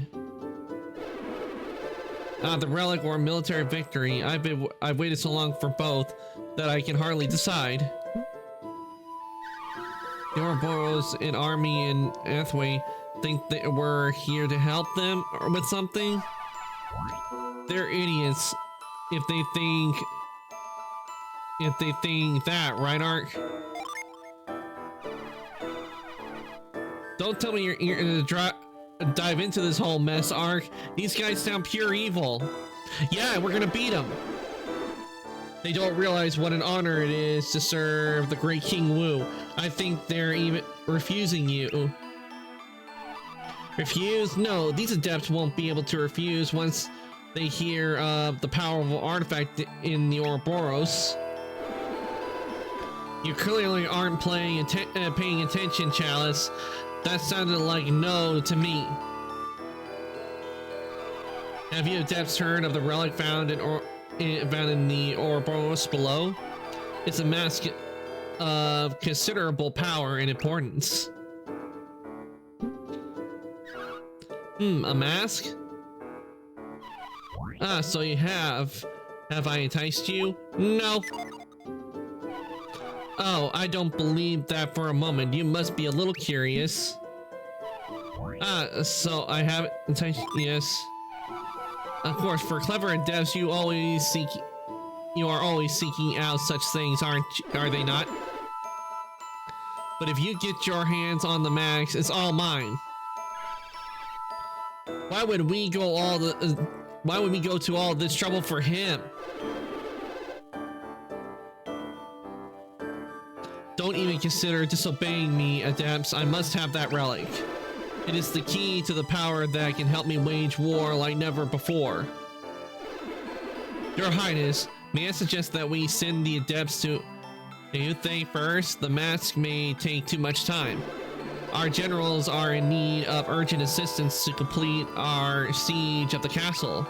The relic or military victory. I've waited so long for both that I can hardly decide. The Ouroboros and army in Athway think that we're here to help them with something? They're idiots if they think that, right, Ark? Don't tell me you're gonna dive into this whole mess, Ark. These guys sound pure evil. Yeah, we're gonna beat them. They don't realize what an honor it is to serve the great King Wu. I think they're even refusing you. Refuse? No, these adepts won't be able to refuse once they hear of the powerful artifact in the Ouroboros. You clearly aren't paying attention, Chalice. That sounded like no to me. Have you adepts heard of the relic found in the Ouroboros below? It's a mask of considerable power and importance. A mask? So you have. Have I enticed you? No. Oh, I don't believe that for a moment. You must be a little curious. So I haven't enticed. Yes. Of course, for clever adepts, you are always seeking out such things, are they not? But if you get your hands on the max, it's all mine. Why would we go to all this trouble for him? Don't even consider disobeying me, adepts. I must have that relic. It is the key to the power that can help me wage war like never before. Your Highness, may I suggest that we send the adepts to Ayutthaya first? The mask may take too much time. Our generals are in need of urgent assistance to complete our siege of the castle.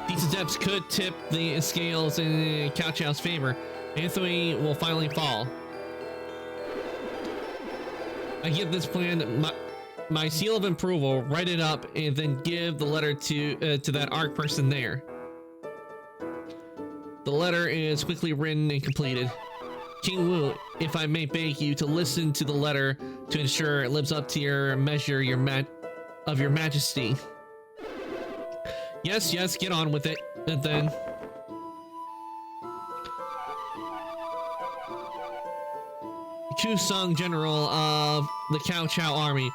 These adepts could tip the scales in Cao Cao's favor. Ayutthaya will finally fall. I give this plan my seal of approval, write it up, and then give the letter to that ARC person there. The letter is quickly written and completed. King Wu, if I may beg you to listen to the letter to ensure it lives up to your measure of your majesty. Yes, get on with it. And then Chu Sung, general of the Cao Cao army,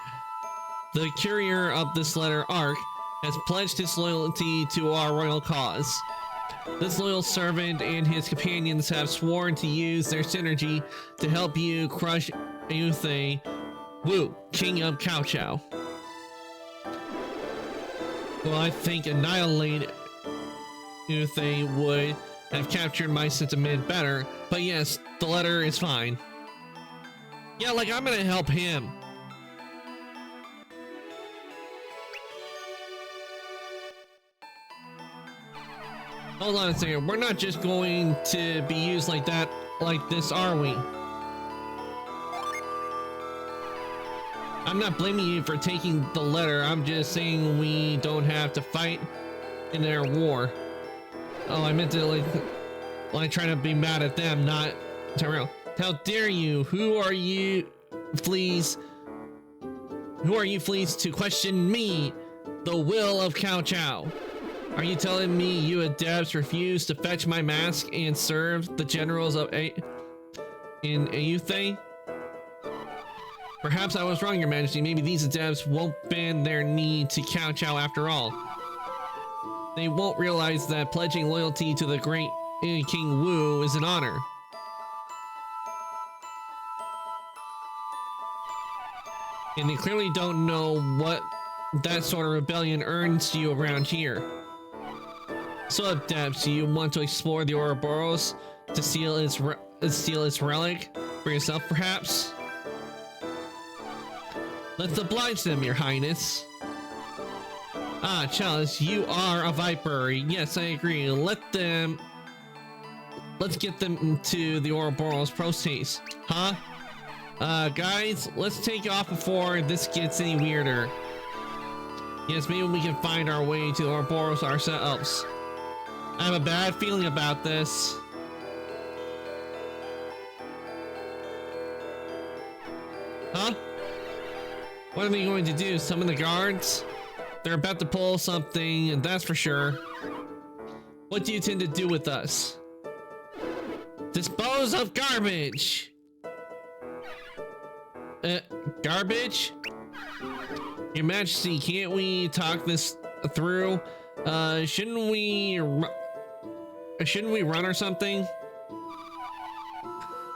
the courier of this letter, Ark, has pledged his loyalty to our royal cause. This loyal servant and his companions have sworn to use their synergy to help you crush Ayutthaya Wu, king of Cao Cao. Well, I think annihilate Ayutthaya would have captured my sentiment better, but yes, the letter is fine. Yeah, like, I'm gonna help him. Hold on a second, we're not just going to be used like that, like this, are we? I'm not blaming you for taking the letter, I'm just saying we don't have to fight in their war. Oh, I meant to, like trying to be mad at them, not Tyrell. How dare you? Who are you, fleas? Who are you, fleas, to question me, the will of Cao Cao? Are you telling me you adepts refuse to fetch my mask and serve the generals of in Ayutthaya? Perhaps I was wrong, Your Majesty. Maybe these adepts won't bend their knee to Cao Cao after all. They won't realize that pledging loyalty to the great King Wu is an honor. And they clearly don't know what that sort of rebellion earns you around here. So, adepts, you want to explore the Ouroboros to steal its relic for yourself, perhaps? Let's oblige them, Your Highness. Ah, Chalice, you are a viper. Yes, I agree. Let's get them to the Ouroboros prostates. Huh? Guys, let's take off before this gets any weirder. Yes, maybe we can find our way to Ouroboros ourselves. I have a bad feeling about this. Huh? What are they going to do? Summon the guards? They're about to pull something, and that's for sure. What do you intend to do with us? Dispose of garbage! Garbage? Your Majesty, can't we talk this through? Shouldn't we run or something?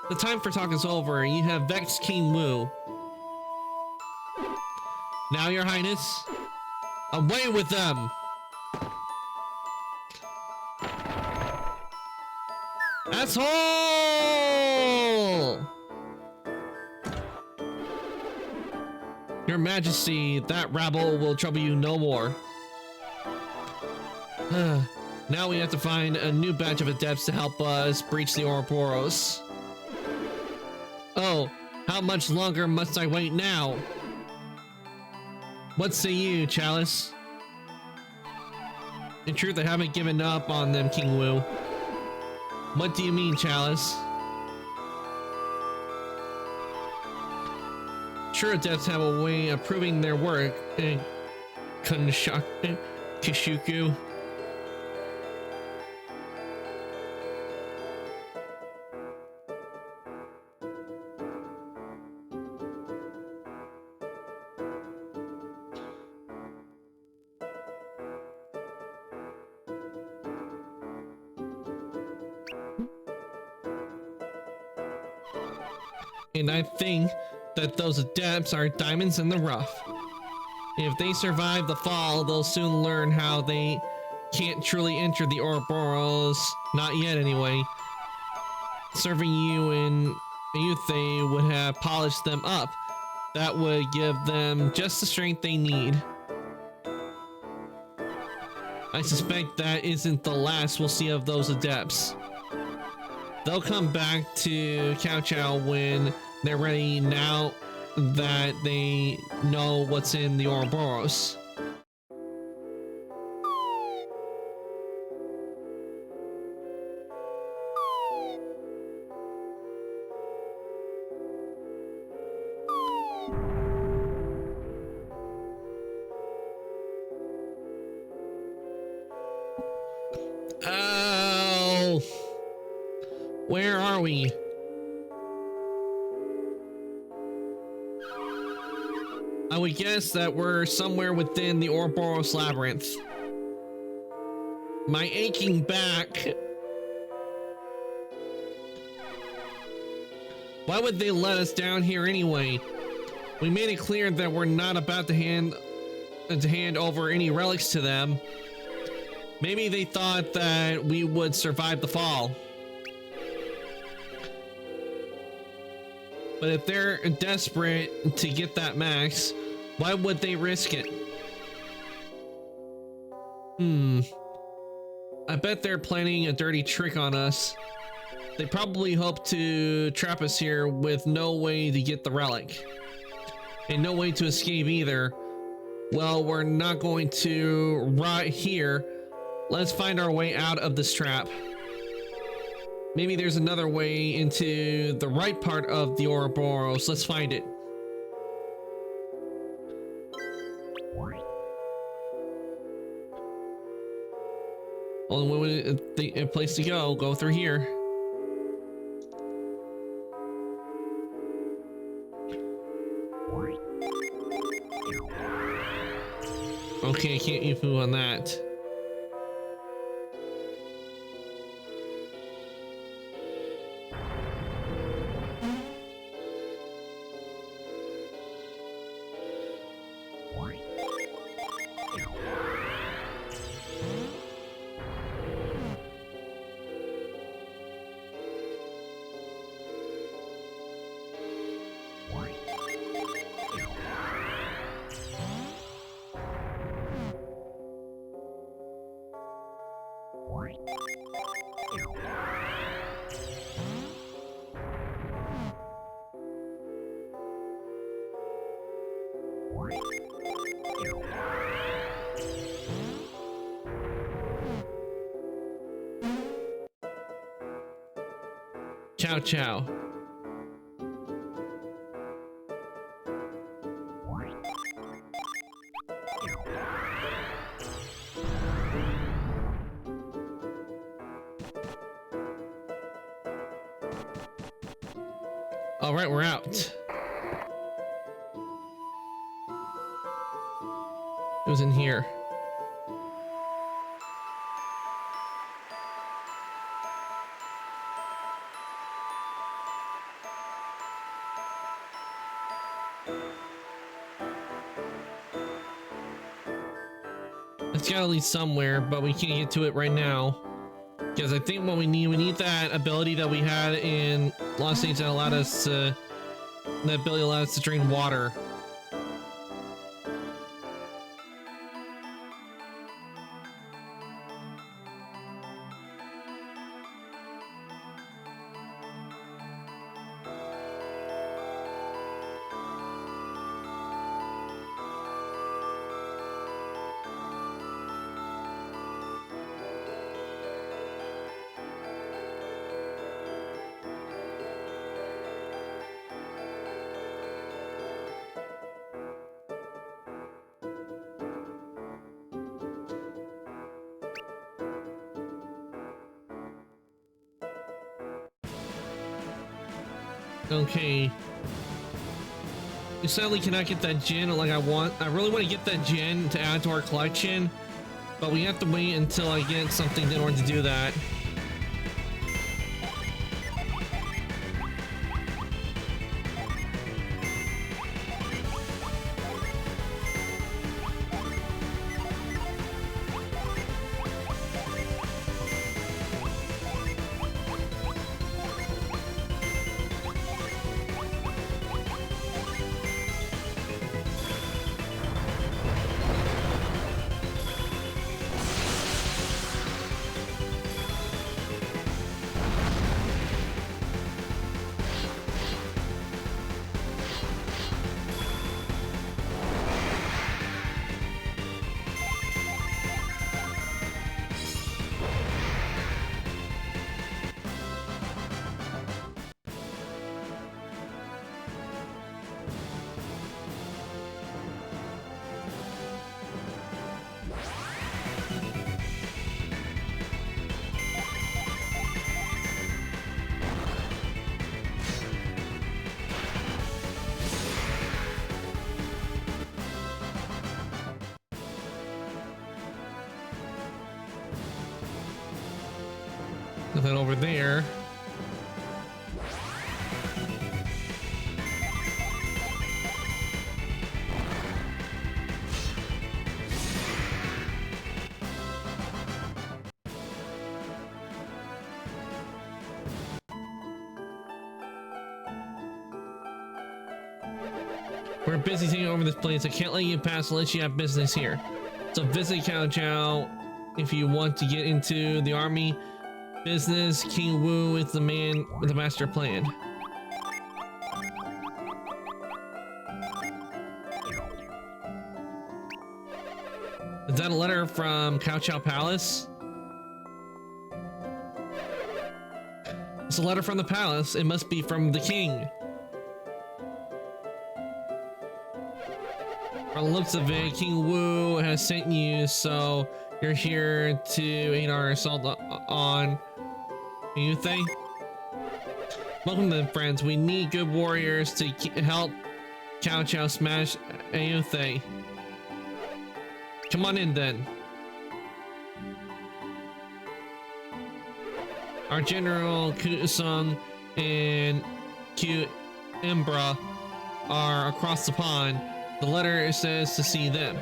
The time for talk is over. You have vexed King Wu. Now, Your Highness, away with them! Asshole! Your Majesty, that rabble will trouble you no more. Now we have to find a new batch of adepts to help us breach the Ouroboros. Oh, how much longer must I wait now? What say you, Chalice? In truth, I haven't given up on them, King Wu. What do you mean, Chalice? Sure, adepts have a way of proving their work, Kishuku. And I think that those adepts are diamonds in the rough. If they survive the fall, they'll soon learn how they can't truly enter the Ouroboros. Not yet, anyway. Serving you in youth, they would have polished them up. That would give them just the strength they need. I suspect that isn't the last we'll see of those adepts. They'll come back to Cao Cao when they're ready, now that they know what's in the Ouroboros. Oh, where are we? I would guess that we're somewhere within the Ouroboros labyrinth. My aching back. Why would they let us down here anyway? We made it clear that we're not about to hand over any relics to them. Maybe they thought that we would survive the fall. But if they're desperate to get that max, why would they risk it? I bet they're planning a dirty trick on us. They probably hope to trap us here with no way to get the relic. And no way to escape either. Well, we're not going to rot here. Let's find our way out of this trap. Maybe there's another way into the right part of the Ouroboros. Let's find it. Only a place to go through here. Okay, I can't eat food on that. Cao Cao. All right, we're out. It was in here. It's gotta lead somewhere, but we can't get to it right now. Because I think what we need that ability that we had in Lost Age that allowed us to, that ability allowed us to drain water. Okay. We sadly cannot get that gin like I want. I really want to get that gin to add to our collection, but we have to wait until I get something in order to do that. Nothing over there. We're busy taking over this place. I can't let you pass unless you have business here. So visit Cao Cao if you want to get into the army business. King Wu is the man with the master plan. Is that a letter from Cao Cao Palace? It's a letter from the palace. It must be from the king. From the looks of it, King Wu has sent you, so you're here to aid our assault on Ayutthaya. Welcome then, friends. We need good warriors to help Cao Cao smash Ayutthaya. Come on in then. Our General Kusung and Q Imbra are across the pond. The letter says to see them.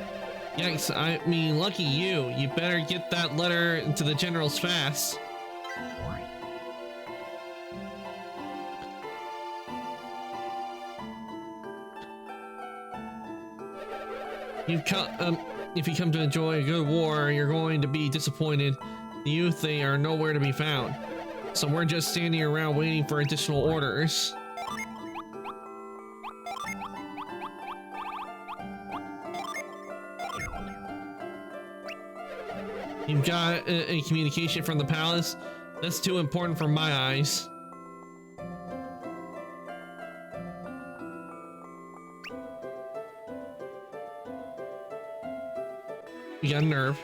Yikes, I mean, lucky you. You better get that letter to the generals fast. If you come to enjoy a good war, you're going to be disappointed. The youth, they are nowhere to be found. So we're just standing around waiting for additional orders. You've got a communication from the palace? That's too important for my eyes. You got a nerve.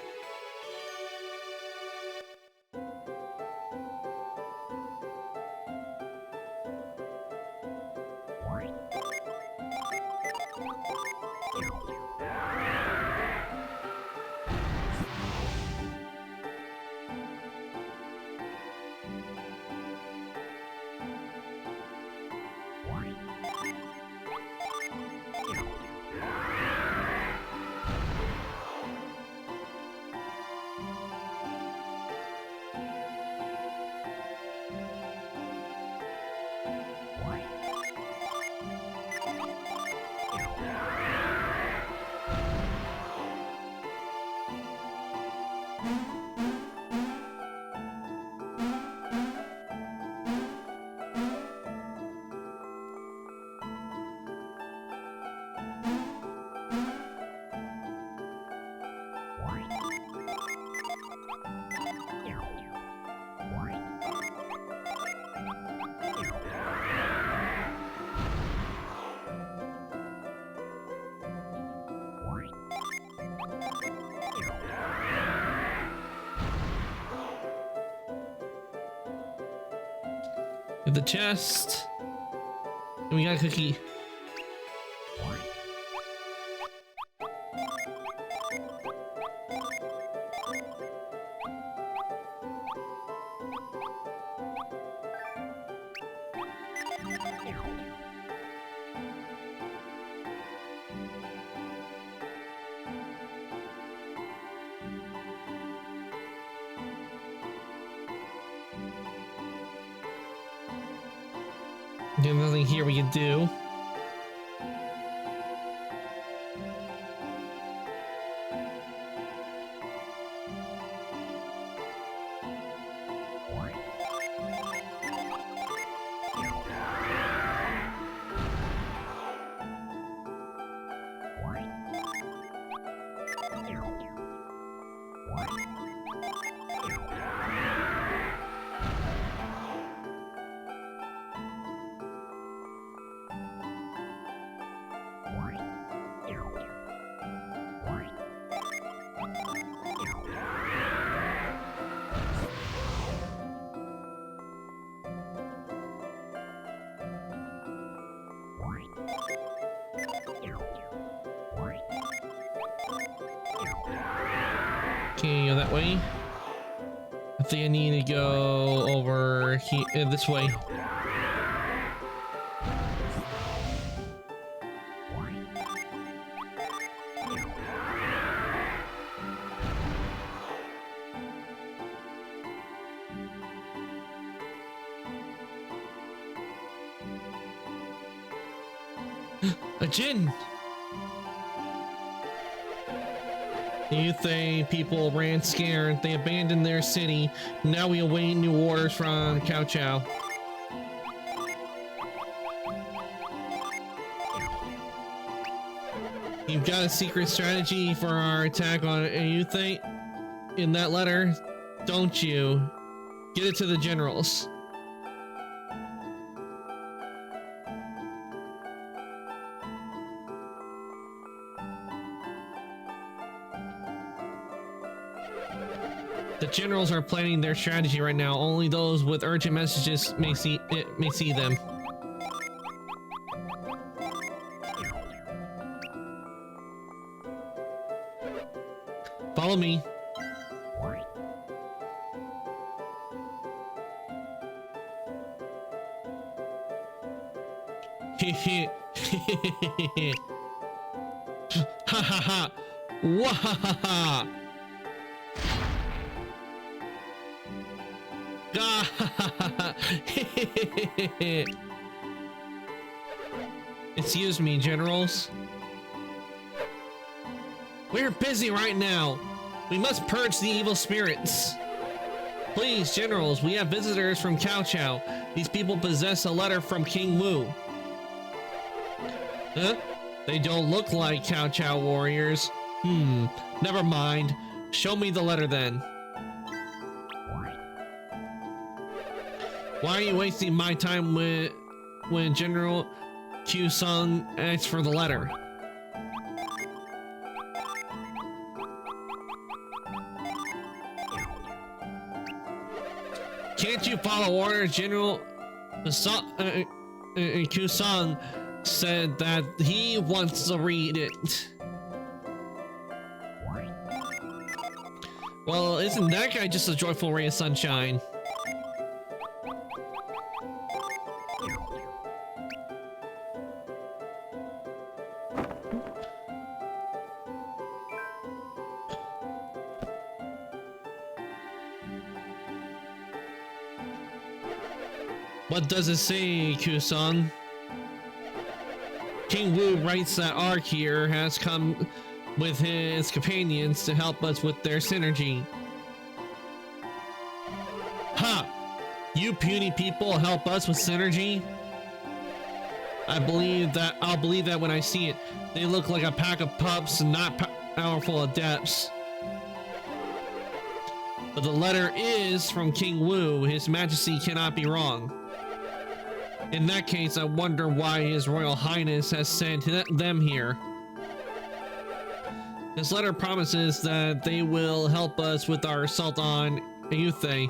The chest, and we got a cookie. There's nothing here we can do. Okay, go that way. I think I need to go over here, this way. A Jin! The Yuthe people ran scared. They abandoned their city. Now we await new orders from Cao Cao. You've got a secret strategy for our attack on Yuthe in that letter, don't you? Get it to the generals. The generals are planning their strategy right now. Only those with urgent messages may see them. Follow me. Ha ha ha! Wah ha ha ha! Excuse me, generals. We're busy right now. We must purge the evil spirits. Please, generals, we have visitors from Cao Cao. These people possess a letter from King Wu. Huh? They don't look like Cao Cao warriors. Never mind. Show me the letter then. Why are you wasting my time when General Q Sung asks for the letter? Can't you follow orders? General Q Sung said that he wants to read it. Well, isn't that guy just a joyful ray of sunshine? What does it say, Q-sung? King Wu writes that Ark here has come with his companions to help us with their synergy. Ha! You puny people help us with synergy? I'll believe that when I see it. They look like a pack of pups and not powerful adepts. But the letter is from King Wu. His Majesty cannot be wrong. In that case, I wonder why His Royal Highness has sent them here. This letter promises that they will help us with our assault on Yuthe.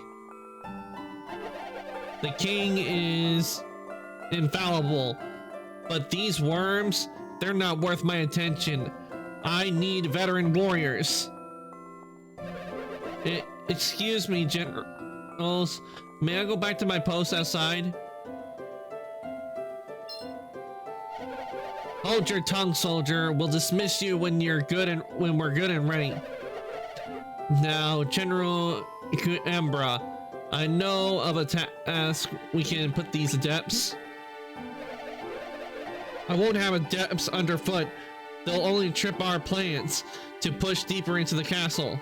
The king is infallible, but these worms, they're not worth my attention. I need veteran warriors. Excuse me, generals. May I go back to my post outside? Hold your tongue, soldier. We'll dismiss you when we're good and ready. Now, General Ambra, I know of a task we can put these adepts. I won't have adepts underfoot. They'll only trip our plans to push deeper into the castle.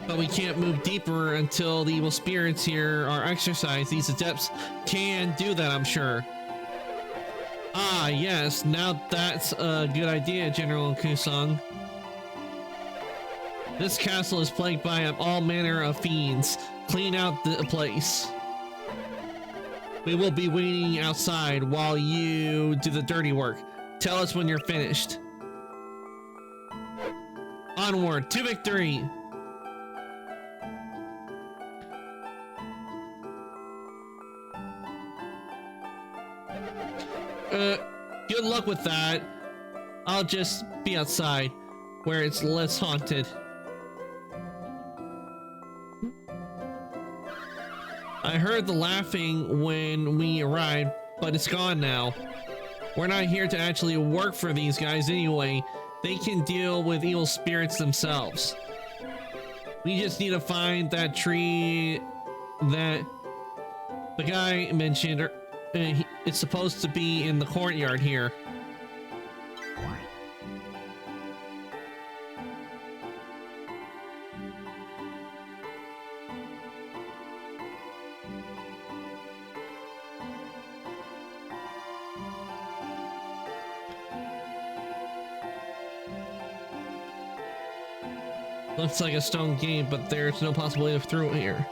But we can't move deeper until the evil spirits here are exorcised. These adepts can do that, I'm sure. Ah, yes, now that's a good idea, General Kusung. This castle is plagued by all manner of fiends. Clean out the place. We will be waiting outside while you do the dirty work. Tell us when you're finished. Onward to victory! Good luck with that. I'll just be outside, where it's less haunted. I heard the laughing when we arrived, but it's gone now. We're not here to actually work for these guys anyway. They can deal with evil spirits themselves. We just need to find that tree that the guy mentioned. It's supposed to be in the courtyard here. Looks like a stone gate, but there's no possible way through here.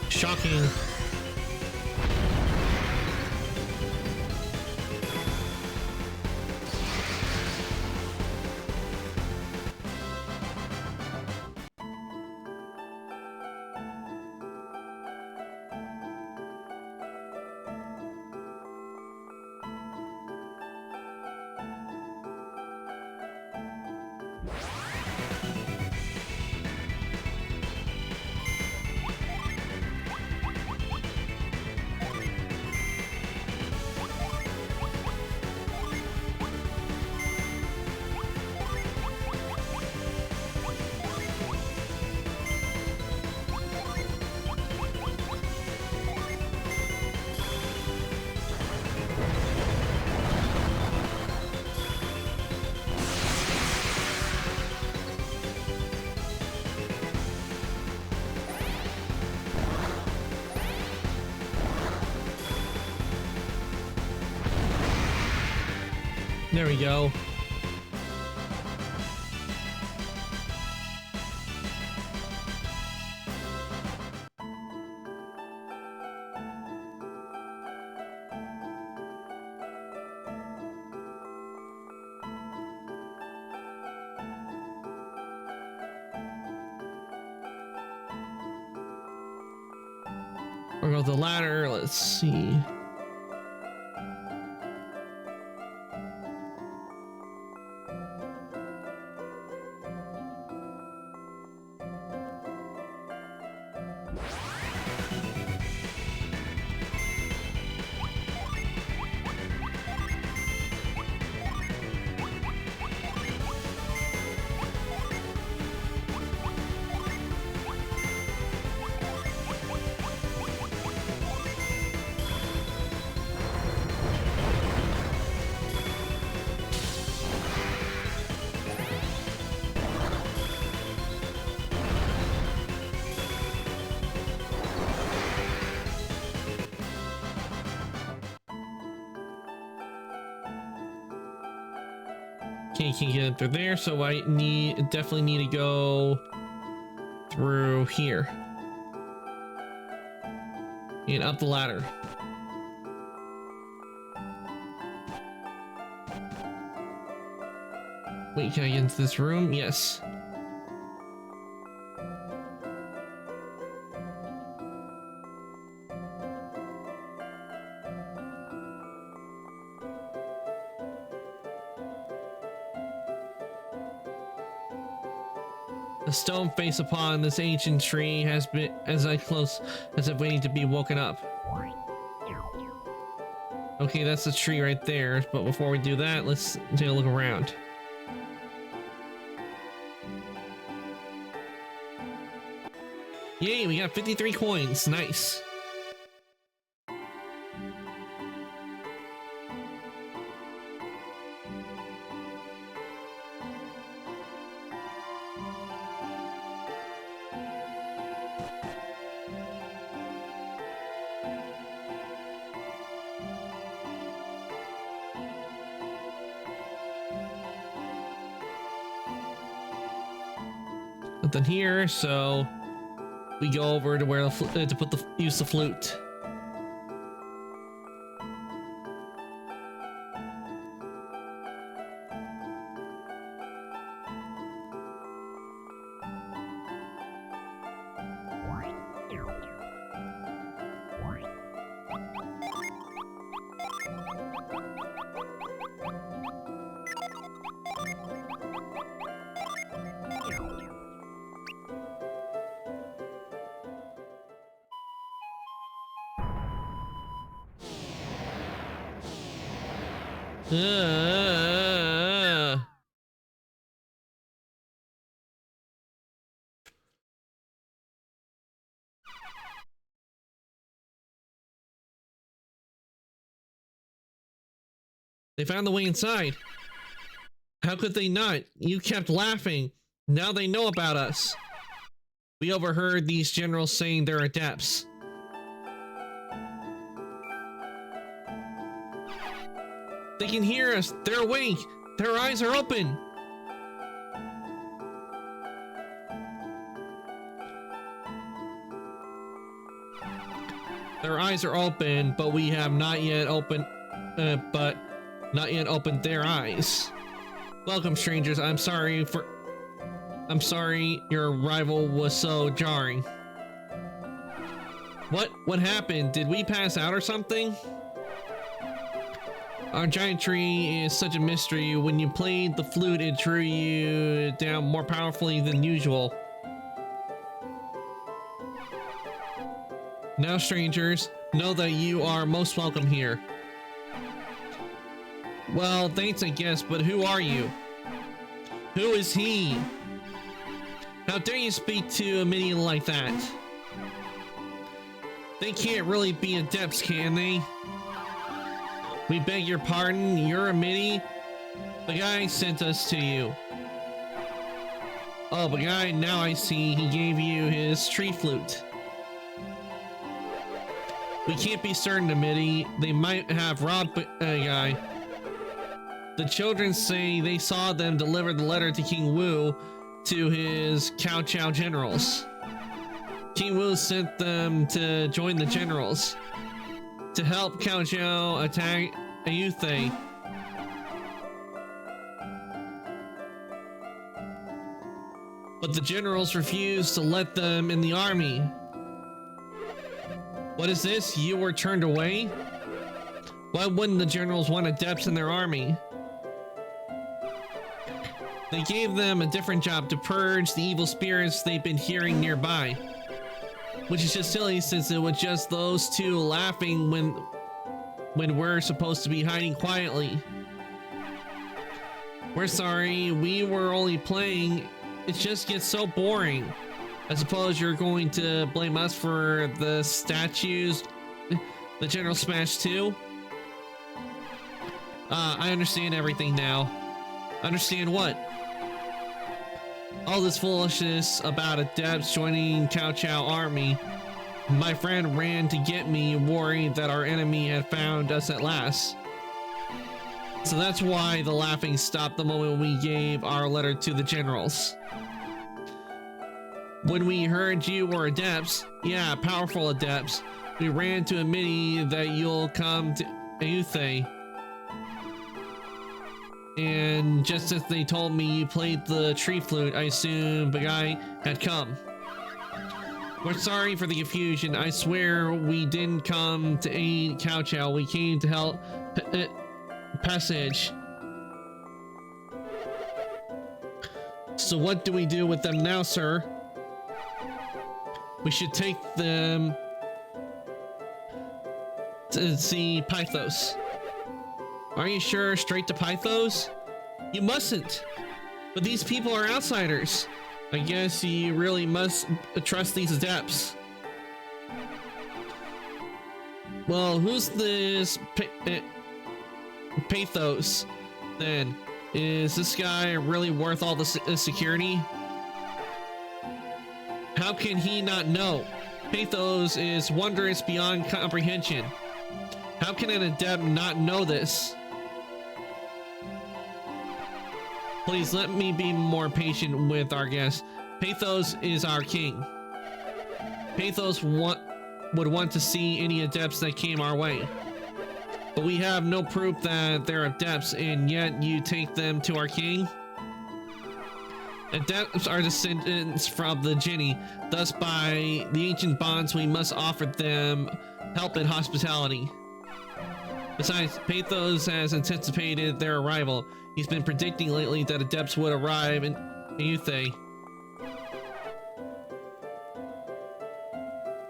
Shocking. There we go. We'll go the ladder. Let's see. Okay, can't get it through there, so I definitely need to go through here and up the ladder. Wait, can I get into this room? Yes. The stone face upon this ancient tree has been as close as if waiting to be woken up. Okay, that's the tree right there, but before we do that, let's take a look around. Yay, we got 53 coins. Nice. nothing here, so we go over to where use the flute. They found the way inside. How could they not? You kept laughing. Now they know about us. We overheard these generals saying they're adepts. They can hear us. They're awake. Their eyes are open. Their eyes are open, but we have not yet opened their eyes. Welcome, strangers. I'm sorry your arrival was so jarring. What happened? Did we pass out or something? Our giant tree is such a mystery. When you played the flute, it drew you down more powerfully than usual. Now, strangers, know that you are most welcome here. Well, thanks, I guess, but who are you? Who is he? How dare you speak to a minion like that? They can't really be adepts, can they? We beg your pardon, you're a mini? The guy sent us to you. Oh, the guy, now I see, he gave you his tree flute. We can't be certain, Amity. They might have robbed a guy. The children say they saw them deliver the letter to King Wu to his Cao Cao generals. King Wu sent them to join the generals to help Cao Cao attack Ayutthaya. But the generals refused to let them in the army. What is this? You were turned away? Why wouldn't the generals want adepts in their army? They gave them a different job to purge the evil spirits they've been hearing nearby. Which is just silly since it was just those two laughing when we're supposed to be hiding quietly. We're sorry, we were only playing. It just gets so boring. I suppose you're going to blame us for the statues the general smashed too? I understand everything now. Understand what? All this foolishness about adepts joining Cao Cao army. My friend ran to get me, worried that our enemy had found us at last. So that's why the laughing stopped the moment we gave our letter to the generals. When we heard you were adepts, yeah, powerful adepts, we ran to admit that you'll come to Ayutthaya. And just as they told me you played the tree flute, I assumed the guy had come. We're sorry for the confusion. I swear we didn't come to aid Cao Cao. We came to help Passage. So what do we do with them now, sir? We should take them to see Pythos. Are you sure? Straight to Pythos? You mustn't. But these people are outsiders. I guess you really must trust these adepts. Well, who's this Pythos then? Is this guy really worth all the security? How can he not know? Pythos is wondrous beyond comprehension. How can an adept not know this? Please let me be more patient with our guests. Pathos is our king. Pathos would want to see any adepts that came our way. But we have no proof that they're adepts, and yet you take them to our king? Adepts are descendants from the Jinni. Thus, by the ancient bonds, we must offer them help and hospitality. Besides, Pathos has anticipated their arrival. He's been predicting lately that adepts would arrive in Euthe.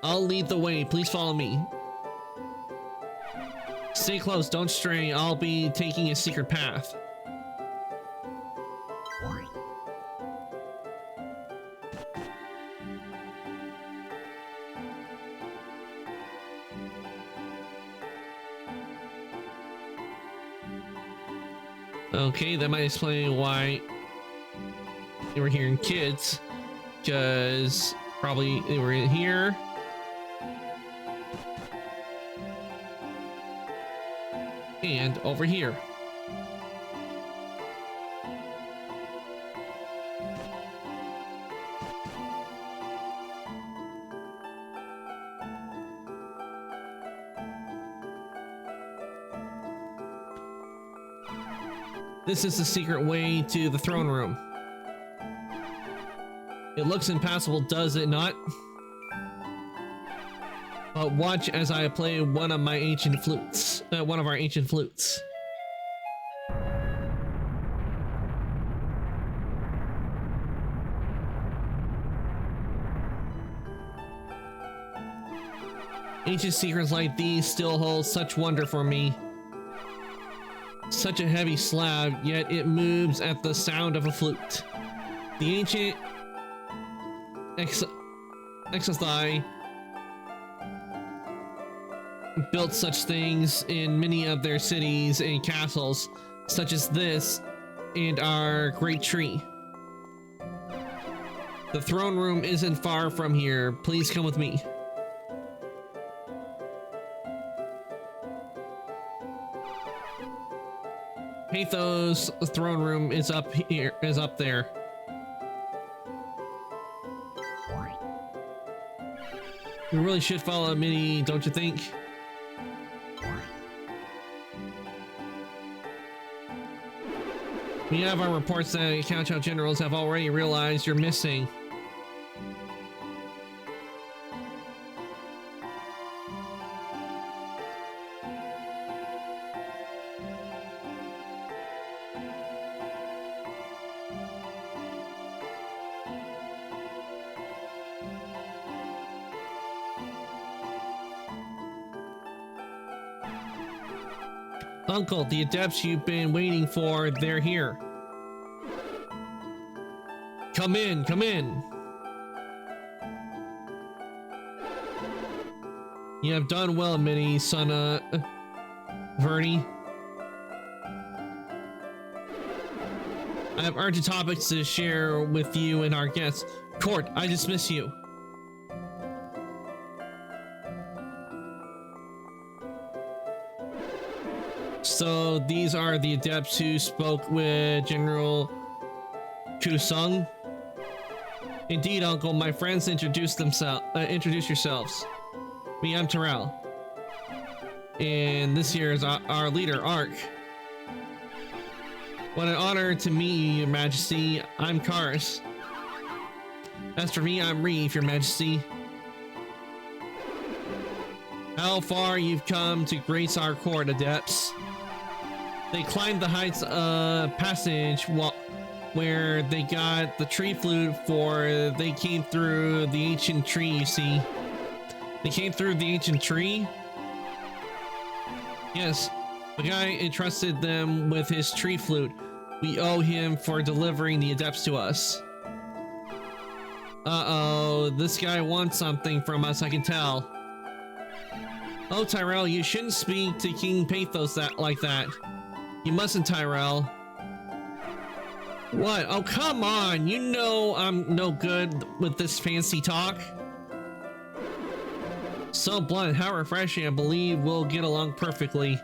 I'll lead the way. Please follow me. Stay close, don't stray. I'll be taking a secret path. Okay, that might explain why they were hearing kids, because probably they were in here. And over here. This is the secret way to the throne room. It looks impassable, does it not? But watch as I play one of my ancient flutes. One of our ancient flutes. Ancient secrets like these still hold such wonder for me. Such a heavy slab, yet it moves at the sound of a flute. The ancient Exothai built such things in many of their cities and castles, such as this and our great tree. The throne room isn't far from here. Please come with me. Pathos' throne room is up here, is up there. We really should follow Minnie, don't you think? We have our reports that Council generals have already realized you're missing. Uncle, the adepts you've been waiting for, they're here. Come in, come in. You have done well, Minnie, son, Vernie. I have urgent topics to share with you and our guests. Court, I dismiss you. So these are the adepts who spoke with General Kusung. Indeed, Uncle, my friends introduce yourselves. Me, I'm Terrell. And this here is our leader, Ark. What an honor to meet you, Your Majesty. I'm Karis. As for me, I'm Reeve, Your Majesty. How far you've come to grace our court, adepts. They climbed the heights passage where they got the tree flute for they came through the ancient tree, you see. They came through the ancient tree? Yes, the guy entrusted them with his tree flute. We owe him for delivering the adepts to us. Uh-oh, this guy wants something from us, I can tell. Oh, Tyrell, you shouldn't speak to King Pathos like that. You mustn't, Tyrell. What? Oh, come on! You know I'm no good with this fancy talk. So blunt, how refreshing. I believe we'll get along perfectly.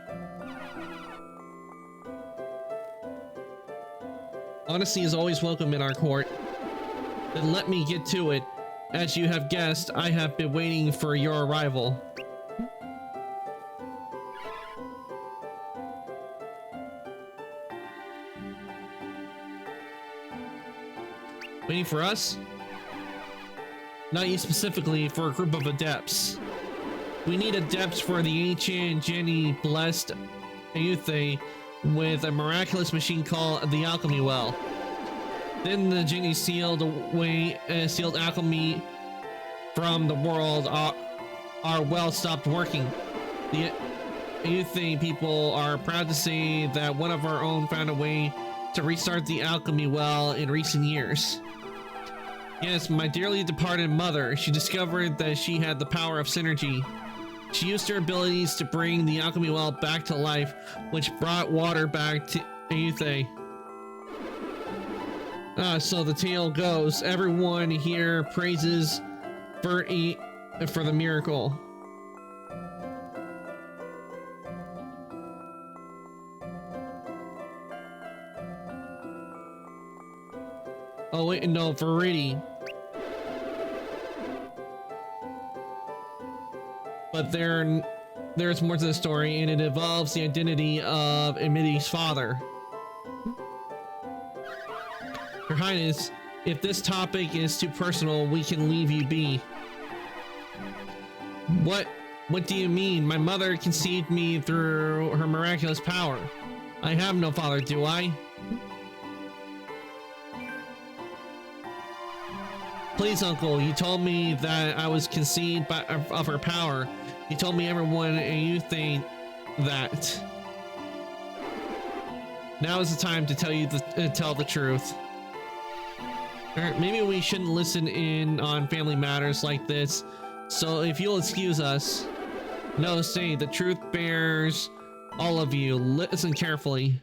Honesty is always welcome in our court. Then let me get to it. As you have guessed, I have been waiting for your arrival. Waiting for us? Not you specifically, for a group of adepts. We need adepts for the ancient Jenny blessed Ayutthaya with a miraculous machine called the Alchemy Well. Then the Jenny sealed alchemy from the world. Our well stopped working. The Ayutthaya people are proud to say that one of our own found a way to restart the Alchemy Well in recent years. Yes, my dearly departed mother. She discovered that she had the power of synergy. She used her abilities to bring the Alchemy Well back to life, which brought water back to Ayutthaya. So the tale goes, everyone here praises for the miracle. Oh wait, no, Verity. But there's more to the story, and it involves the identity of Amity's father. Your Highness, if this topic is too personal, we can leave you be. What do you mean? My mother conceived me through her miraculous power. I have no father, do I? Please, Uncle, you told me that I was conceived of her power. You told me everyone and you think that. Now is the time to tell the truth. Maybe we shouldn't listen in on family matters like this. So if you'll excuse us. No, say the truth bears all of you. Listen carefully.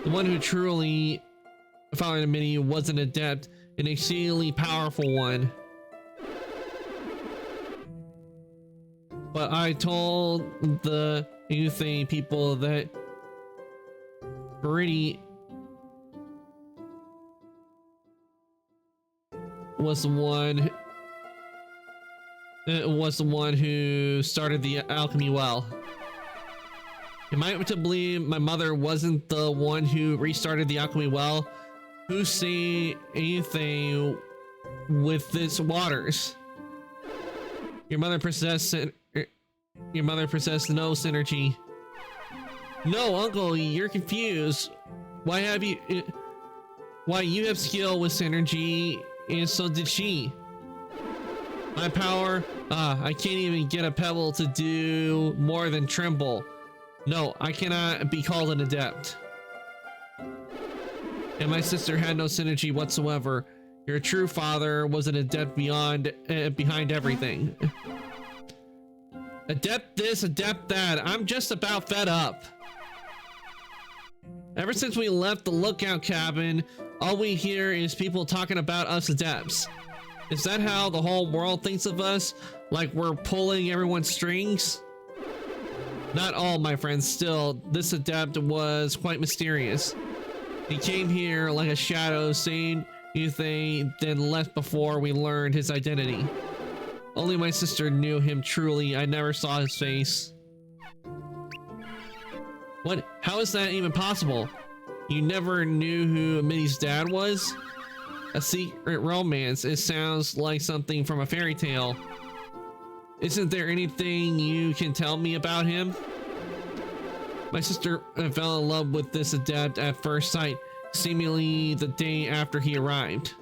The one who truly followed Amity was an adept, an exceedingly powerful one. But I told the Ayutthaya people that Verity was the one who started the Alchemy Well. Am I to believe my mother wasn't the one who restarted the Alchemy Well? Who say anything with its waters? Your mother possessed no synergy. No, Uncle, you're confused. Why you have skill with synergy, and so did she. My power, I can't even get a pebble to do more than tremble. No, I cannot be called an adept. And my sister had no synergy whatsoever. Your true father was an adept behind everything. Adept this, adept that. I'm just about fed up. Ever since we left the lookout cabin, all we hear is people talking about us adepts. Is that how the whole world thinks of us? Like we're pulling everyone's strings? Not all, my friends. Still, this adept was quite mysterious. He came here like a shadow, saying anything, then left before we learned his identity. Only my sister knew him truly. I never saw his face. What? How is that even possible? You never knew who Amity's dad was? A secret romance. It sounds like something from a fairy tale. Isn't there anything you can tell me about him? My sister fell in love with this adept at first sight, seemingly the day after he arrived.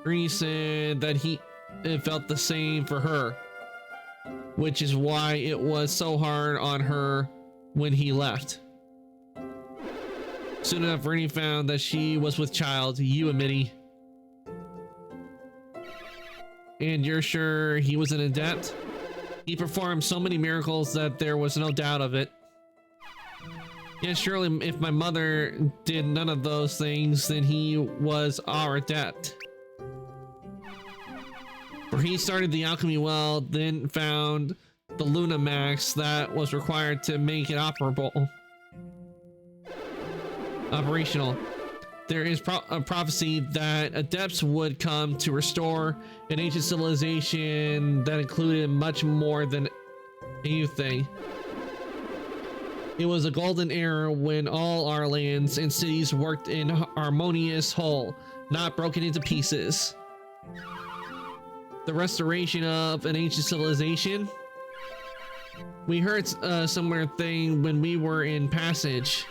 Verity said that he felt the same for her, which is why it was so hard on her when he left. Soon enough, Verity found that she was with child, you, Amity. And you're sure he was an adept? He performed so many miracles that there was no doubt of it. Yes, surely if my mother did none of those things, then he was our adept. For he started the Alchemy Well, then found the Lunamax that was required to make it operable. operational. There is a prophecy that adepts would come to restore an ancient civilization that included much more than anything. It was a golden era when all our lands and cities worked in harmonious whole, not broken into pieces. The restoration of an ancient civilization. We heard a similar thing when we were in Passage.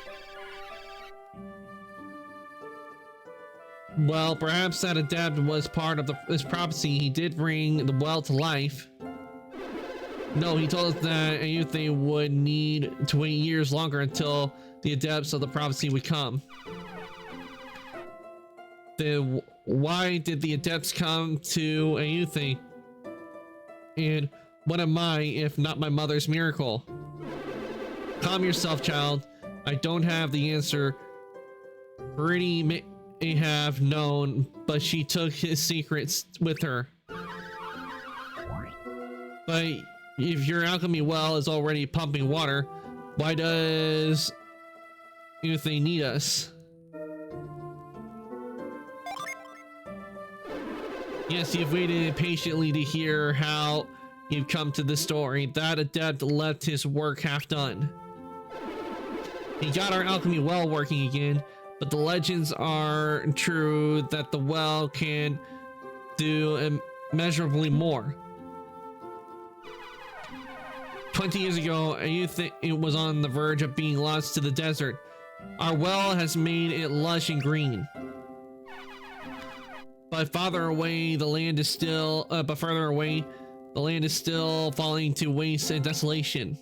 Well, perhaps that adept was part of this prophecy. He did bring the well to life. No, he told us that Ayutthaya would need to wait years longer until the adepts of the prophecy would come. Then why did the adepts come to Ayutthaya? And what am I if not my mother's miracle? Calm yourself, child. I don't have the answer. Pretty may have known, but she took his secrets with her. But if your alchemy well is already pumping water, why does Ayutthaya need us? Yes, you've waited patiently to hear how you've come to this story. That adept left his work half done. He got our alchemy well working again, but the legends are true that the well can do immeasurably more. 20 years ago, Ayutthaya was on the verge of being lost to the desert. Our well has made it lush and green. But further away, the land is still falling to waste and desolation.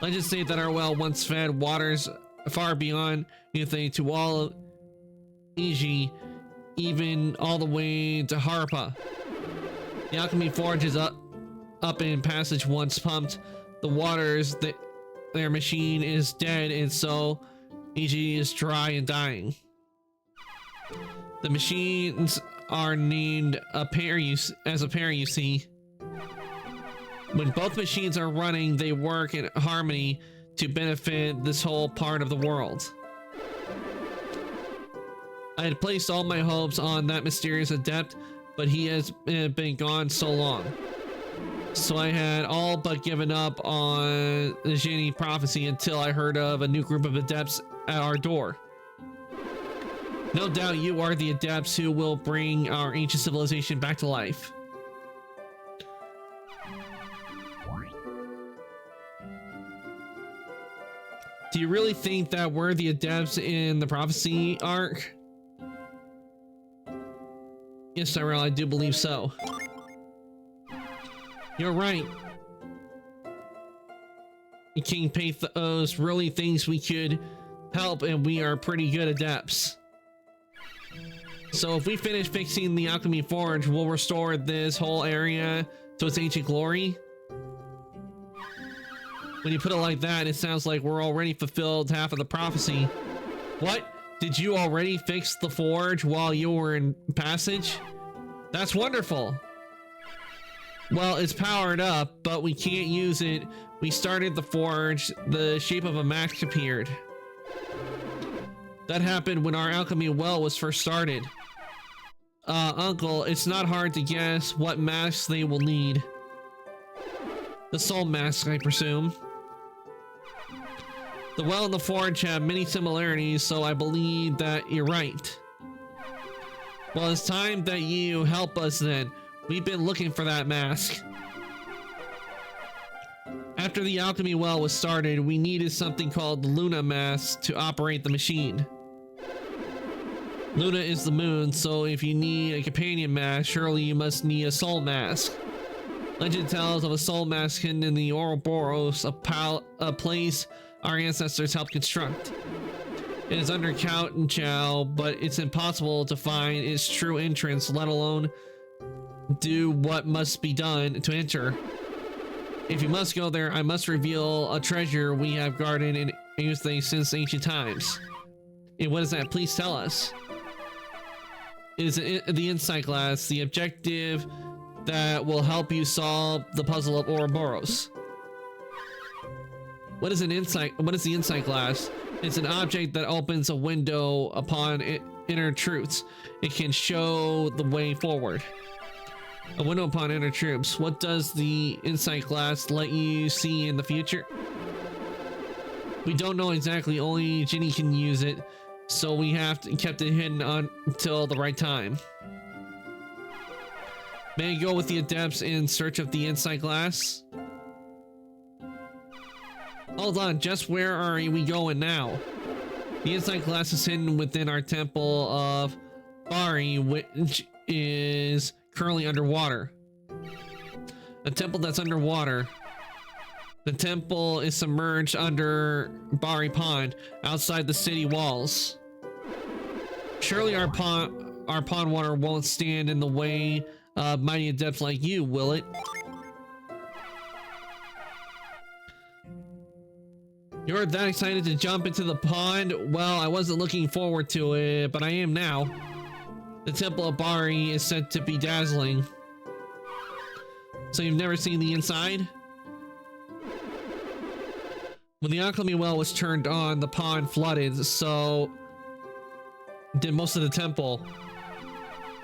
Legends say that our well once fed waters far beyond Ayutthaya to all of Iji, even all the way to Harpa. The alchemy forge is up in Passage once pumped the waters. Their machine is dead, and so Iji is dry and dying. The machines are named as a pair, you see. When both machines are running, they work in harmony to benefit this whole part of the world. I had placed all my hopes on that mysterious adept, but he has been gone so long. So I had all but given up on the Genie prophecy until I heard of a new group of adepts at our door. No doubt you are the adepts who will bring our ancient civilization back to life. Do you really think that we're the adepts in the prophecy arc? Yes, Cyril, I do believe so. You're right. King Pathos really thinks we could help, and we are pretty good adepts. So if we finish fixing the alchemy forge, we'll restore this whole area to its ancient glory. When you put it like that, it sounds like we're already fulfilled half of the prophecy. What? Did you already fix the forge while you were in Passage? That's wonderful. Well, it's powered up, but we can't use it. We started the forge, the shape of a mask appeared. That happened when our alchemy well was first started. Uncle, it's not hard to guess what masks they will need. The soul mask, I presume. The well and the forge have many similarities, so I believe that you're right. Well, it's time that you help us then. We've been looking for that mask. After the alchemy well was started, we needed something called the Luna mask to operate the machine. Luna is the moon, so if you need a companion mask, surely you must need a soul mask. Legend tells of a soul mask hidden in the Ouroboros, a place our ancestors helped construct. It is under Count and Chow, but it's impossible to find its true entrance, let alone do what must be done to enter. If you must go there, I must reveal a treasure we have guarded in Ayutthaya since ancient times. And what is that? Please tell us. It is the insight glass, the objective that will help you solve the puzzle of Ouroboros. What is the insight glass? It's an object that opens a window upon inner truths. It can show the way forward. A window upon inner truths. What does the insight glass let you see in the future? We don't know exactly. Only Ginny can use it, so we have kept it hidden until the right time. May I go with the adepts in search of the insight glass? Hold on, just where are we going now? The insight glass is hidden within our temple of Bari, which is currently underwater. A temple that's underwater. The temple is submerged under Bari Pond, outside the city walls. Surely our pond water won't stand in the way of mighty adepts like you, will it? You're that excited to jump into the pond? Well, I wasn't looking forward to it, but I am now. The Temple of Bari is said to be dazzling. So you've never seen the inside? When the alchemy well was turned on, the pond flooded, so did most of the temple.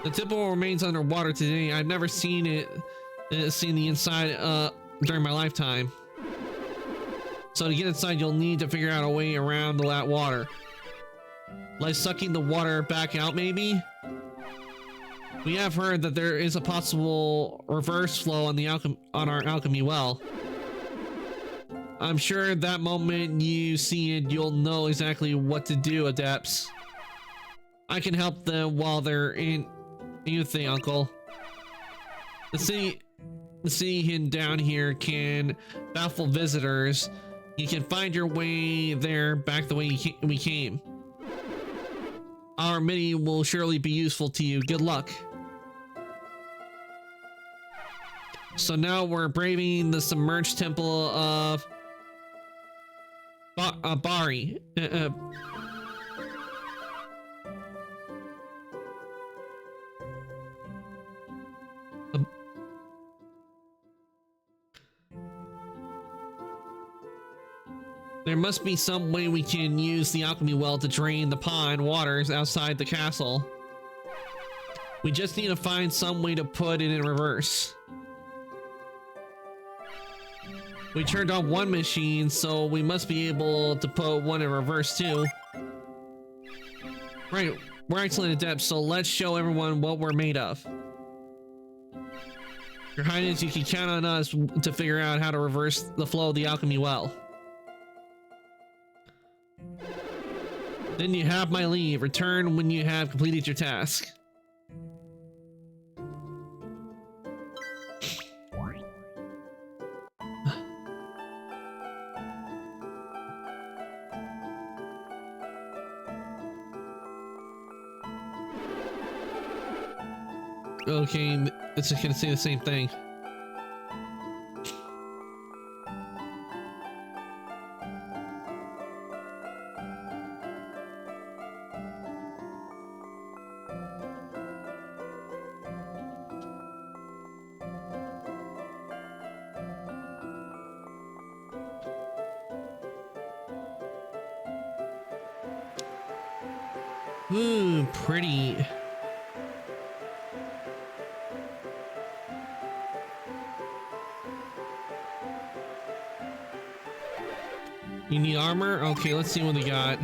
The temple remains underwater today. I've never seen the inside during my lifetime. So to get inside, you'll need to figure out a way around that water. Like sucking the water back out, maybe? We have heard that there is a possible reverse flow on our alchemy well. I'm sure that moment you see it, you'll know exactly what to do, adepts. I can help them while they're in anything, Uncle. The city hidden down here can baffle visitors. You can find your way there back the way we came. Our mini will surely be useful to you. Good luck. So now we're braving the submerged temple of Bari. There must be some way we can use the alchemy well to drain the pond waters outside the castle. We just need to find some way to put it in reverse. We turned on one machine, so we must be able to put one in reverse too. Right, we're excellent adepts, so let's show everyone what we're made of. Your Highness, you can count on us to figure out how to reverse the flow of the alchemy well. Then you have my leave. Return when you have completed your task. Okay, it's just gonna say the same thing. Ooh, pretty. You need armor? Okay, let's see what we got.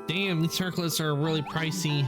Damn, these circlets are really pricey.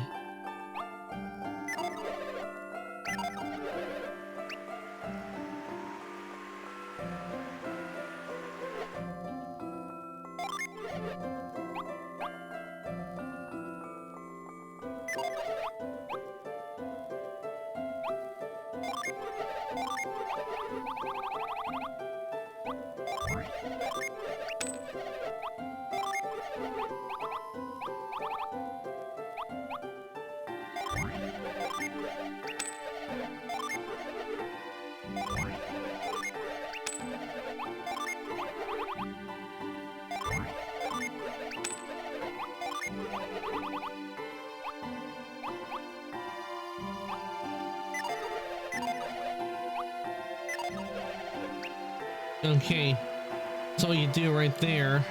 Okay, that's all you do right there.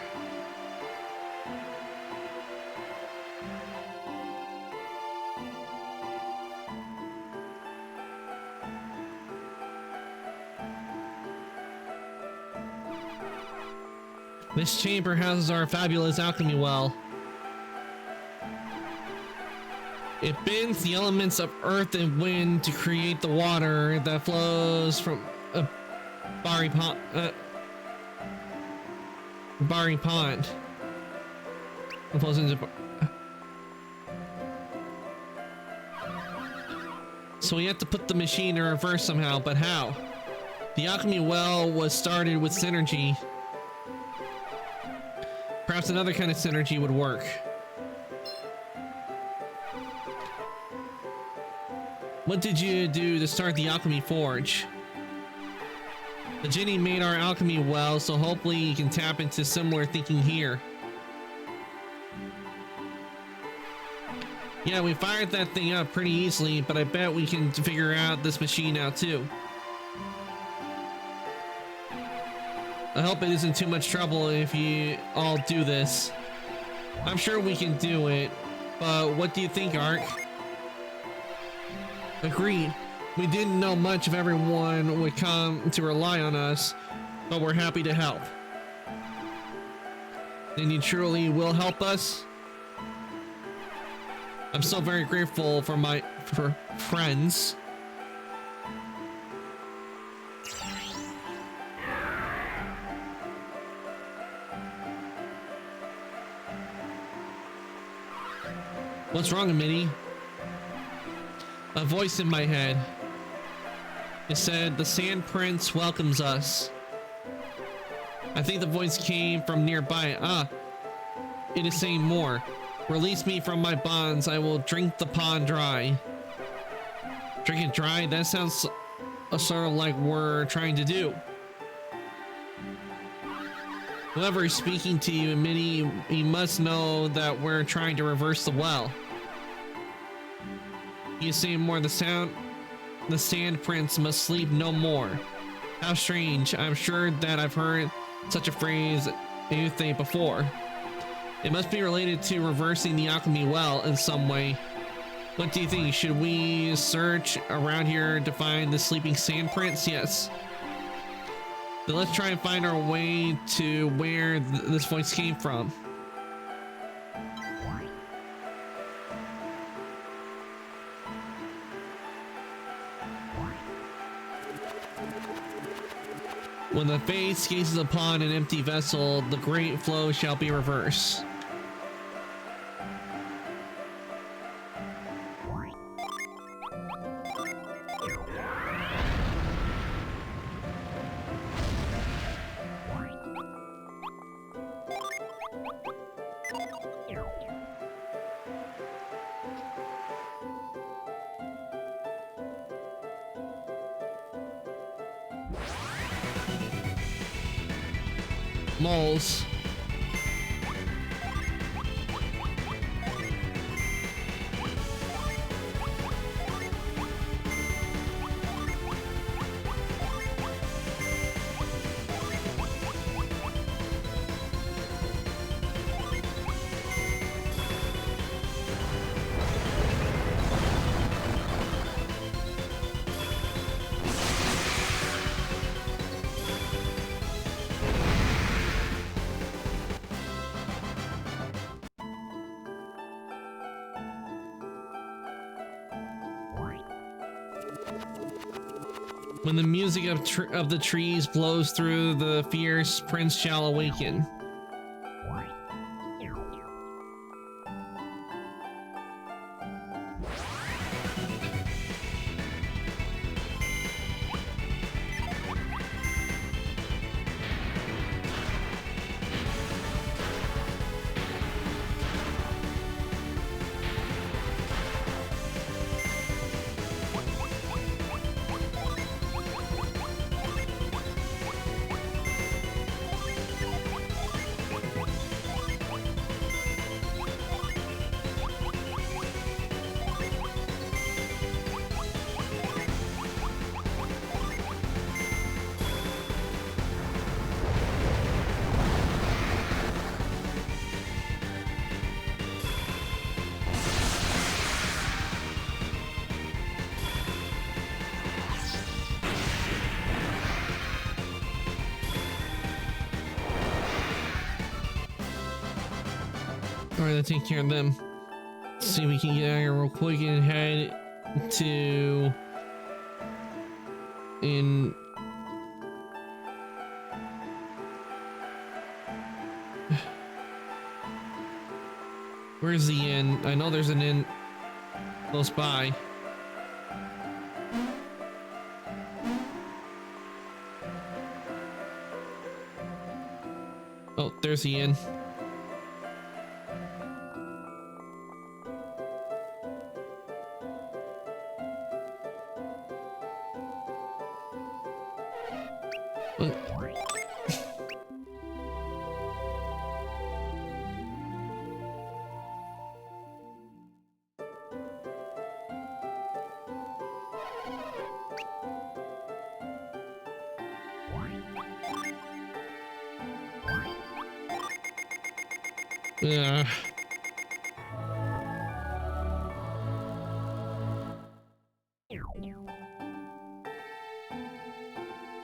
This chamber houses our fabulous alchemy well. It bends the elements of earth and wind to create the water that flows from a Bari Pond. It flows into... So we have to put the machine in reverse somehow, but how? The alchemy well was started with synergy. Perhaps another kind of synergy would work. What did you do to start the alchemy forge? The genie made our alchemy well, so hopefully you can tap into similar thinking here. Yeah, we fired that thing up pretty easily, but I bet we can figure out this machine out too. I hope it isn't too much trouble if you all do this. I'm sure we can do it, but what do you think, Ark? Agreed. We didn't know much if everyone would come to rely on us, but we're happy to help. Then you truly will help us? I'm so very grateful for my friends. What's wrong, Amity? A voice in my head. It said, the Sand Prince welcomes us. I think the voice came from nearby. Ah, it is saying more. Release me from my bonds. I will drink the pond dry. Drink it dry? That sounds sort of like we're trying to do. Whoever is speaking to you, Amity, you must know that we're trying to reverse the well. You say more. The Sand Prince must sleep no more. How strange. I'm sure that I've heard such a phrase before. It must be related to reversing the alchemy well in some way. What do you think? Should we search around here to find the sleeping Sand Prince? Yes. Then let's try and find our way to where this voice came from. When the face gazes upon an empty vessel, the great flow shall be reversed. Moles. When the music of the trees blows through, the fierce prince shall awaken. Go ahead and take care of them. See if we can get out of here real quick and head to where's the inn? I know there's an inn close by. Oh, there's the inn.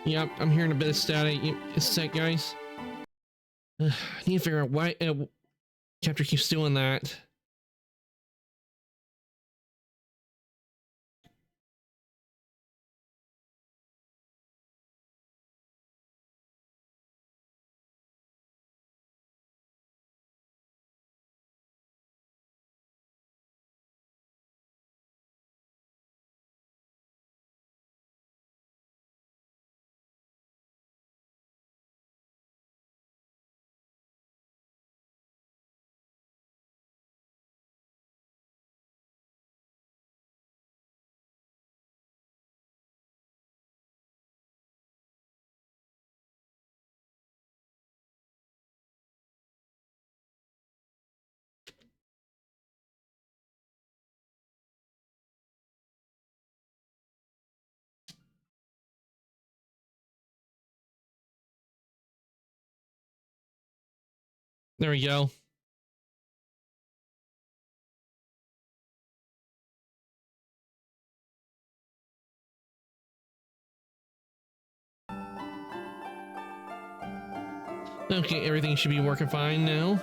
Yep, I'm hearing a bit of static. A sec, guys. I need to figure out why chapter keeps doing that. There we go. Okay, everything should be working fine now.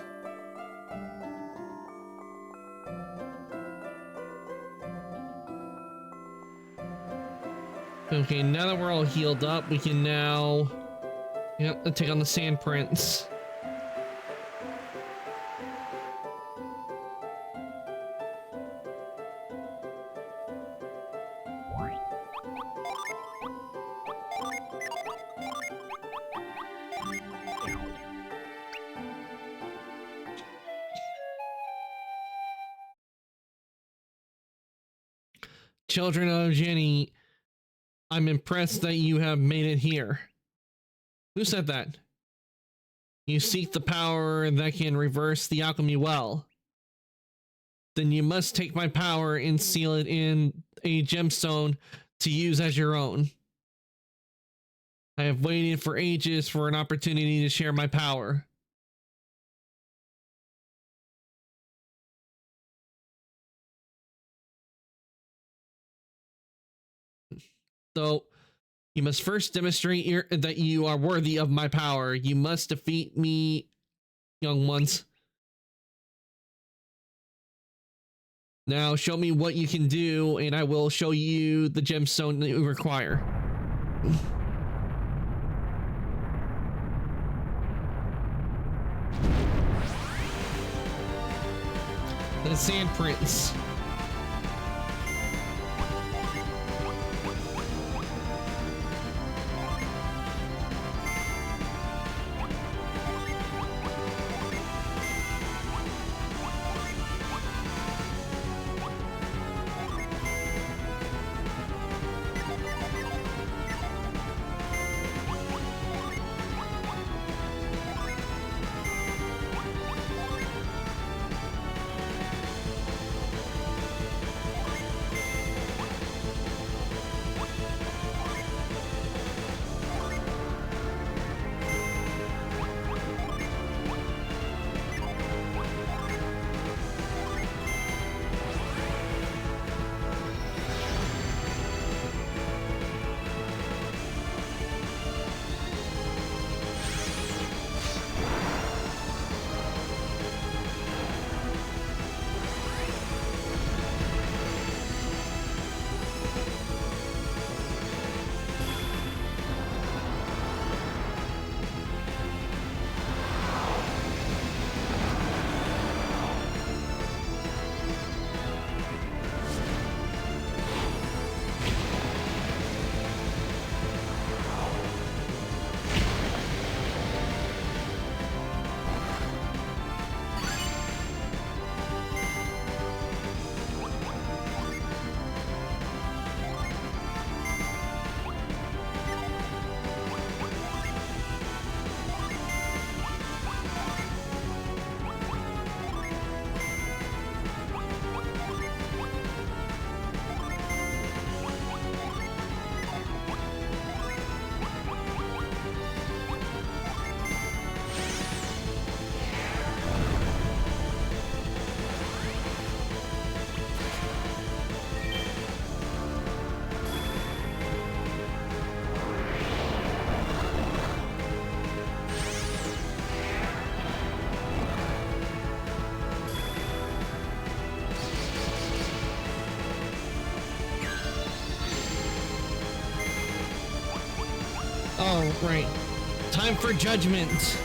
Okay, now that we're all healed up, we can now take on the Sand Prince. Children of Jenny, I'm impressed that you have made it here. Who said that? You seek the power that can reverse the alchemy well. Then you must take my power and seal it in a gemstone to use as your own. I have waited for ages for an opportunity to share my power. So, you must first demonstrate that you are worthy of my power. You must defeat me, young ones. Now show me what you can do, and I will show you the gemstone that you require. The Sand Prince. Oh, right. Time for judgment.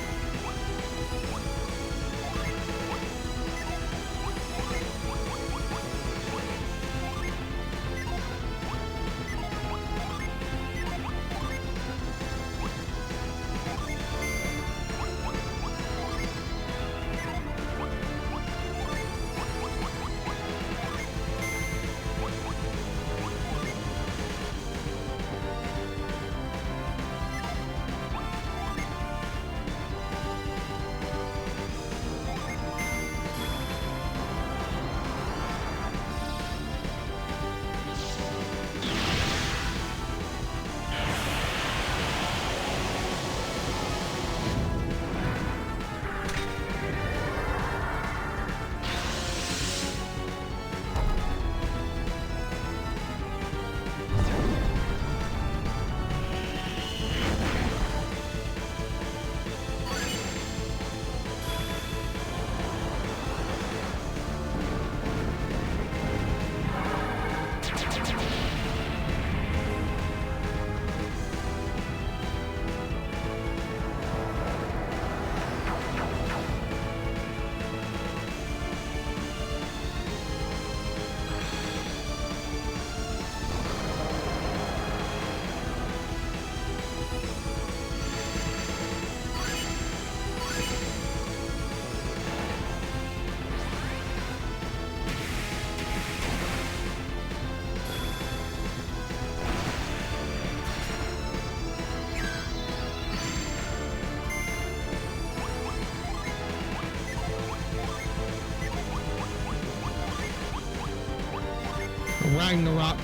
Ragnarok.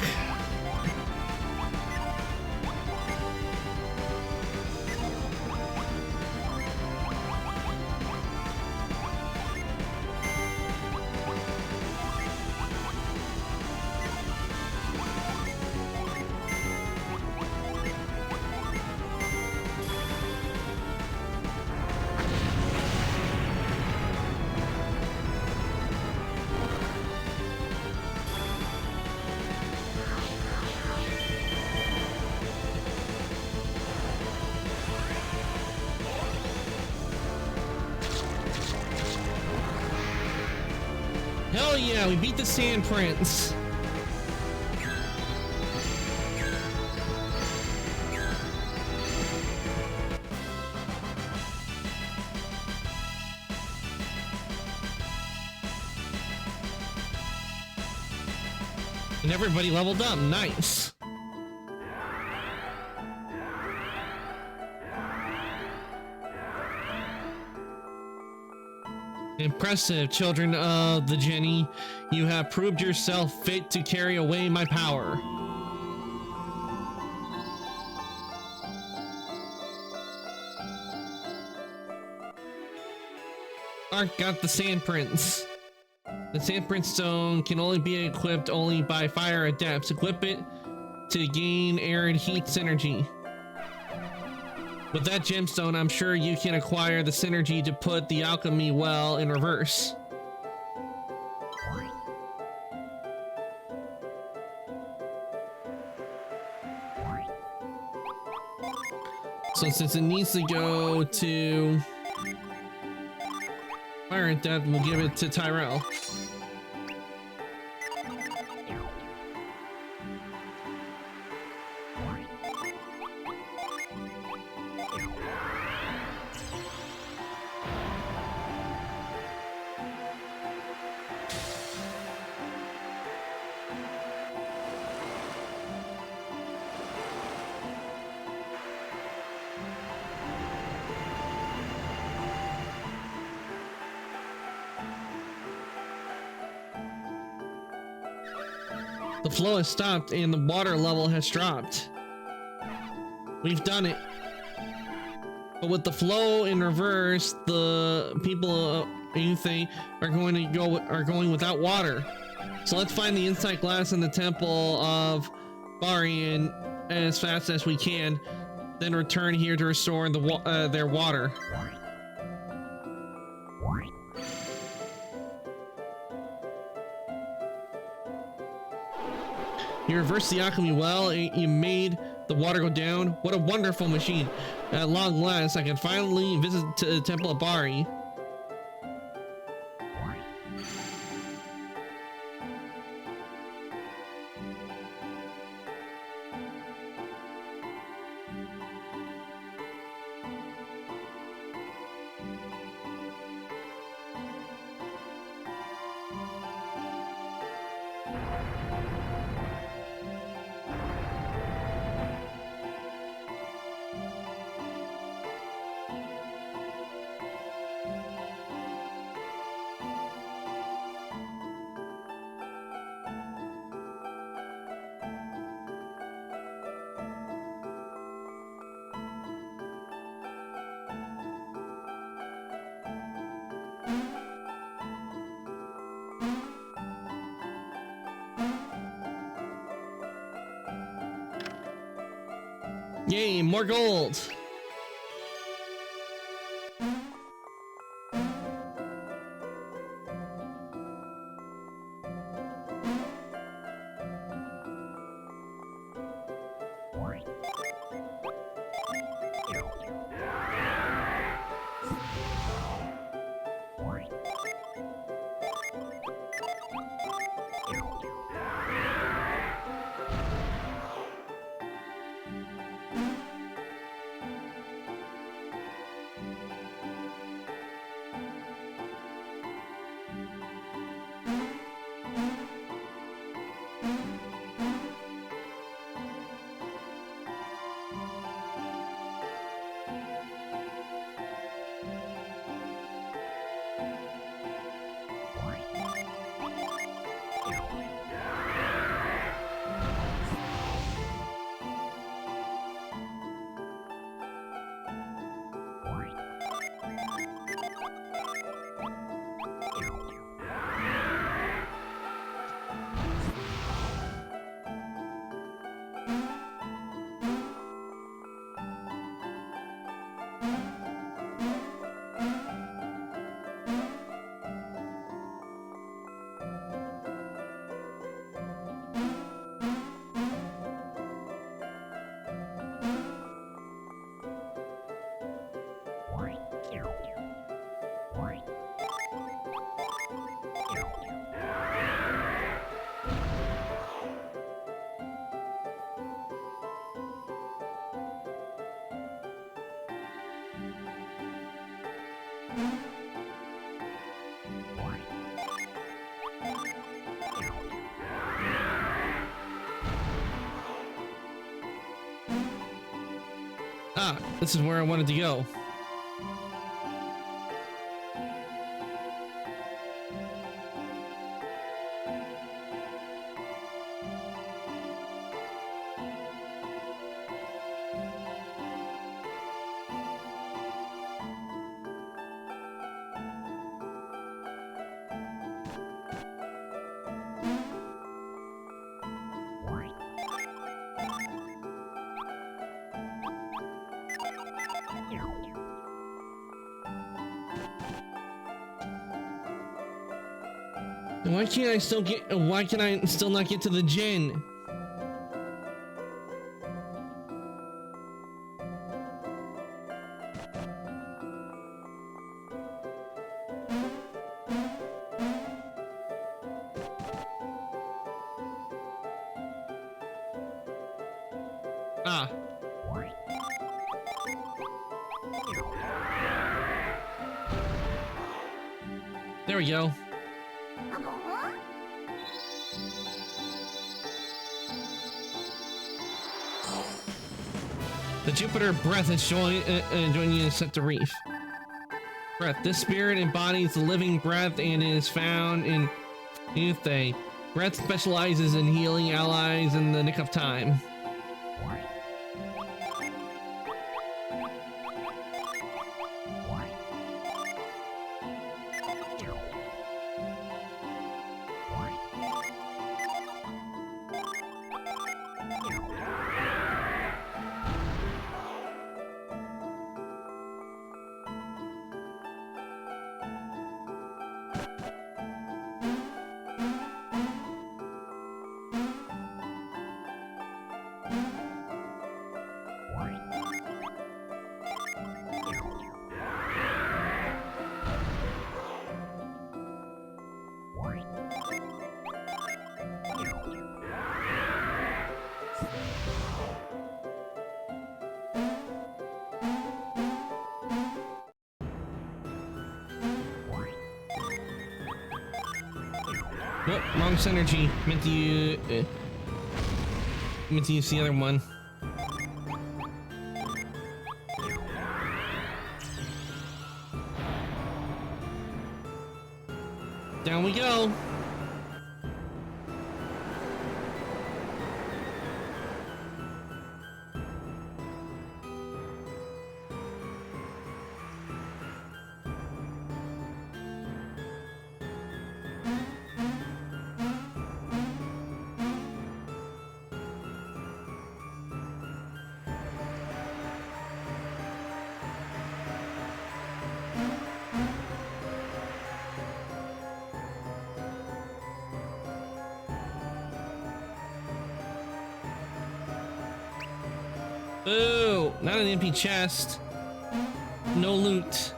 Hell yeah, we beat the Sand Prince. And everybody leveled up, nice. Impressive, children of the Jenny. You have proved yourself fit to carry away my power. Ark got the Sand Prince. The Sand Prince stone can only be equipped only by fire adepts. Equip it to gain air and heat synergy. With that gemstone, I'm sure you can acquire the synergy to put the alchemy well in reverse. So since it needs to go to Fire Adept, we'll give it to Tyrell. The flow has stopped and the water level has dropped. We've done it. But with the flow in reverse, the people you think are going without water. So let's find the insight glass in the temple of Barian as fast as we can, then return here to restore their water. You reversed the alchemy well. You made the water go down. What a wonderful machine. At long last, I can finally visit the Temple of Bari. Yay, more gold! Ah, this is where I wanted to go. Why can't I still get? Why can I still not get to the gin? Ah. There we go. The Jupiter breath is joining you set the reef. Breath. This spirit embodies the living breath and is found in Yuthe. Breath specializes in healing allies in the nick of time. Nope, wrong synergy. Meant to use the other one. Down we go. Ooh, not an empty chest. No loot.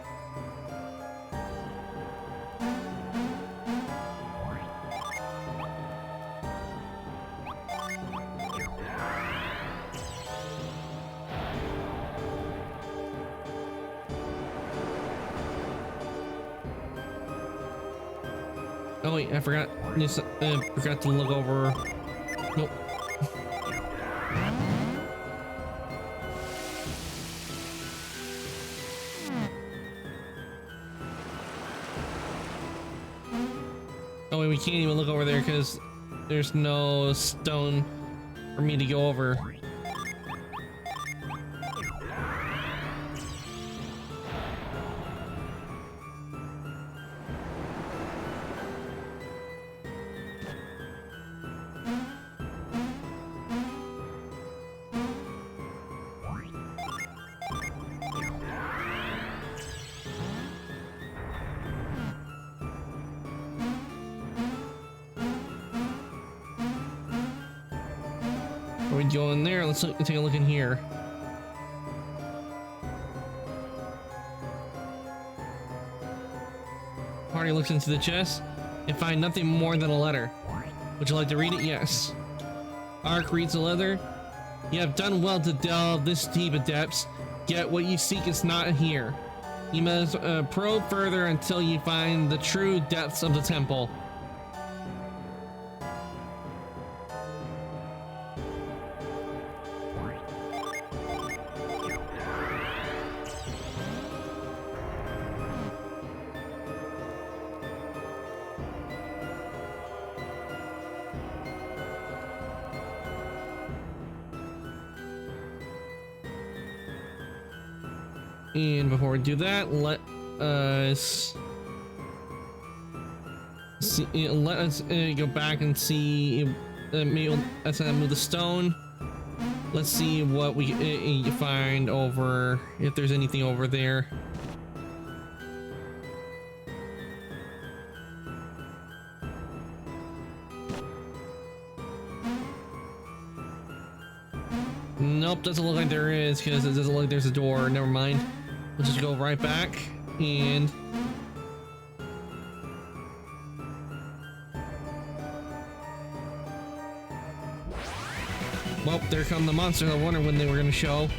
Oh wait, I forgot. Forgot to look over. Nope. Oh wait, we can't even look over there because there's no stone for me to go over. Are we going there? Let's take a look in here. Party looks into the chest and find nothing more than a letter. Would you like to read it? Yes. Ark reads the letter. You have done well to delve this deep in depths, yet what you seek is not here. You must probe further until you find the true depths of the temple. And before we do that, let us see. Let us go back and see. Maybe let's move the stone. Let's see what we find over. If there's anything over there. Nope, doesn't look like there is because it doesn't look like there's a door. Never mind. We'll just go right back and well, there come the monsters. I wonder when they were going to show.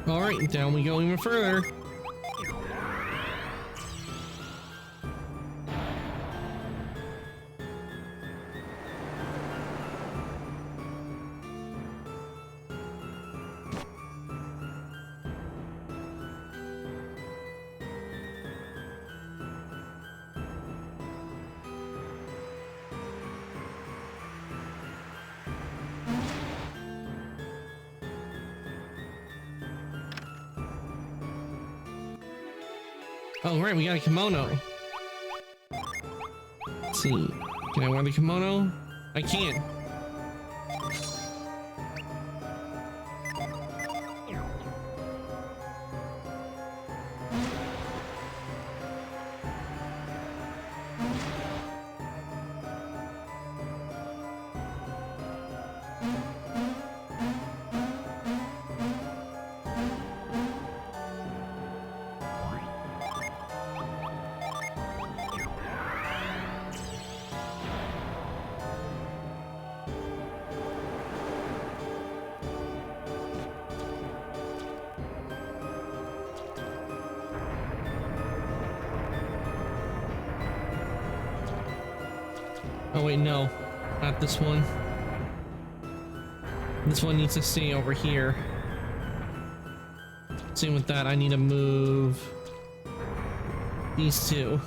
All right, down we go even further. Oh, right, we got a kimono. Let's see. Can I wear the kimono? I can. Oh wait, no. Not this one. This one needs to stay over here. Same with that, I need to move these two.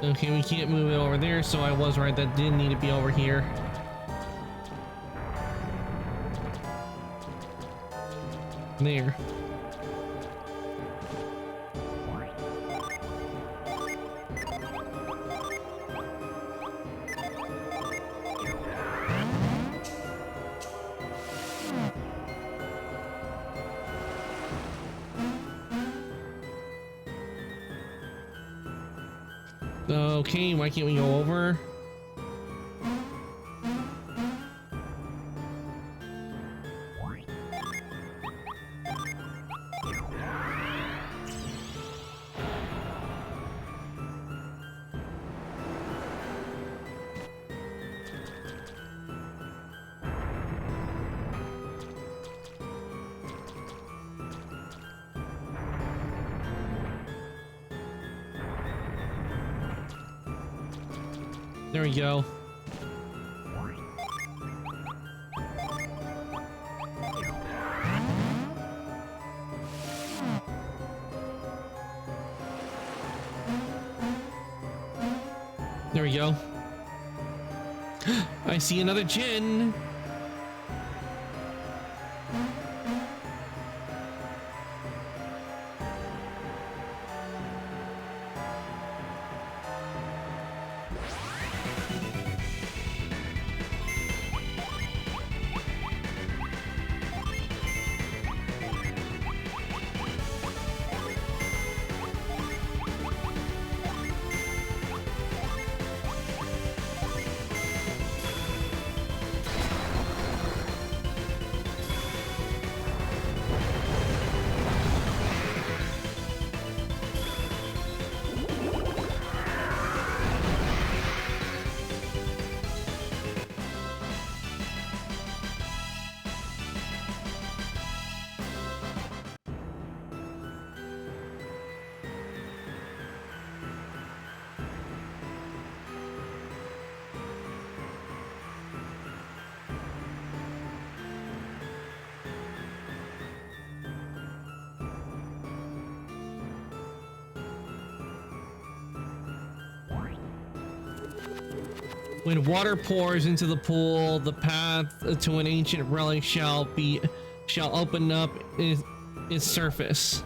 Okay, we can't move it over there, so I was right, that did need to be over here. There. Okay, why can't we go over? There we go. There we go. I see another Djinn. When water pours into the pool, the path to an ancient relic shall open up its surface.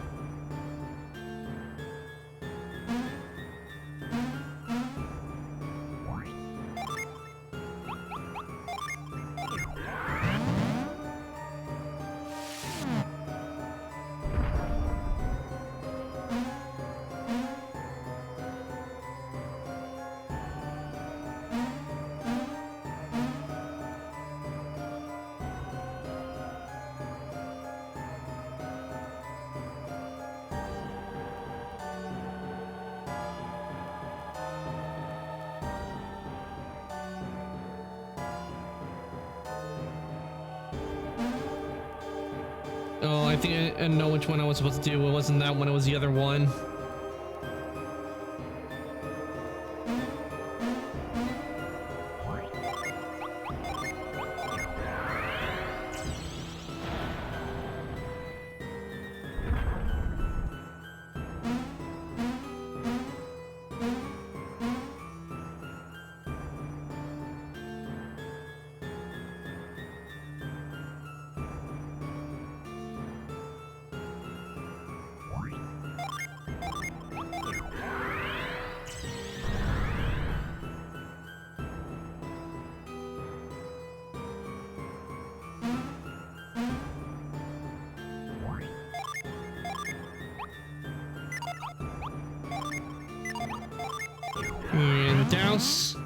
Oh, I think I know which one I was supposed to do. It wasn't that one, it was the other one. And douse.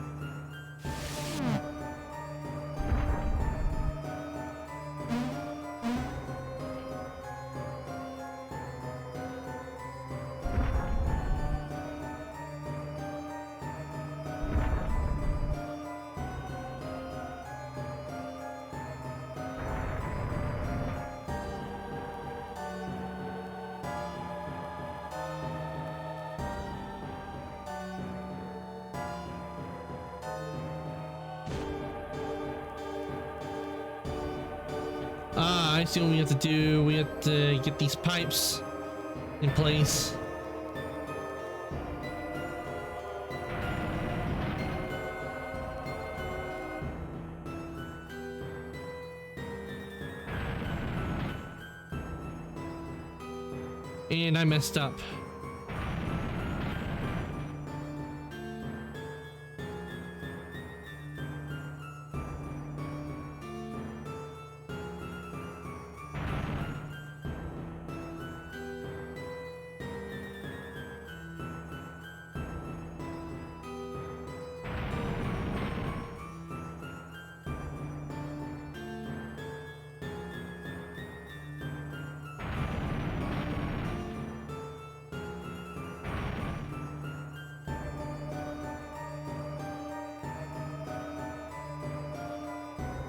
Ah, I see what we have to do. We have to get these pipes in place. And I messed up.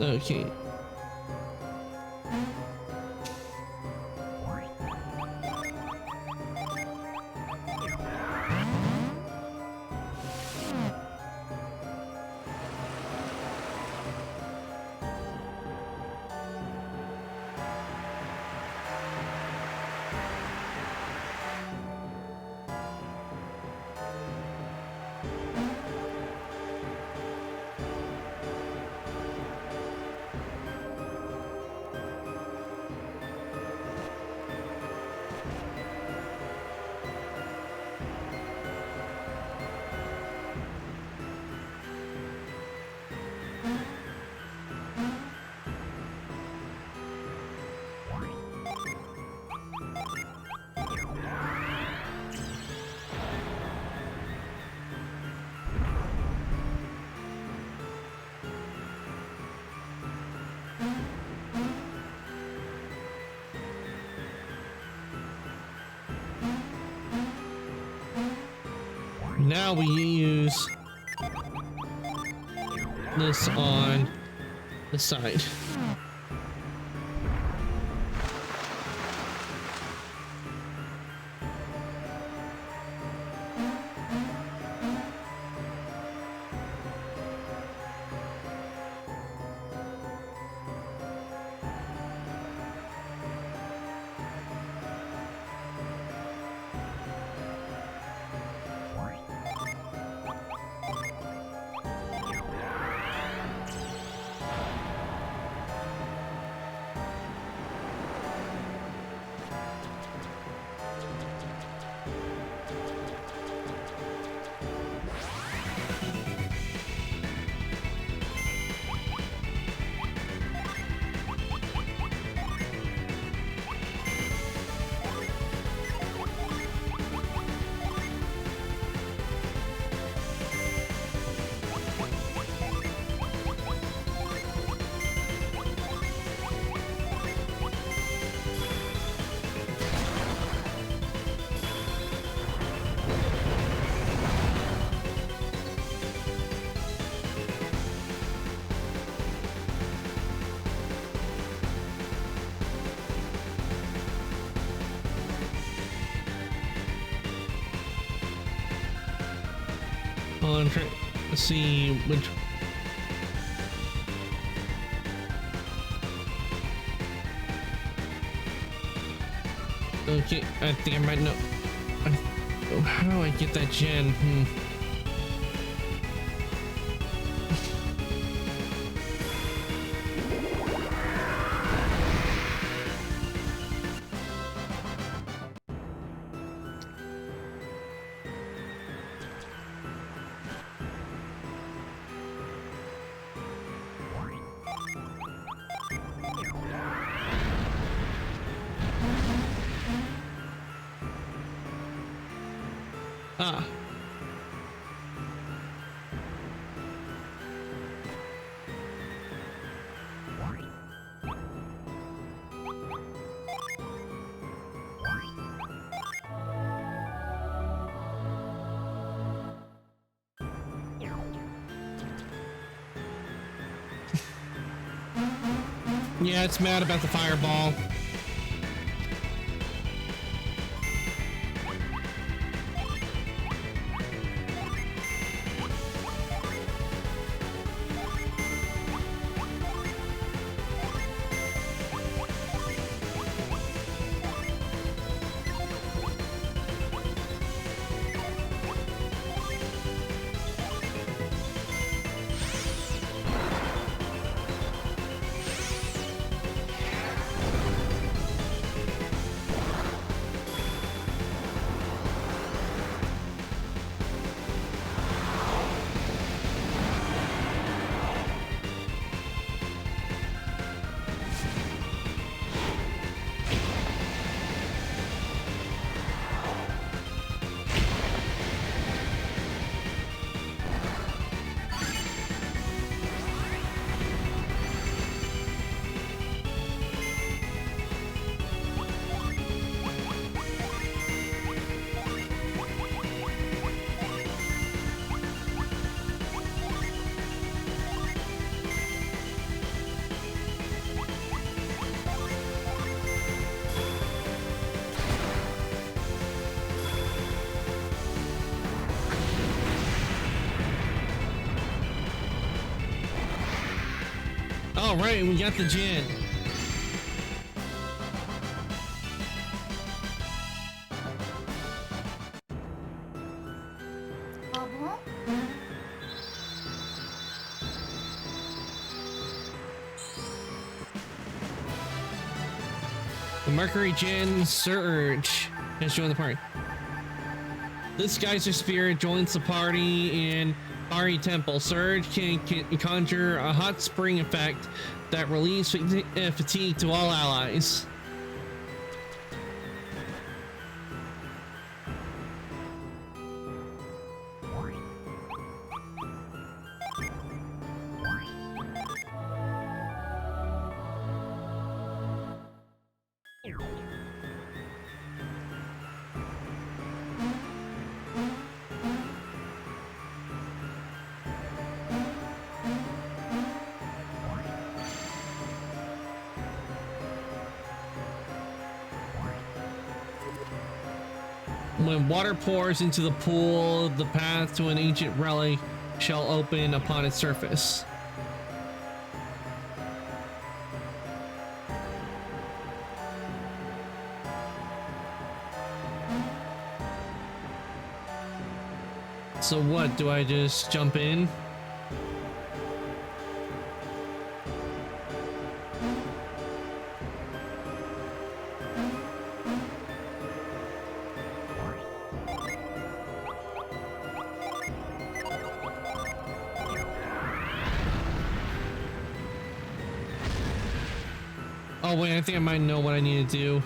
Okay. Now we use this on the side. I'm trying to see which. Okay, I think I might know. How do I get that gen? Ah. Yeah, it's mad about the fireball. All right, we got the gen. The Mercury Gen Surge has joined the party. This geyser spirit joins the party in Ari Temple. Surge can conjure a hot spring effect that relieves fatigue to all allies. When water pours into the pool, the path to an ancient relic shall open upon its surface. So what, do I just jump in? Oh wait, I think I might know what I need to do.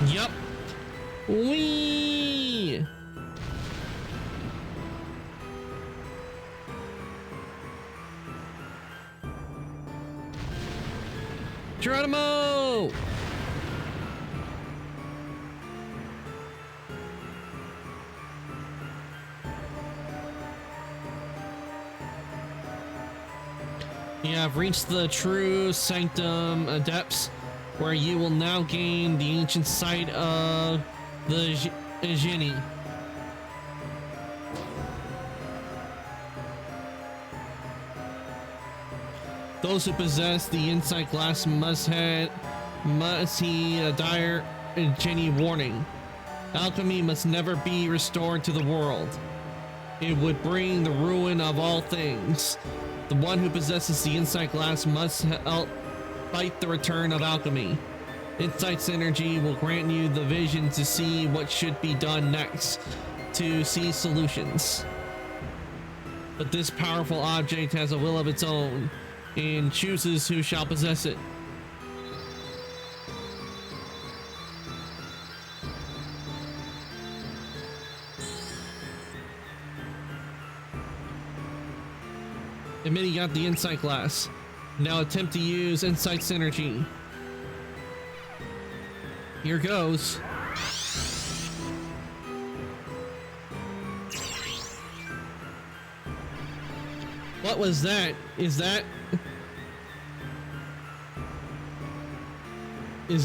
Yup. Wee. Geronimo! You have reached the true sanctum depths, where you will now gain the ancient site of the Genie. Those who possess the insight glass must heed a dire Genie warning. Alchemy must never be restored to the world. It would bring the ruin of all things. The one who possesses the insight glass must help fight the return of alchemy. Insight's energy will grant you the vision to see what should be done next, to see solutions. But this powerful object has a will of its own, and chooses who shall possess it. Emily got the insight glass. Now attempt to use insight synergy. Here goes. What was that? Is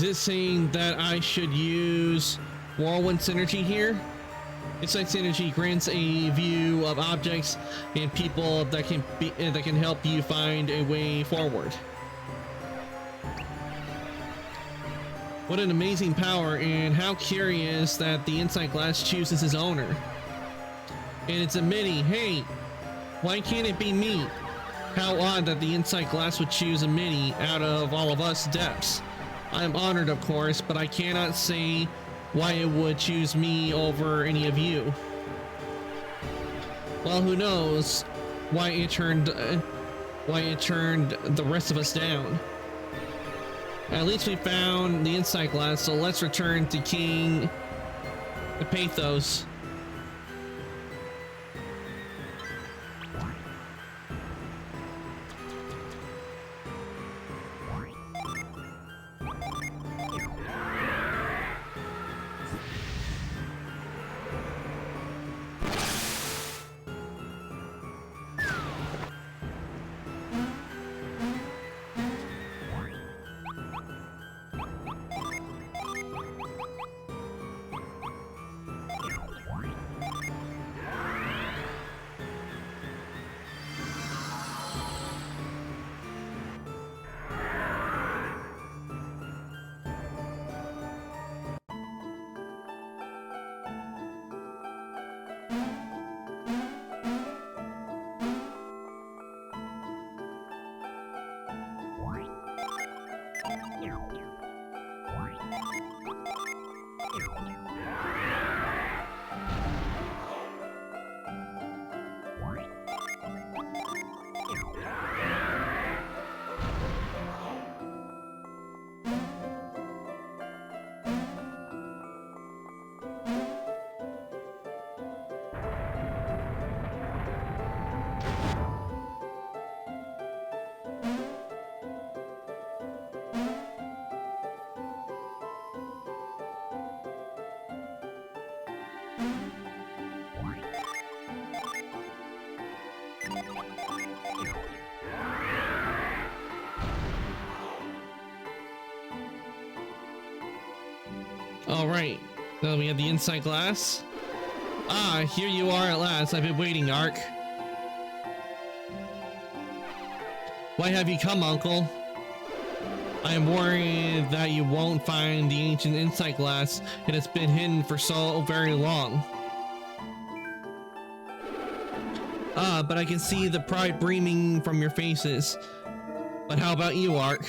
it saying that I should use Whirlwind Synergy here? Insight Synergy grants a view of objects and people that can help you find a way forward. What an amazing power, and how curious that the Insight Glass chooses its owner. And it's a Mini. Hey, why can't it be me? How odd that the Insight Glass would choose a Mini out of all of us Depths. I'm honored, of course, but I cannot say why it would choose me over any of you. Well, who knows why it turned the rest of us down. At least we found the insight glass, so let's return to King Pathos. All right, now we have the insight glass. Ah, here you are at last. I've been waiting, Ark. Why have you come, Uncle? I am worried that you won't find the ancient insight glass. It has been hidden for so very long. Ah, but I can see the pride beaming from your faces. But how about you, Ark?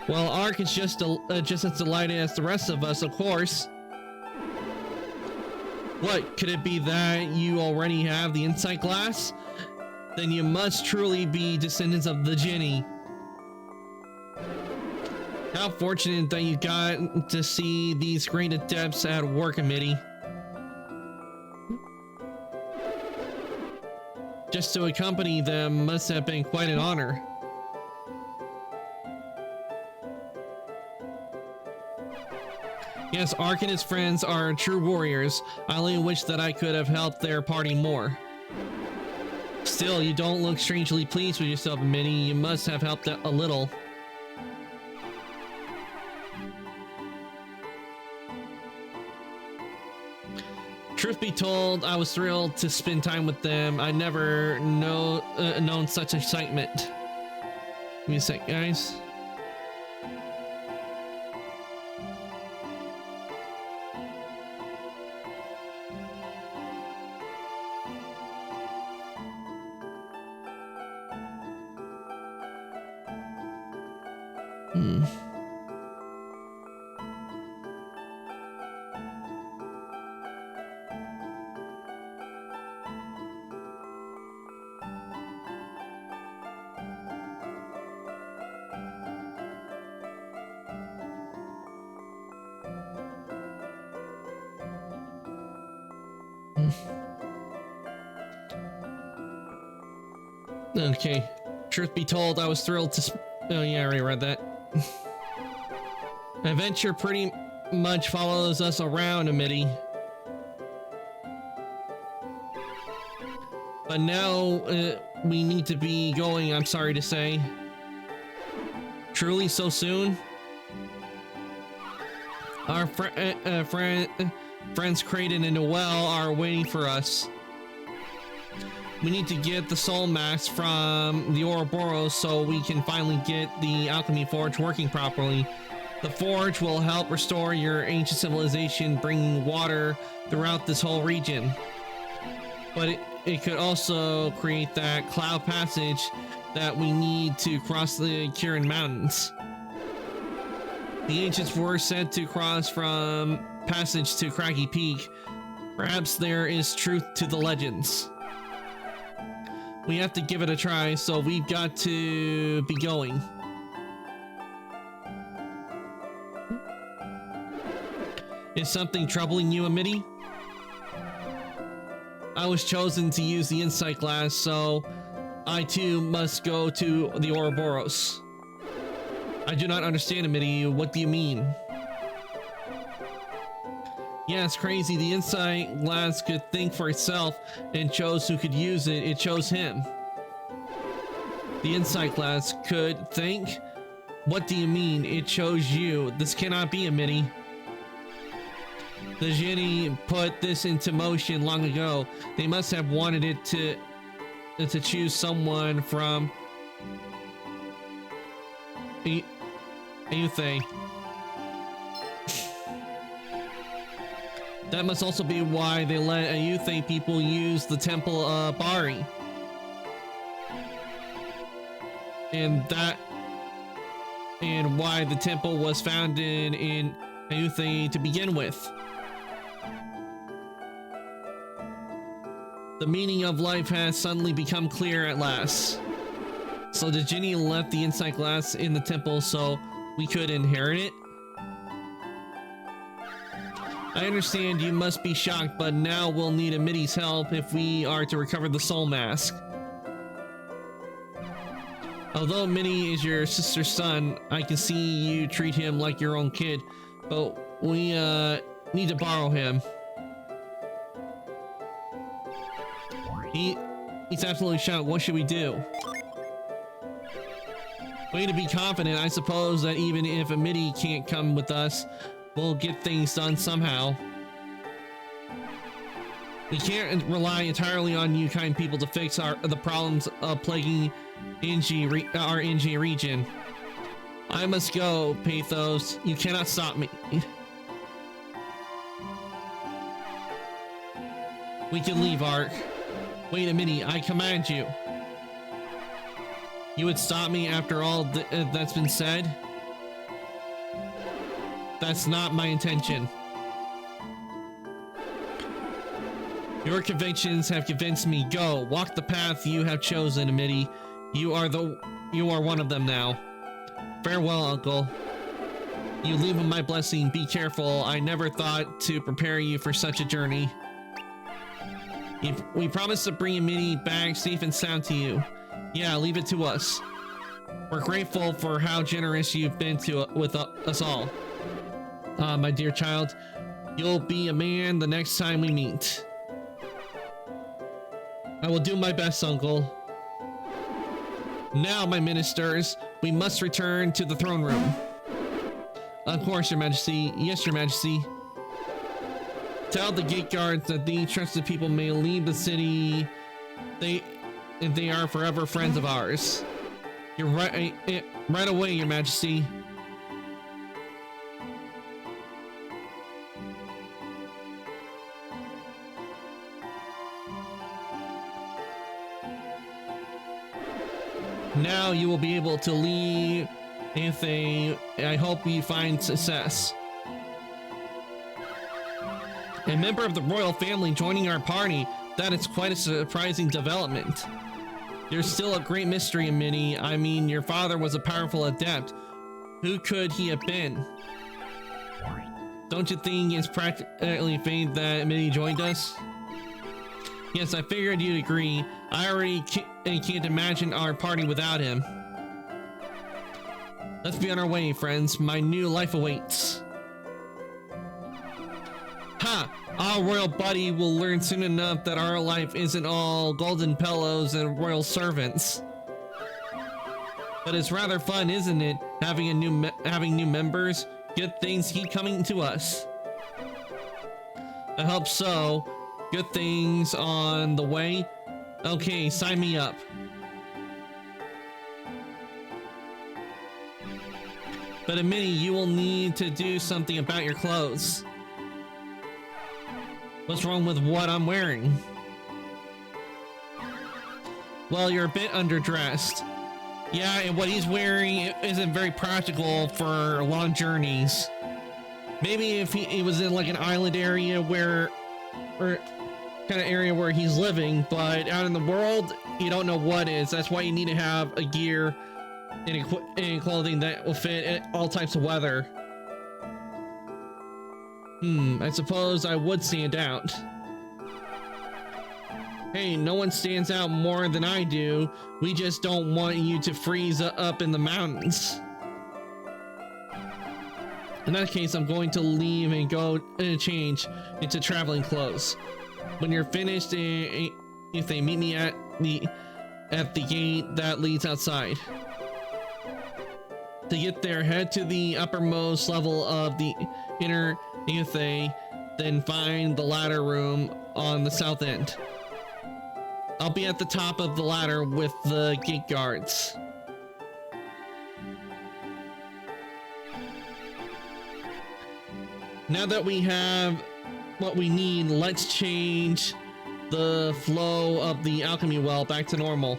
Well, Ark is just as delighted as the rest of us, of course. What, could it be that you already have the insight glass? Then you must truly be descendants of the Genie. How fortunate that you got to see these great adepts at work, Amity. Just to accompany them must have been quite an honor. Yes, Ark and his friends are true warriors. I only wish that I could have helped their party more. Still, you don't look strangely pleased with yourself, Minnie. You must have helped a little. Truth be told, I was thrilled to spend time with them. I never known such excitement. Give me a sec, guys. Okay. Truth be told, I was thrilled to. Oh yeah, I already read that. Adventure pretty much follows us around, Amity. But now we need to be going, I'm sorry to say. Truly so soon? Our friends Creighton and Noelle are waiting for us. We need to get the soul mask from the Ouroboros so we can finally get the alchemy forge working properly. The forge will help restore your ancient civilization, bringing water throughout this whole region. But it could also create that cloud passage that we need to cross the Kirin Mountains. The ancients were said to cross from passage to Craggy Peak. Perhaps there is truth to the legends. We have to give it a try, so we've got to be going. Is something troubling you, Amity? I was chosen to use the insight glass, so I too must go to the Ouroboros. I do not understand, Amity. What do you mean? Yeah, it's crazy. The insight glass could think for itself and chose who could use it. It chose him. The insight glass could think? What do you mean? It chose you. This cannot be, Amity. The Jinni put this into motion long ago. They must have wanted it to choose someone from Ayutthaya. That must also be why they let Ayutthaya people use the Temple of Bari. And why the temple was founded in Ayutthaya to begin with. The meaning of life has suddenly become clear at last. So the Jinni left the insight glass in the temple so we could inherit it? I understand you must be shocked, but now we'll need Amity's help if we are to recover the soul mask. Although Minnie is your sister's son, I can see you treat him like your own kid, but we need to borrow him. He's absolutely shocked. What should we do? Way to be confident. I suppose that even if Amity can't come with us, we'll get things done somehow. We can't rely entirely on you kind people to fix the problems plaguing our NG region. I must go, Pathos. You cannot stop me. We can leave, Ark. Wait a minute, I command you. You would stop me after all that's been said? That's not my intention. Your convictions have convinced me. Go, walk the path you have chosen, Amity. You are one of them now. Farewell, Uncle. You leave with my blessing. Be careful. I never thought to prepare you for such a journey. We promise to bring Amity back safe and sound to you. Yeah, leave it to us. We're grateful for how generous you've been with us all. My dear child, you'll be a man the next time we meet. I will do my best, Uncle. Now, my ministers, we must return to the throne room. Of course, Your Majesty. Yes, Your Majesty. Tell the gate guards that the trusted people may leave the city. If they are forever friends of ours. You're right. Right away, Your Majesty. Now you will be able to leave I hope you find success. A member of the royal family joining our party, that is quite a surprising development. There's still a great mystery in Minnie. I mean, your father was a powerful adept. Who could he have been? Don't you think it's practically fate that Minnie joined us? Yes, I figured you'd agree. I already can't imagine our party without him. Let's be on our way, friends. My new life awaits. Ha! Our royal buddy will learn soon enough that our life isn't all golden pillows and royal servants. But it's rather fun, isn't it? Having new members. Good things keep coming to us. I hope so. Good things on the way. Okay, sign me up. But Minnie, you will need to do something about your clothes. What's wrong with what I'm wearing? Well, you're a bit underdressed. Yeah, and what he's wearing isn't very practical for long journeys. Maybe if he was in like an island area or kind of area where he's living, but out in the world, you don't know what is. That's why you need to have a gear and clothing that will fit all types of weather. I suppose I would stand out. Hey, no one stands out more than I do. We just don't want you to freeze up in the mountains. In that case, I'm going to leave and go change into traveling clothes. When you're finished, if they meet me at the gate that leads outside. To get there, head to the uppermost level of the inner Aethe, then find the ladder room on the south end. I'll be at the top of the ladder with the gate guards. Now that we have what we need, let's change the flow of the alchemy well back to normal.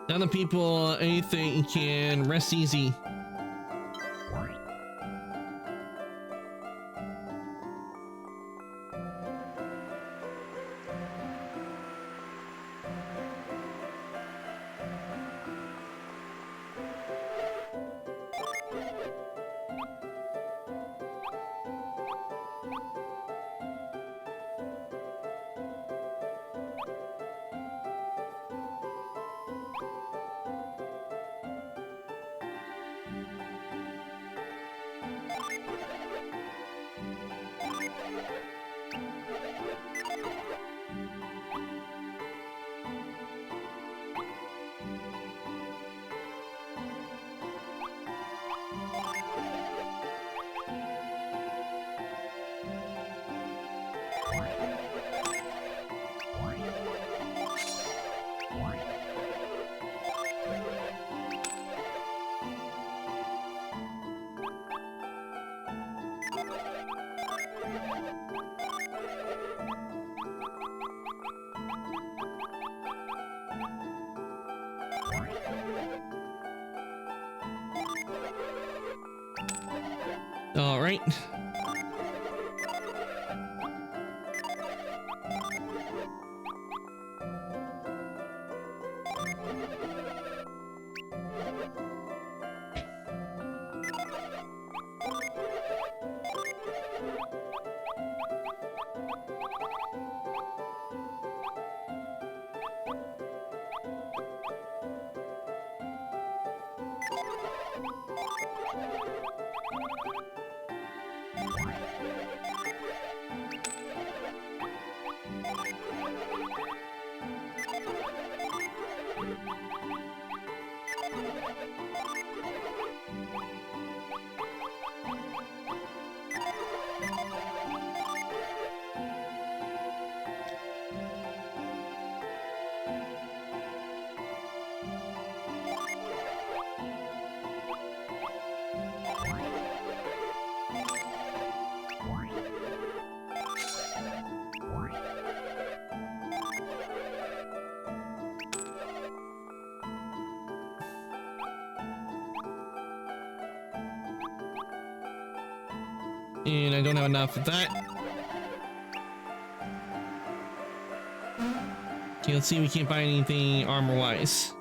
Now the people, anything can rest easy. All right. And I don't have enough of that. Okay, let's see if we can't buy anything armor-wise.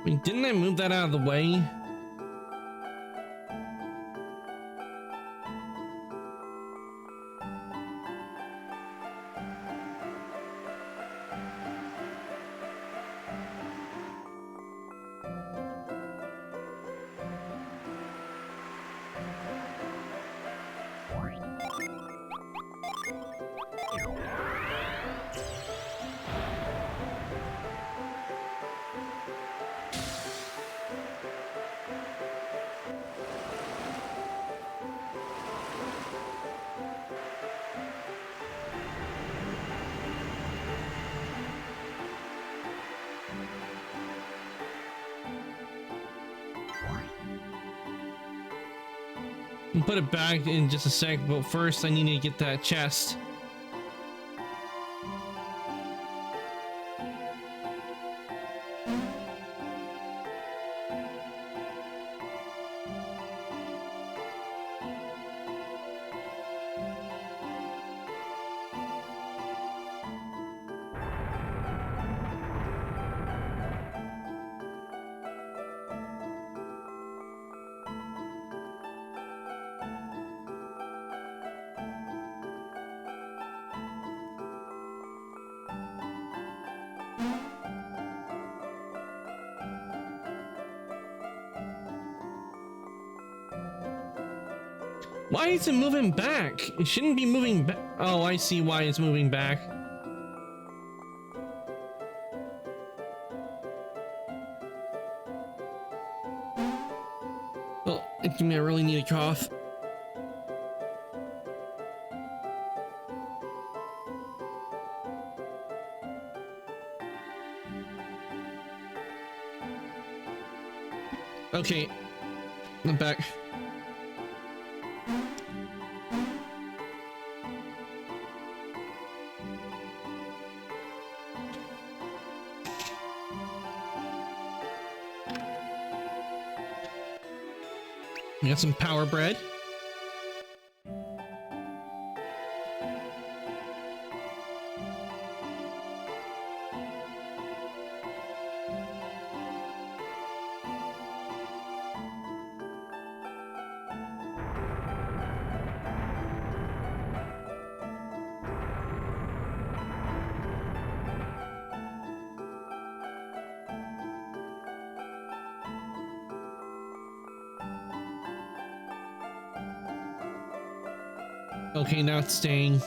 Wait, didn't I move that out of the way? I'll put it back in just a sec, but first I need to get that chest. Why is it moving back? It shouldn't be moving back. Oh, I see why it's moving back. Oh, it's me. I really need a cough. Okay, I'm back. We got some power bread. Okay, now it's staying.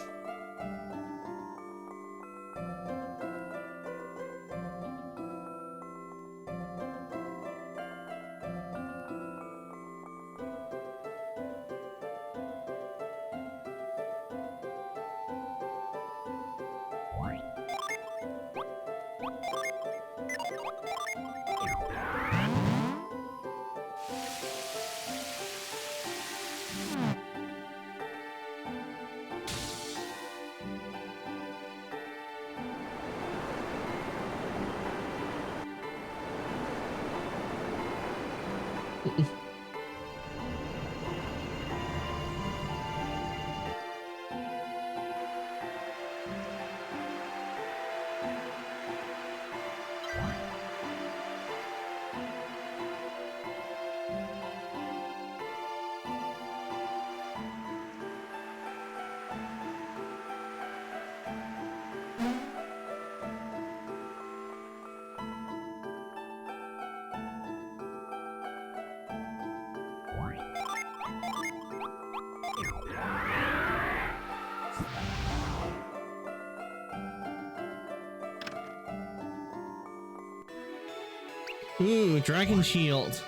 Ooh, Dragon Shield.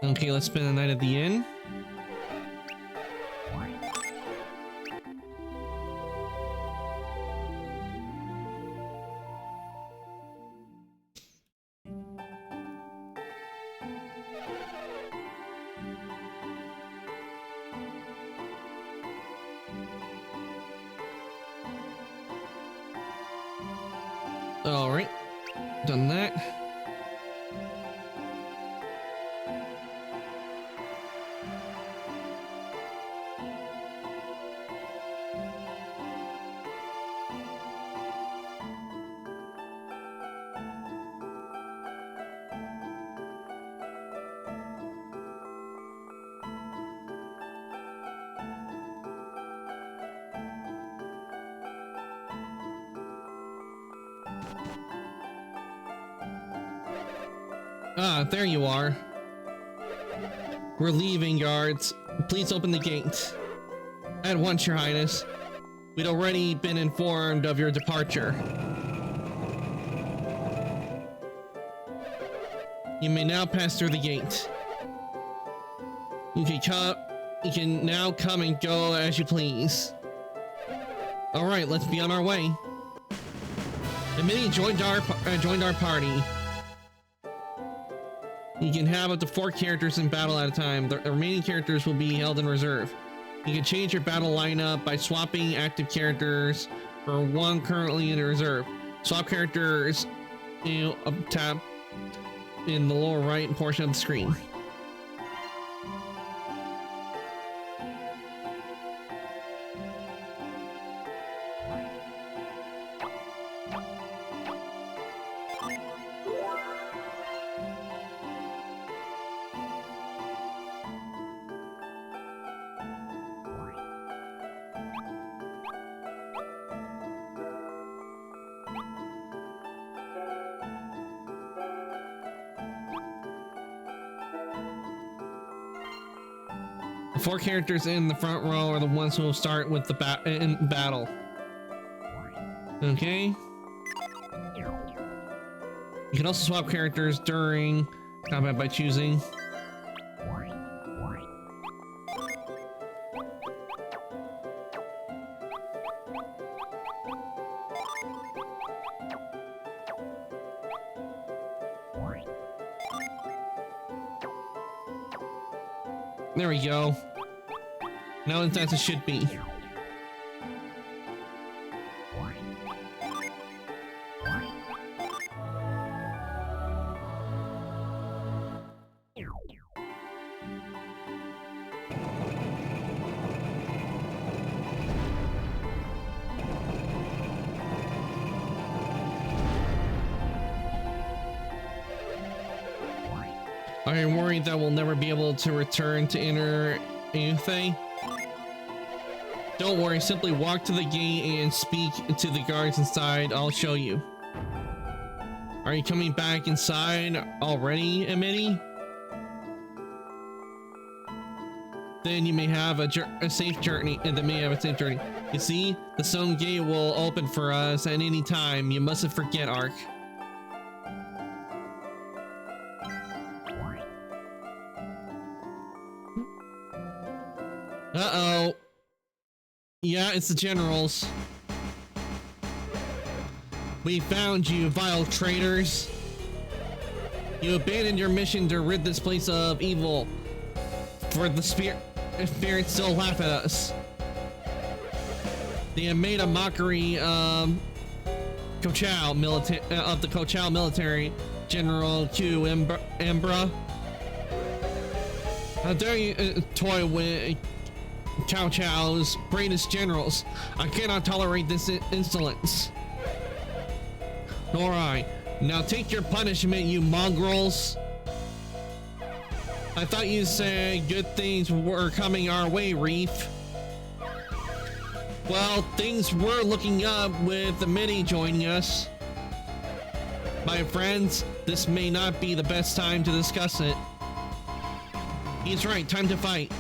Okay, let's spend the night at the inn. All right, done that. Ah, there you are. We're leaving, guards. Please open the gate. At once, Your Highness. We'd already been informed of your departure. You may now pass through the gate. You can now come and go as you please. Alright, let's be on our way. Amity joined our party. You can have up to 4 characters in battle at a time. The remaining characters will be held in reserve. You can change your battle lineup by swapping active characters for one currently in reserve. Swap characters, up tap in the lower right portion of the screen. The 4 characters in the front row are the ones who will start with the battle. Okay. You can also swap characters during combat by choosing. There we go. Now it's as it should be. Are you worried that we'll never be able to return to Inner Aether? Don't worry, simply walk to the gate and speak to the guards inside. I'll show you. Are you coming back inside already, Amity? Then you may have a safe journey, and then may have a safe journey. You see, the stone gate will open for us at any time. You mustn't forget, Ark. Uh-oh. Yeah, it's the generals. We found you, vile traitors. You abandoned your mission to rid this place of evil. For the spirits still laugh at us. They have made a mockery of the Kochao military, General Q Ambra. How dare you toy with Cao Cao's greatest generals? I cannot tolerate this insolence. Nor I. Now take your punishment, you mongrels. I thought you said good things were coming our way, Reef. Well, things were looking up with the mini joining us. My friends, this may not be the best time to discuss it. He's right, time to fight.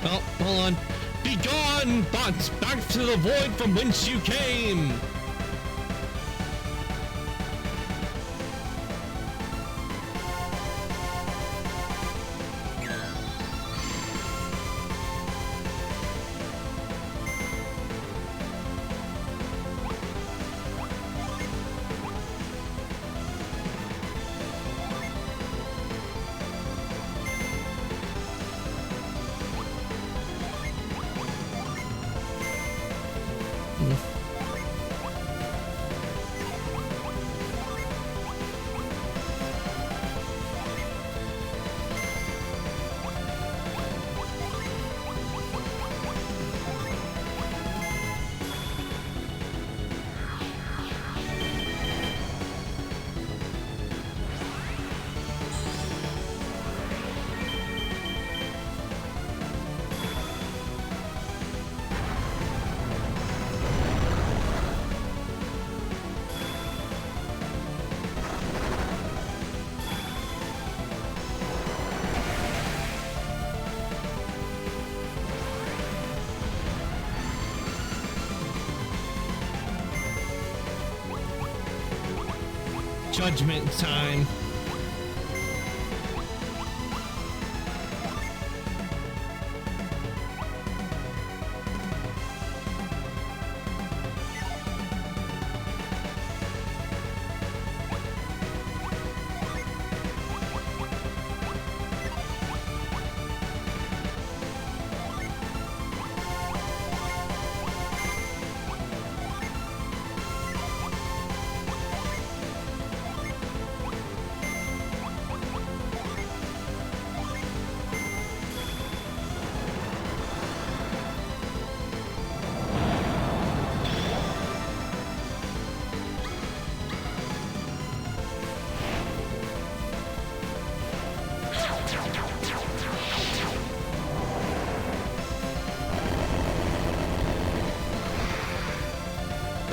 Oh, hold on. Be gone, bots! Back to the void from whence you came! judgment time.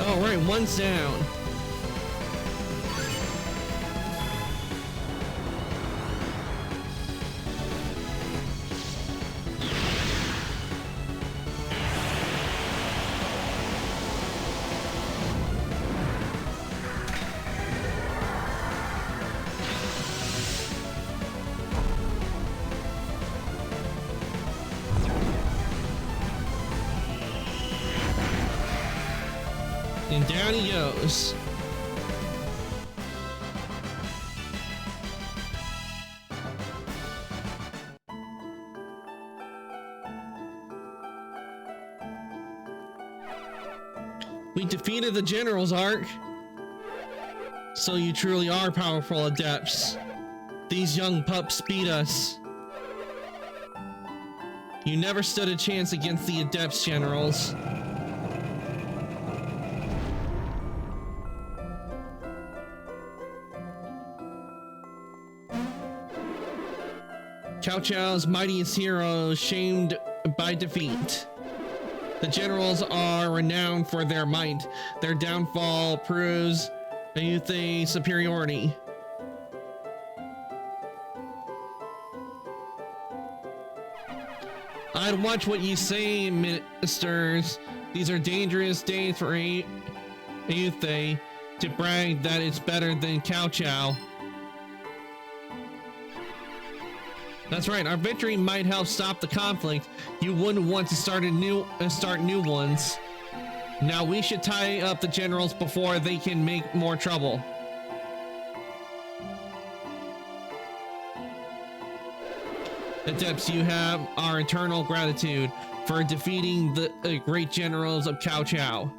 All right, one's down. And down he goes. We defeated the generals, Ark. So you truly are powerful adepts. These young pups beat us. You never stood a chance against the adepts, generals. Cao Cao's mightiest heroes shamed by defeat. The generals are renowned for their might. Their downfall proves Ayuthe's superiority. I'd watch what you say, ministers. These are dangerous days for Ayuthe to brag that it's better than Cao Cao. That's right, our victory might help stop the conflict. You wouldn't want to start new ones. Now we should tie up the generals before they can make more trouble. Adepts, you have our eternal gratitude for defeating the great generals of Cao Cao.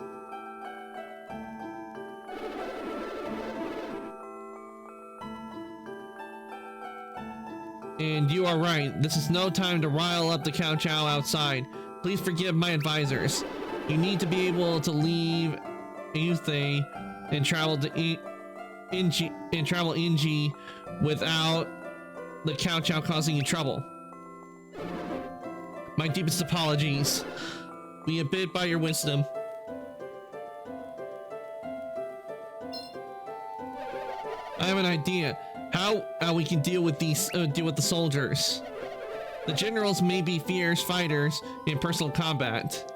And you are right, this is no time to rile up the Cao Cao outside. Please forgive my advisors. You need to be able to leave Ayuthe and travel to Inji without the Cao Cao causing you trouble. My deepest apologies. We abide by your wisdom. I have an idea. How we can deal with the soldiers. The generals may be fierce fighters in personal combat,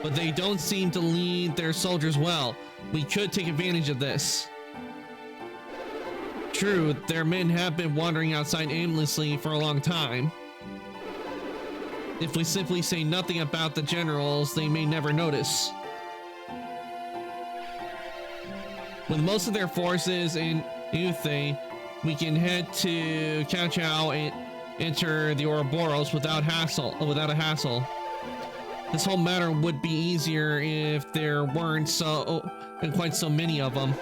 but they don't seem to lead their soldiers well. We could take advantage of this. True, their men have been wandering outside aimlessly for a long time. If we simply say nothing about the generals, they may never notice. With most of their forces in Ayuthe, we can head to Cao Cao and enter the Ouroboros without a hassle. This whole matter would be easier if there weren't quite so many of them.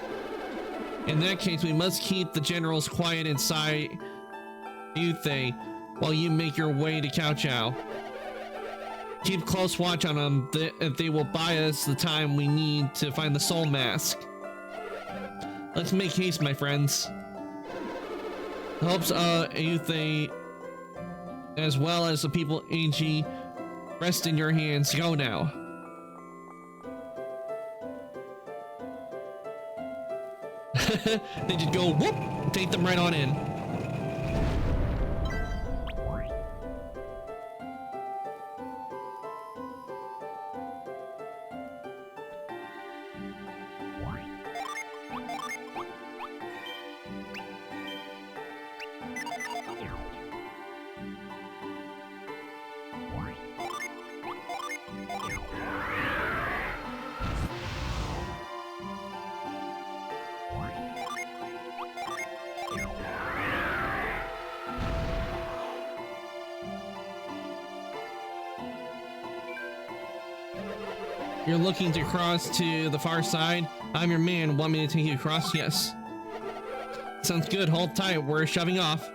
In that case, we must keep the generals quiet inside Ayuthe while you make your way to Cao Cao. Keep close watch on them. They will buy us the time we need to find the soul mask. Let's make haste, my friends. The hopes of Ayuthe, as well as the people of Inji, rest in your hands. Go now. They just go whoop, take them right on in. You're looking to cross to the far side? I'm your man. Want me to take you across? Yes. Sounds good. Hold tight. We're shoving off.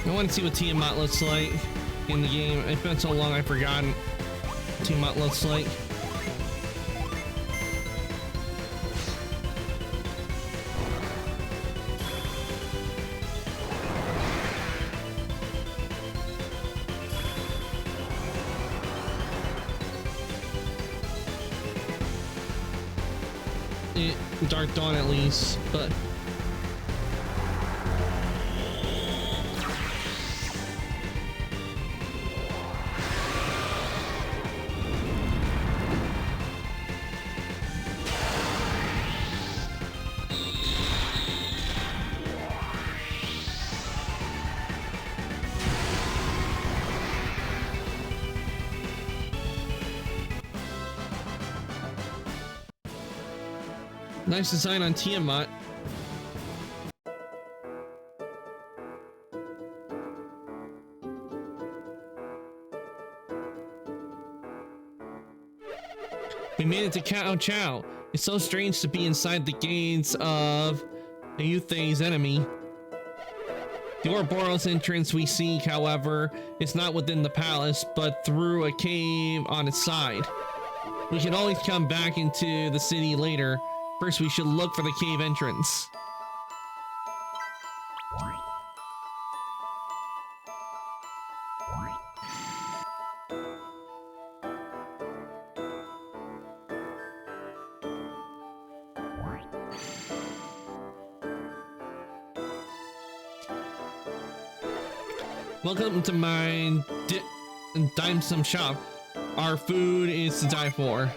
I want to see what Tiamat looks like in the game. It's been so long I've forgotten what Tiamat looks like. Dark Dawn at least, but nice design on Tiamat. We made it to Cao Chao. It's so strange to be inside the gates of Ayuthe's enemy. The Ouroboros entrance we seek, however, is not within the palace, but through a cave on its side. We can always come back into the city later. First, we should look for the cave entrance. Welcome to my dim sum shop. Our food is to die for.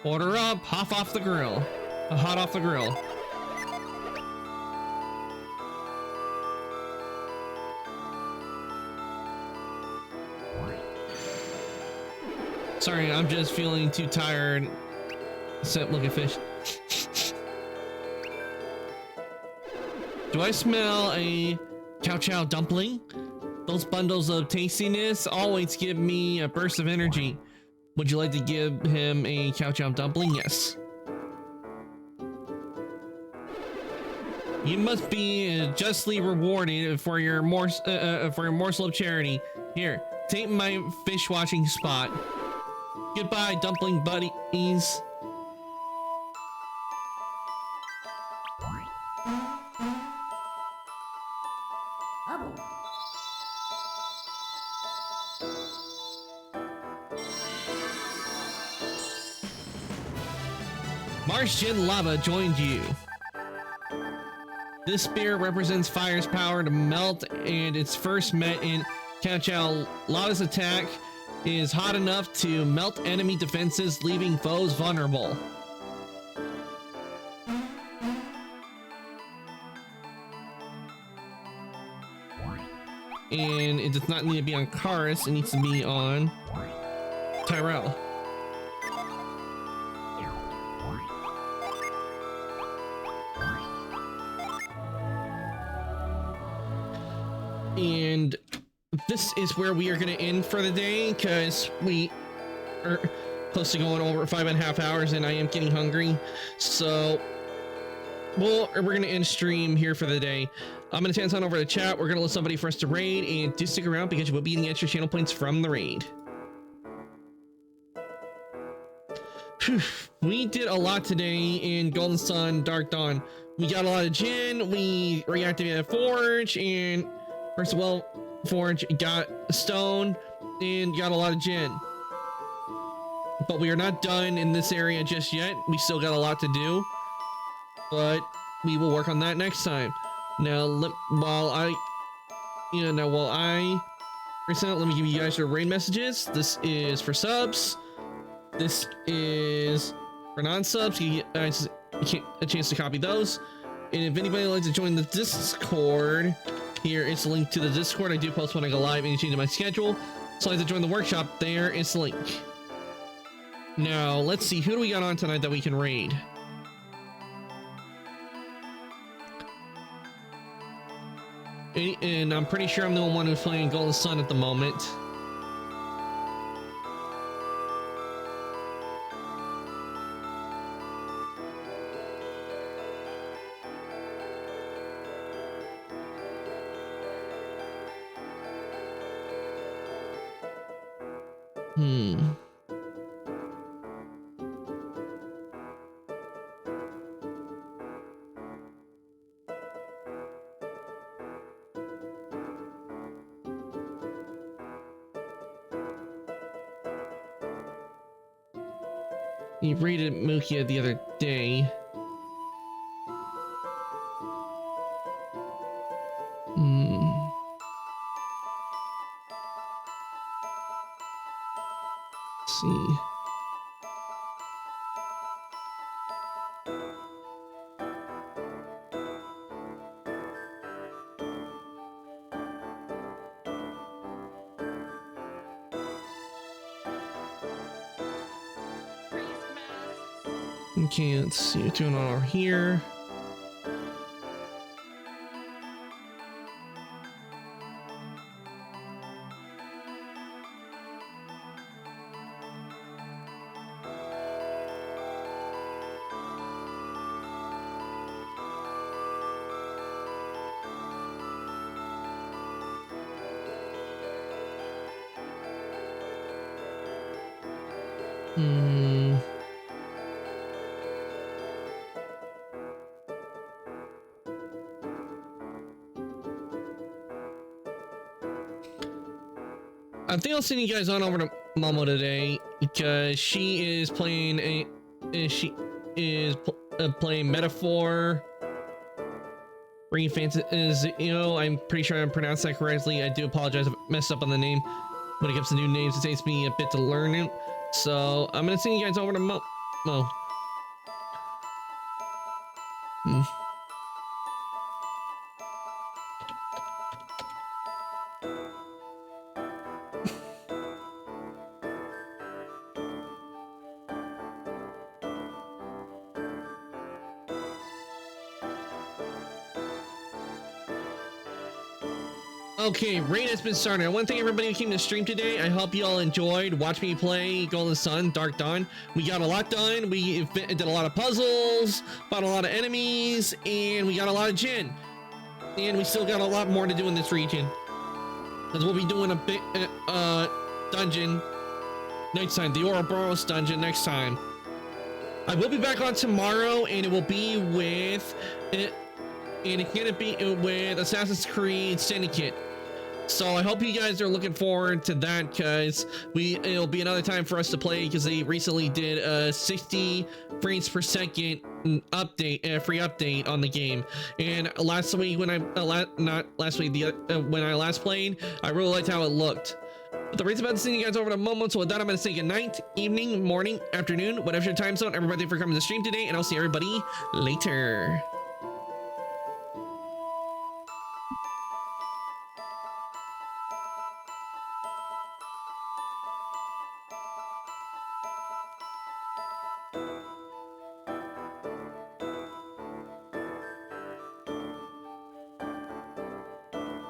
Order up, hot off the grill. Hot off the grill. Sorry, I'm just feeling too tired. Except look at fish. Do I smell a Cao Chao dumpling? Those bundles of tastiness always give me a burst of energy. Would you like to give him a Cao Chao dumpling? Yes. You must be justly rewarded for your morsel of charity. Here, take my fish washing spot. Goodbye, dumpling buddies. Martian lava joined you. This spear represents fire's power to melt, and it's first met in Cao Chao. Lava's attack is hot enough to melt enemy defenses, leaving foes vulnerable. and it does not need to be on Karis, it needs to be on Tyrell. And this is where we are going to end for the day, because we are close to going over 5.5 hours and I am getting hungry. So we're going to end stream here for the day. I'm going to send on over to chat. We're going to let somebody for us to raid, and do stick around because you will be getting extra channel points from the raid. Whew. We did a lot today in Golden Sun, Dark Dawn. We got a lot of Jinn, we reactivated Forge, and first of all, Forge got Stone, and got a lot of Jinn. But we are not done in this area just yet. We still got a lot to do, but we will work on that next time. Now, while I present, let me give you guys your raid messages. This is for subs. This is for non-subs. You guys a chance to copy those. And if anybody would like to join the Discord, here is the link to the Discord. I do post when I go live and change my schedule. So I'd like to join the workshop. There is the link. Now, let's see. Who do we got on tonight that we can raid? And I'm pretty sure I'm the only one who's playing Golden Sun at the moment. You raided Mukia the other day. Let's see. Okay, let's see what's going on over here. I think I'll send you guys on over to Momo today because she is playing playing Metaphor. Ring Fantasy is, I'm pretty sure I pronounced that correctly. I do apologize if I messed up on the name. When it comes to new names, it takes me a bit to learn it. So I'm gonna send you guys over to Mo. Okay, raid has been started. I want to thank everybody who came to stream today. I hope you all enjoyed. Watch me play Golden Sun, Dark Dawn. We got a lot done. We did a lot of puzzles, fought a lot of enemies, and we got a lot of Jinn. And we still got a lot more to do in this region, because we'll be doing a big dungeon next time, the Ouroboros dungeon next time. I will be back on tomorrow, and it will be with it's gonna be with Assassin's Creed Syndicate. So I hope you guys are looking forward to that, because it'll be another time for us to play, because they recently did a 60 frames per second update, free update on the game. And last week when when I last played, I really liked how it looked. But the reason about to send you guys over to Momo, so with that I'm going to say good night, evening, morning, afternoon, whatever your time zone. Everybody for coming to stream today, and I'll see everybody later.